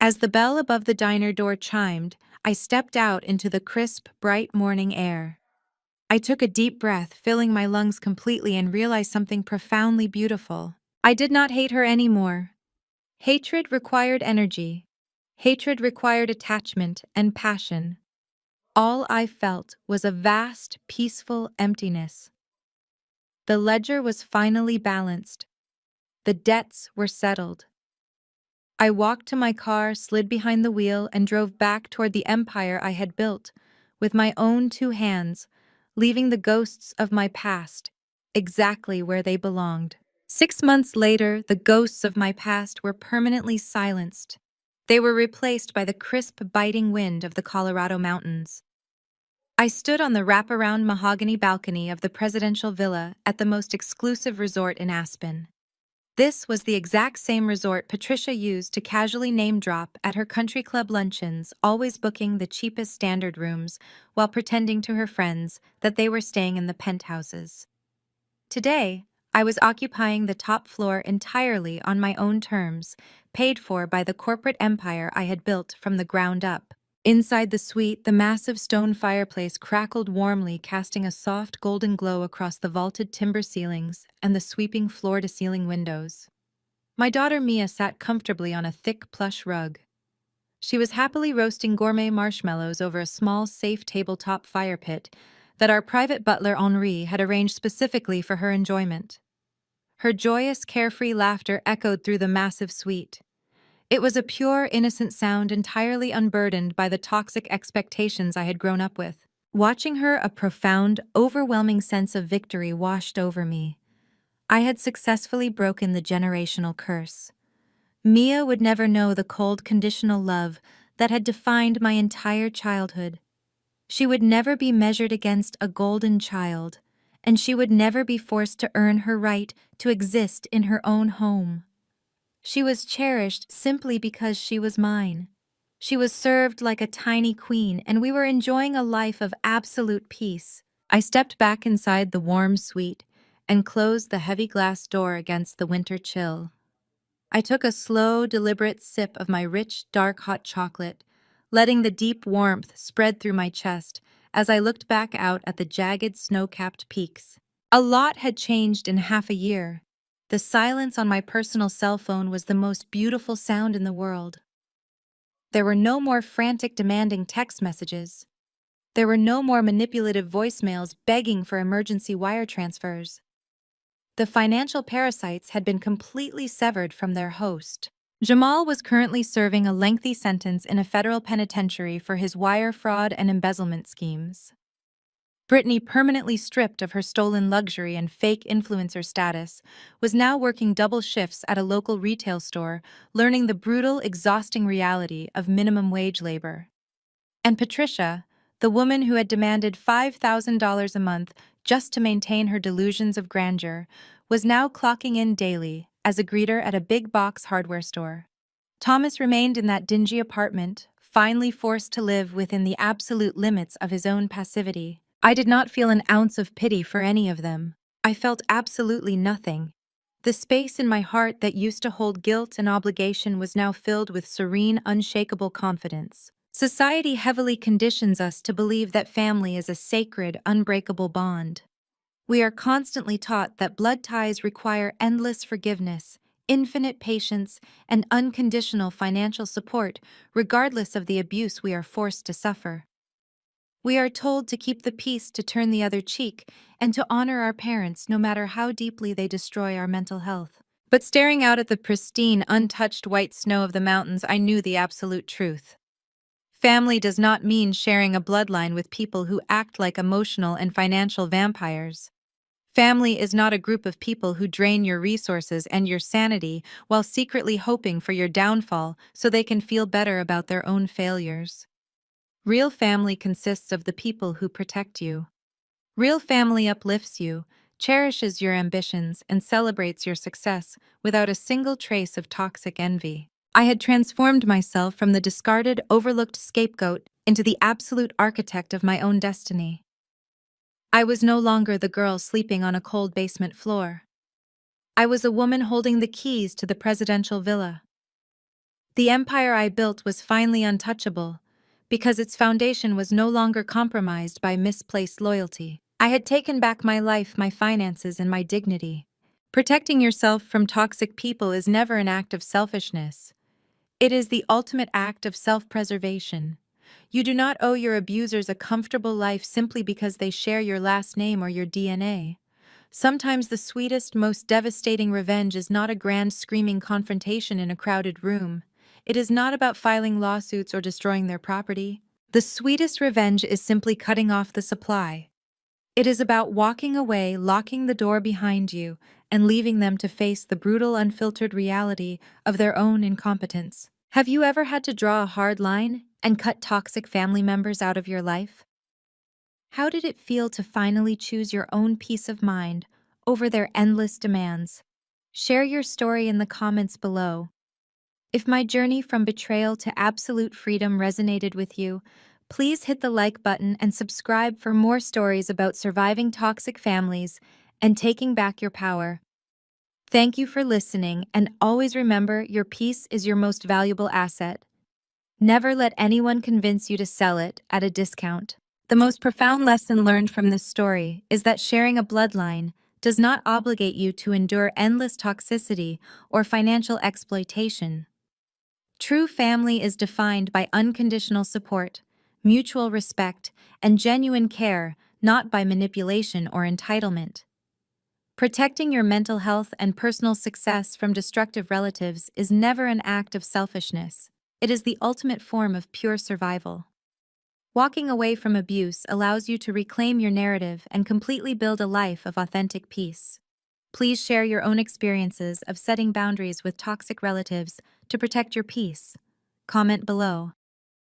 As the bell above the diner door chimed, I stepped out into the crisp, bright morning air. I took a deep breath, filling my lungs completely, and realized something profoundly beautiful. I did not hate her anymore. Hatred required energy. Hatred required attachment and passion. All I felt was a vast, peaceful emptiness. The ledger was finally balanced. The debts were settled. I walked to my car, slid behind the wheel, and drove back toward the empire I had built with my own two hands, leaving the ghosts of my past exactly where they belonged. 6 months later, the ghosts of my past were permanently silenced. They were replaced by the crisp, biting wind of the Colorado mountains. I stood on the wraparound mahogany balcony of the presidential villa at the most exclusive resort in Aspen. This was the exact same resort Patricia used to casually name drop at her country club luncheons, always booking the cheapest standard rooms while pretending to her friends that they were staying in the penthouses. Today, I was occupying the top floor entirely on my own terms, paid for by the corporate empire I had built from the ground up. Inside the suite, the massive stone fireplace crackled warmly, casting a soft golden glow across the vaulted timber ceilings and the sweeping floor-to-ceiling windows. My daughter Mia sat comfortably on a thick plush rug. She was happily roasting gourmet marshmallows over a small, safe tabletop fire pit that our private butler Henri had arranged specifically for her enjoyment. Her joyous, carefree laughter echoed through the massive suite. It was a pure, innocent sound entirely unburdened by the toxic expectations I had grown up with. Watching her, a profound, overwhelming sense of victory washed over me. I had successfully broken the generational curse. Mia would never know the cold, conditional love that had defined my entire childhood. She would never be measured against a golden child, and she would never be forced to earn her right to exist in her own home. She was cherished simply because she was mine. She was served like a tiny queen, and we were enjoying a life of absolute peace. I stepped back inside the warm suite and closed the heavy glass door against the winter chill. I took a slow, deliberate sip of my rich, dark hot chocolate, letting the deep warmth spread through my chest as I looked back out at the jagged, snow-capped peaks. A lot had changed in half a year. The silence on my personal cell phone was the most beautiful sound in the world. There were no more frantic, demanding text messages. There were no more manipulative voicemails begging for emergency wire transfers. The financial parasites had been completely severed from their host. Jamal was currently serving a lengthy sentence in a federal penitentiary for his wire fraud and embezzlement schemes. Brittany, permanently stripped of her stolen luxury and fake influencer status, was now working double shifts at a local retail store, learning the brutal, exhausting reality of minimum wage labor. And Patricia, the woman who had demanded $5,000 a month just to maintain her delusions of grandeur, was now clocking in daily as a greeter at a big-box hardware store. Thomas remained in that dingy apartment, finally forced to live within the absolute limits of his own passivity. I did not feel an ounce of pity for any of them. I felt absolutely nothing. The space in my heart that used to hold guilt and obligation was now filled with serene, unshakable confidence. Society heavily conditions us to believe that family is a sacred, unbreakable bond. We are constantly taught that blood ties require endless forgiveness, infinite patience, and unconditional financial support, regardless of the abuse we are forced to suffer. We are told to keep the peace, to turn the other cheek, and to honor our parents no matter how deeply they destroy our mental health. But staring out at the pristine, untouched white snow of the mountains, I knew the absolute truth. Family does not mean sharing a bloodline with people who act like emotional and financial vampires. Family is not a group of people who drain your resources and your sanity while secretly hoping for your downfall so they can feel better about their own failures. Real family consists of the people who protect you. Real family uplifts you, cherishes your ambitions, and celebrates your success without a single trace of toxic envy. I had transformed myself from the discarded, overlooked scapegoat into the absolute architect of my own destiny. I was no longer the girl sleeping on a cold basement floor. I was a woman holding the keys to the presidential villa. The empire I built was finally untouchable, because its foundation was no longer compromised by misplaced loyalty. I had taken back my life, my finances, and my dignity. Protecting yourself from toxic people is never an act of selfishness. It is the ultimate act of self-preservation. You do not owe your abusers a comfortable life simply because they share your last name or your DNA. Sometimes the sweetest, most devastating revenge is not a grand screaming confrontation in a crowded room. It is not about filing lawsuits or destroying their property. The sweetest revenge is simply cutting off the supply. It is about walking away, locking the door behind you, and leaving them to face the brutal, unfiltered reality of their own incompetence. Have you ever had to draw a hard line and cut toxic family members out of your life? How did it feel to finally choose your own peace of mind over their endless demands? Share your story in the comments below. If my journey from betrayal to absolute freedom resonated with you, please hit the like button and subscribe for more stories about surviving toxic families and taking back your power. Thank you for listening, and always remember your peace is your most valuable asset. Never let anyone convince you to sell it at a discount. The most profound lesson learned from this story is that sharing a bloodline does not obligate you to endure endless toxicity or financial exploitation. True family is defined by unconditional support, mutual respect, and genuine care, not by manipulation or entitlement. Protecting your mental health and personal success from destructive relatives is never an act of selfishness. It is the ultimate form of pure survival. Walking away from abuse allows you to reclaim your narrative and completely build a life of authentic peace. Please share your own experiences of setting boundaries with toxic relatives to protect your peace. Comment below.